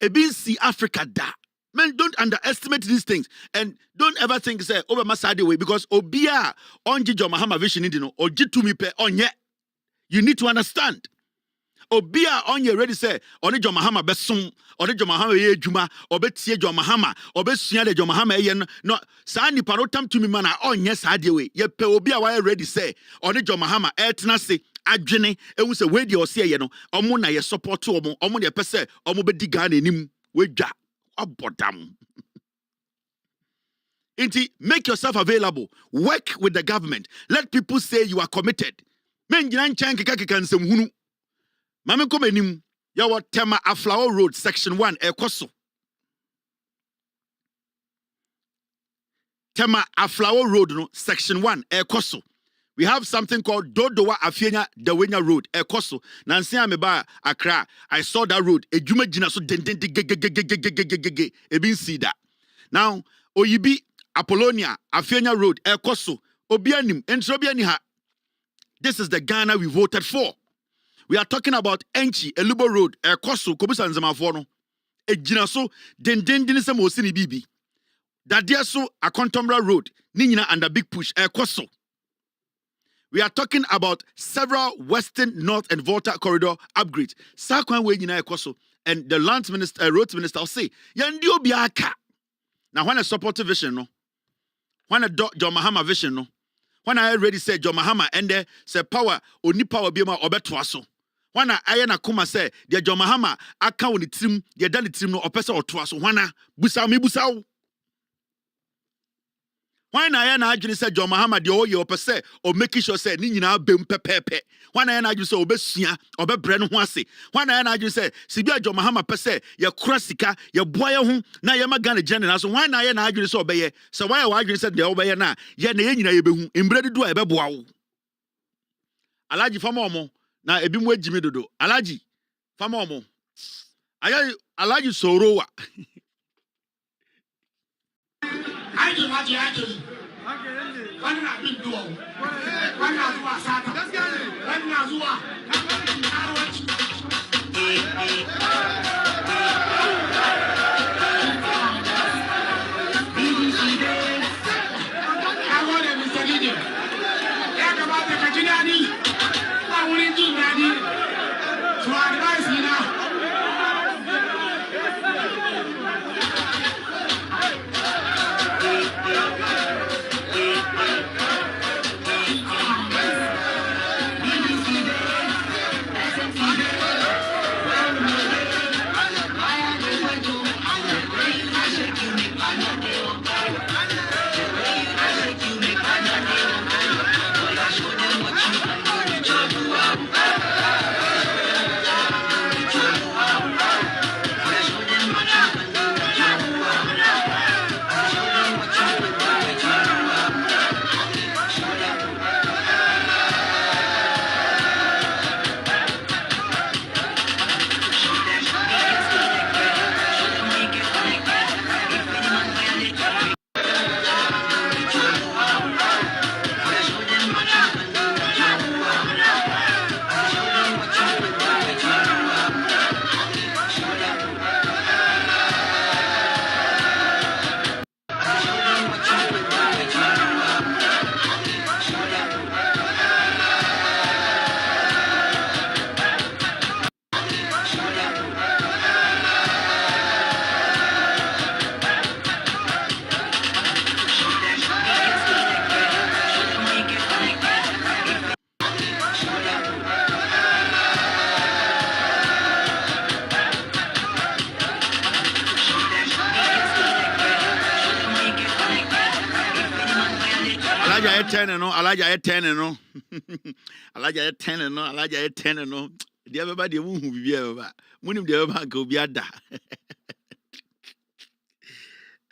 Ebi si Africa da. Men, don't underestimate these things and don't ever think say over Masade way because obia onji John Mahama vision ndi no oji tumi pe onye. You need to understand. Obia onye ready say oni John Mahama besom oni John Mahama ye adwuma obetie John Mahama obesua de John Mahama ye no saa nipa no tam tumi mana onye saa de we ye pe obia wa ready say oni John Mahama etena se adwene ehu se we de o se ye no omo na ye support omo de pe se omo be di Ghana enim we dwa abodam. Inti make yourself available, work with the government, let people say you are committed. Men gina nchan keka nsem hunu. Mame kom enim ya wa Tema Aflao Road section 1 ekoso. Tema Aflao Road no section 1 ekoso. We have something called Dodowa Afienya Dawenya Road ekoso. Nansi ameba Accra. I saw that road. Ejuma gina so den ebin see that. Now Oyibi Apollonia Afienya Road ekoso. Obianim entro obiani ha. This is the Ghana we voted for. We are talking about Enchi, Elubo Road, Koso, Kobusa Nzamafono, Ejinaso, Dendendinisa Mosini Bibi. Dadiaso, Akontombra Road, Nina and the Big Push, Koso. We are talking about several Western, North, and Volta corridor upgrades. Sakwan way Nina Koso. And the land minister, roads minister will say, Yandio Biaka. Now, when a supportive vision, no. When a John Mahama vision, no. When I already said John Mahama and there say power, only power be my obetwaso. When I na kuma say, the John Mahama, I can't the team, the done the team no opesa or twaso. When I busao me busao. When I actually said John Mahama, the oyo opese, or making sure say, Nina bem pepe. When I actually say, obesia, obe brand wasi. When I actually say, Sibia John Mahama pese, ya krasika, ya boya hum, na ya magana general. So when I actually saw obey, so why I actually said the obey na, ya ne yina yebehu, imbread do ebe boao. Alaji famomo, na ebimwe Jimmy Dodo. Alaji, famomo. Alaji sorowa. I do what you actually. One has been doing. One has was Satan. One has I want to Mr. Gideon. Talk about the Kajinani. I want to do Nadi. So advise me now. Alaja 10 no. Alaja 10 no. Alaja 10 no. The everybody who be ever. Munim the ever go be ada.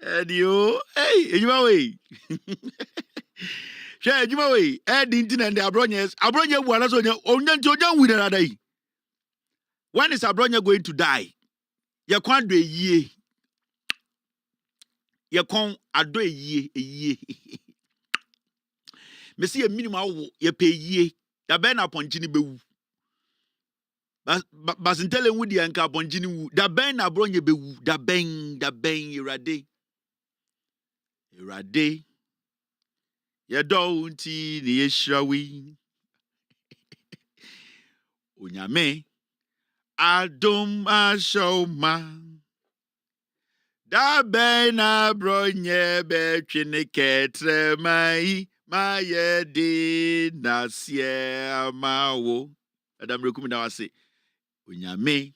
Edio, hey, you way. Share you way. Dintin and the Abronyes. Abronya was on your own with another day. When is Abronya going to die? You can't do a year. You can't do a year. Me see a minimum ye pay ye. Da ben upon Jini Bewu. Basintele Woody and Capon Jini. Da ben abron ye bewu. Da bang, irade. Irade. Ya don't ni yeshrawi. Unyame. Adom ashoma. Da ben abron ye be chiniketre mai. Maye de nasie mawo. Adam rekumi na wase. Unyame.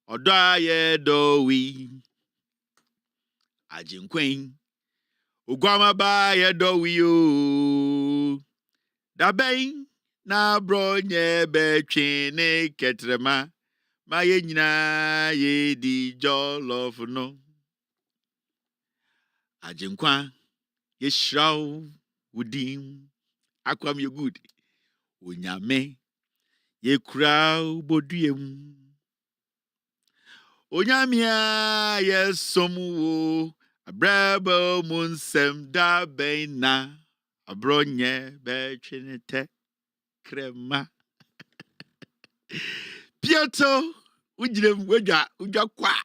Odo aye dowi. Ajinkwen. Ugwama ba ye dowi o. Dabein na bronye betwene ketrema. Maye nyina ye di jollof no. Ajinkwa. Ye shraw. Udim, akwam ye good. Unyame, ye crow bodiem. Unyamia, ye somu, a brabo munsem da bena, a bronye, bechinete, crema. Piotr, uja kwa.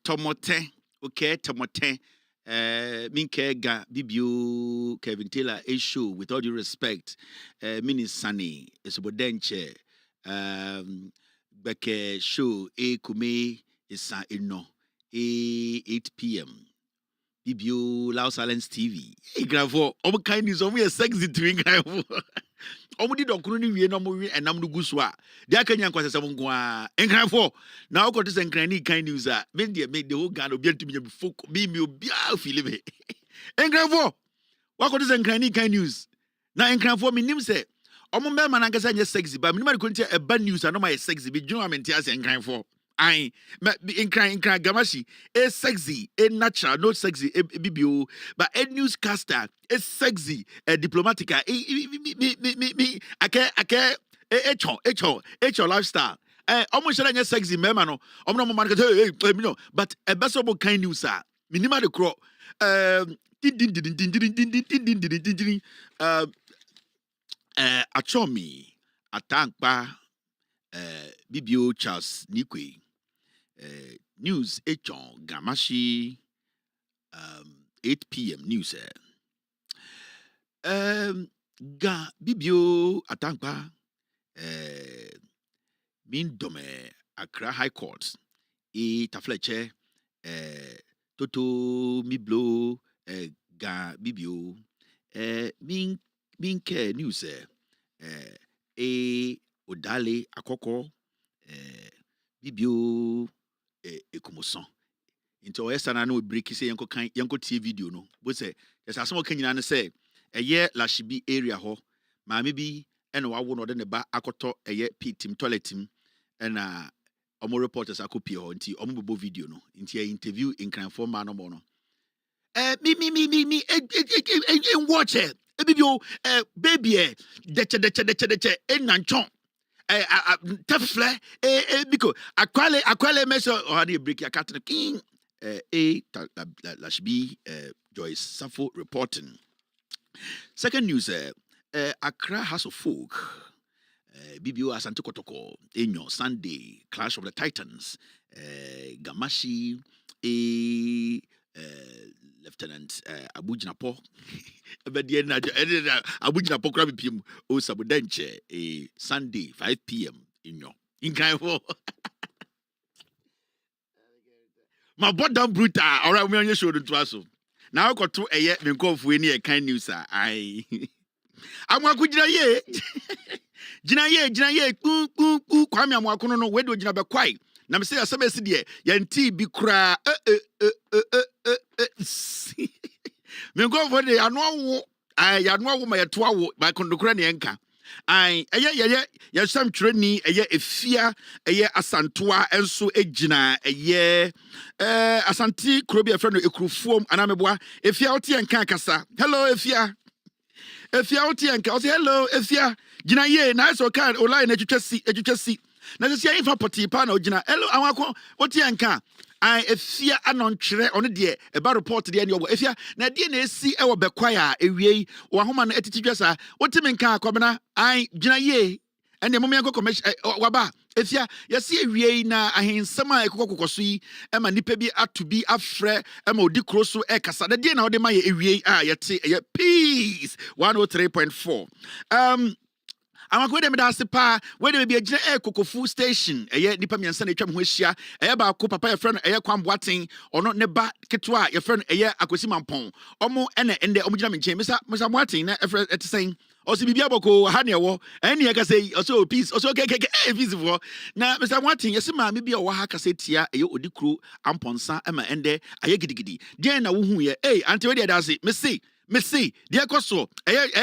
Tomote. Okay, tomote. Minkega Bibu Kevin Taylor issue with all due respect. Mini Sunny is Bodenche. Beke show kume is ino 8 p.m. Bibu Loud Silence TV. Hey, Gravo, Omo kind is only a sexy twin Gravo. Omo di dokunu wie no mo wi enam no guso a dia kanya nkwasese mo nkoa enkrafo na okoto se nkrani kan news a me de me the whole Ghana obi antumi nya before me obi a feel me enkrafo wakoto se nkrani kan news na enkrafo me nim se omo me ma na nkasa nya sexy ba me nim ko ntia eba news a no ma sexy be dwunu amenti ase enkrafo ai enkran gamashi is sexy, a natural, not sexy, BBO, but a newscaster is sexy, a diplomatic. I can't, lifestyle. Almost like sexy, memano. But a bestable kind news, sir. Minima the crow. Achomi, Atankpa, BBO Charles Nikwe. News Echon Gamashi 8 p.m. news ga Bibio Atankpa min dome Accra High Court tafleche Toto Miblo ga Bibio min ke news Odale Akoko Bibio Ekumoson. Into oyesana no break say yanko tie video no. But say there's some Kenyan na say eye Lashibi area ho. Ma maybe eno wa wo no de ne ba akoto eye pitim toiletim na omo reporters akopie ho nti omo bebo video no. Nti interview in crime for man no mo no. Me watch it. Bibio baby deche nanchon. Tafle because akwale meso or the break your cat king Lashbi Joyce Safo reporting. Second news Accra House of Folk BBO Asante Kotoko Enyo Sunday Clash of the Titans Gamashi Lieutenant Abujinapo Abujinapo Krabi PM O Sabudenche Sunday 5 p.m. in Kaiwo. My bottom brutal all right we on your shoulder to us. Now I got to a yet and go for any kind news. I'm going to Jina Kwame Amwakono no where do you have quiet? Na me say asebe si de yanti bi kura me go for the anu wo ma yeto awo ba kondokura ne enka ai eye sam treni eye efia eye asantoa enso egina eye asanti krobi efra no ekrufuom anameboa efia oti enka kasa hello efia oti enka o say hello efia gina ye na so kan online etwetwasi na se sia ifa poti pa na ogina hello awako oti enka I efia anonchre on de eba report de ne obo efia na de na esi e wo bekwaya ewie wo ahoma no etitidwasa wotimi nka akobena ai gyina ye ene mom yanko commercial waba efia yesi ewie na ahensem a ekokokoso yi e ma nipa bi atubi afre e ma odi kroso e kasa de na ode ma ye ewie a yete ye peace 103.4 amakwede me da sepa we de be agina ekokofu station eye nipa miensa na etwam ho ahia eye ba ko papa ye friend eye kwamboaten ono ne ba ketwa ye friend eye akosi mampon omo ene ende omo gina me nchen misa moaten na efre etisen osi bibia boko ha ne wo ene ye ka sei oso peace oso keke peace for na misa moaten yesi ma me bia wo ha ka setia eye odikro amponsa ema ende aye gidigidi den na wo hu ye ante we de da se me see de koso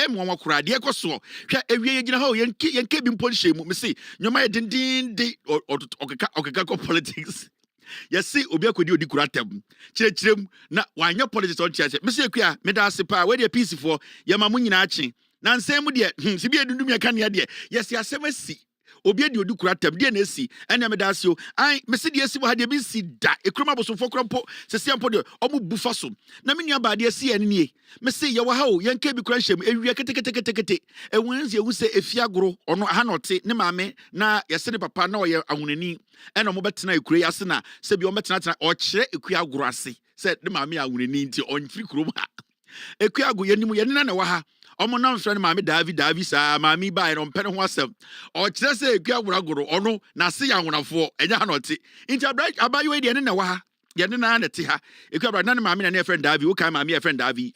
mo kura de koso hwe ewie yegina ho yenke bi mpolihye mu me see nyoma ye dindin de okeka ko politics yesi obi akodi odi kura tem kirekirem na wanya politics on church me see akua me da sepa we de peaceful ye ma mu nyina achi na nsem de sibi edundum ye kan ye de yesi asem asi obi edi odi kura tem de na asi ene me da se o ai me see de asi bo ha de bi si da ekroma bosofo krampo se siampo de omu bufa so na me nua ba de asi ene nie me see ye wa ha o yenke bi kura hyem ewie kete enwanzi ewu se efiagoro ono ha no te ne maame na yese ne papa na oye ahunani ene omo betena ekure yase na se bi omo betena o kire ekuagoro ase se ne maame ahunani nti onfiri kuro ma ekuago yenimu yenina na wa ha omo na mfrɛ ne maame Davi sa maame ba no mpɛ ne ho asɛm o kire se ekuagoro ono na se ya ahunafo enya ha no te nti abayo de ne na wa ha ye ne na te ha ekuagoro na ne maame na ne friend Davi wo kan maame ye friend Davi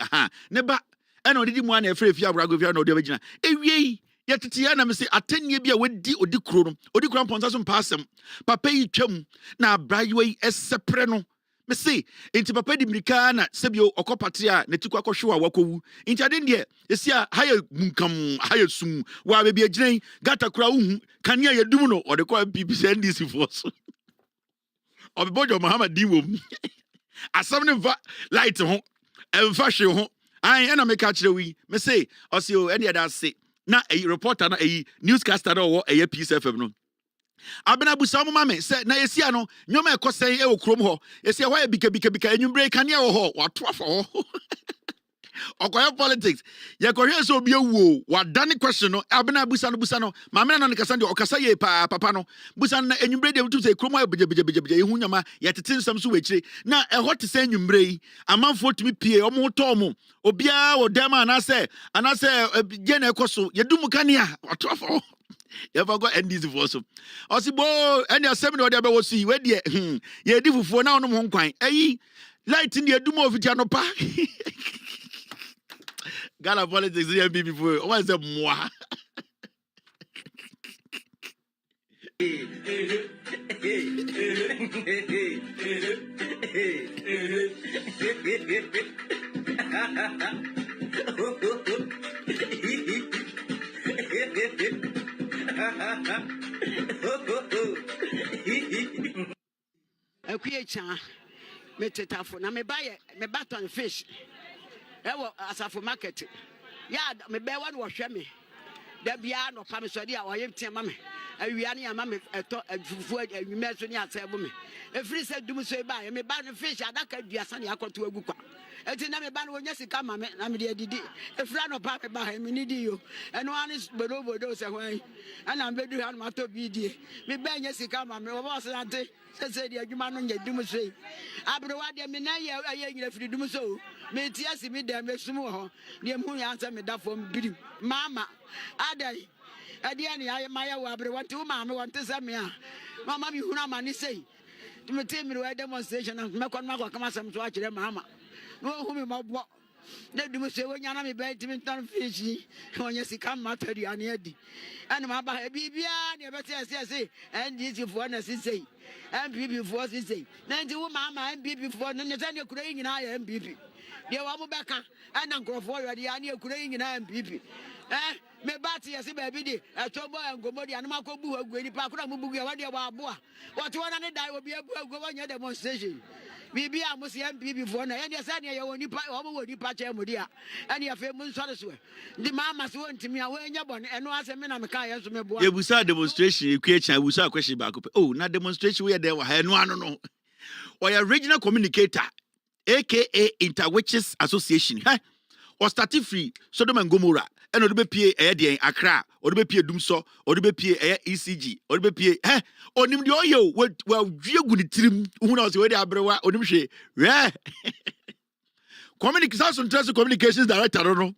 ne ba ena odidi mu ana efre fia abrago fia na odi abegina ewie yetete ya na me se atanye bi a wadi odi kro no odi kro mponsa so mpasem papa yi twam na abrayo yi esepre no me se enti papa di mirika na sebio okopate a ne tikwa kohwe a wakowu enti aden de esia haye munkam haye sum wa be bi agiran gata kra uhu kania yedum no ode kwa PPC NDC force obibojo Muhammad diwom asam ne va light ho emfa hwe ho ai ena me ka kire wi me say osio ene da se na reporter na newscaster na wo Peace FM no abena busa mo mame se na esia no nyoma ekosen okrom ho esia ho bika enwumbre kania wo ho wato afo ho okoye politics ye kohwe so obi ewu wadane question no abena busa no mame na no kasa de okasa ye papa no busa na enwumbre de mutu se krom ho beje ehu nyoma ye tete nsam so wechire na eho te se enwumbre yi amanfo tumi pie omo to omo obia wo dem anase je na ekoso ye dum kania wato afo you ever go NDC for so osibo any assembly or there was see we dey ye di fufuo na onom ho nkwan ayi light in the dum of Janopa Ghana politics the MPP for what is the moi Akuyecha metetafo na me baton fish ewo asafo market ya me be wa no hwe me da bia no pa me so dia oyem tiama me awia ne ama me eto afufu anwuma so ne asebo me efiri se dum so ba me ba no fish adaka duasa ne akoto agu kwa eti na me ba no onya sika ma me na me de didi efira no pa me ba me ni di yo eno ani bodo se hwan ana me du ha no mato bi die me ba nya sika ma me obo so ante se de adwuma no nya dum so abro wa de me na ye aye nyina firi dum so me ti asi me de me sum ho de mu ya ansa me da fom birim mama adai adia ni aye maya wa abro wanti ma me wanti se me a mama mi huna ma ni sei me te mi wa demonstration me kon ma kwa kama sam so a kire mama no hu me mabo na dum so wonya na me ba ti me tan fish wonya sika matari ani adi ana ma ba bibia ne be te se NDC fo na sei MPP fo sei na ndi wo mama MPP fo no ne tane kura nyina ya MPP de wa mo beka ana nkrofo yo de ya ne kura nyina MPP me bati yesi baby di etobo engomo di anuma ko bu agu ni pa kura mu bugu ya wa de wa aboa what wona ne dai obi agu wonya demonstration bibi amusi MPP fo na ye de sa ne ye woni pa o mo woni pa che mu dia ene afa mu nsore so ndi mama se wontimi a wonya bon eno ase me na me ka ye so me boa ye busa demonstration equation busa question back oh na demonstration we dey wa ha eno ano no Or your regional communicator, aka Interwitches Association. Or starting free Sodom and Gomorrah. And or be PA Accra, or be PA Dumso, or be PA ECG, or be PA or nim the oyo, well, you good trim, who knows where they are brewa, or nimshe. Yeah. Communications director, I don't know.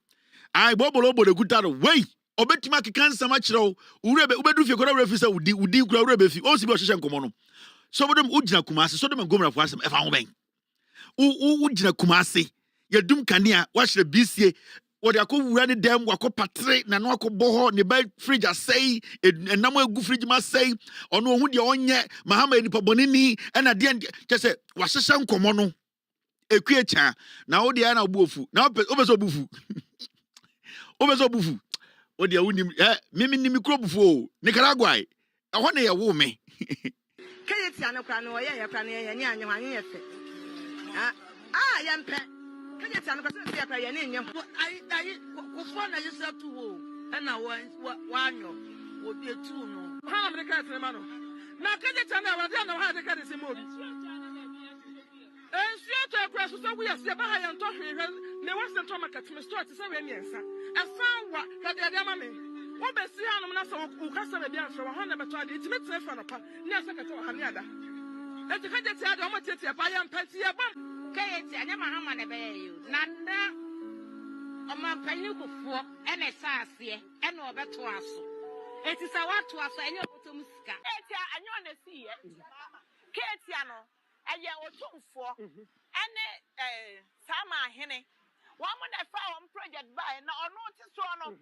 I bobble over the good title. Way. Obetimaki cancer much row. Ubedu if you could refuse would do crowd if you also be a session common. Some of them Ujina Kumasi, so them and Gomorrah for some F. Ujina Kumasi. Your doom cania, watch the BCA. What I could run them, wako patre, nanwako boho, ne bed fridge a say, and no more good fridge must say, or no would your own yet, Mahama Pabonini, and at the end, just say, was a sound commono. A creature, now the Anna Bufu, now over bufu. Over bufu. O dear unim, Mimi Nimicrobu, Nicaragua. I want a woman. Kayetiano Crano, Yan, young pet. Kayetiano, I yourself to and I one would be a two. How many cats, Romano? Now, Kayetiano, I don't know how to cut his movie. And she press so we are behind and talking. There was a trauma cat to start to say, yes, I found what the mammy. What be see how I'm who can say the dance from 100 to it makes a fun of near Secretary Haniada. Let the Kayet say, I don't want to say, I am Patsy Abam. Kayet, I never have money by you. Nanda on my penny before and a sassy and no better to us. It is a what to us and your bottom scar. I know the sea. Kayetiano. Aya otumfo ene sama hene one mo na fa on project buy na ono ti so no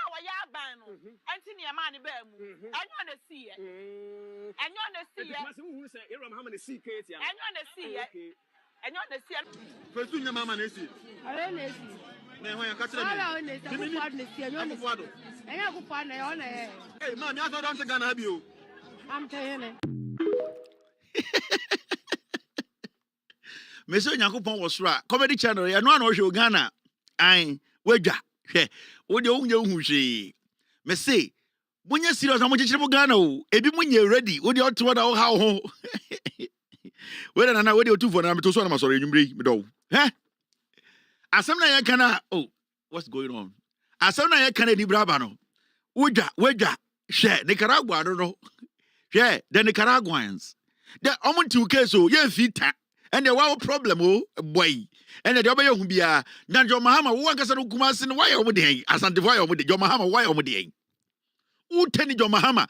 wa ya ban no enti ne ma ne ba mu enyo na see enyo na see ma se hu se Iram ha ma na see kete ya enyo na see enyo na see fesu nya mama na see ayo na see me ho ya ka tere me ala na see ko na see enyo na see enyo ko pa na yo na eh ma mi aso don se Ghana ha bi o am tayene Meso Yakupon was right. Comedy channel, ya no one show Ghana. I wedja. What the only who she me say, when you serious, how much you Ghana? Ebi when you ready, what you ought to how whether and I wait two for them to swallow my sorry, you bring me do. Eh? Asamna Yakana, oh, what's going on? Asamna Yakana di Brabano. Wedja, share Nicaragua, I don't know. Yeah, the Nicaraguans. The almost 2 cases, so yeah, fit. And the wow problem, oh boy. And the other will be a Nanjo Mahama, who can say Kumasin, why are we doing? As anti-why are we doing? Your Mahama, why are we doing? Who tell you, Mahama?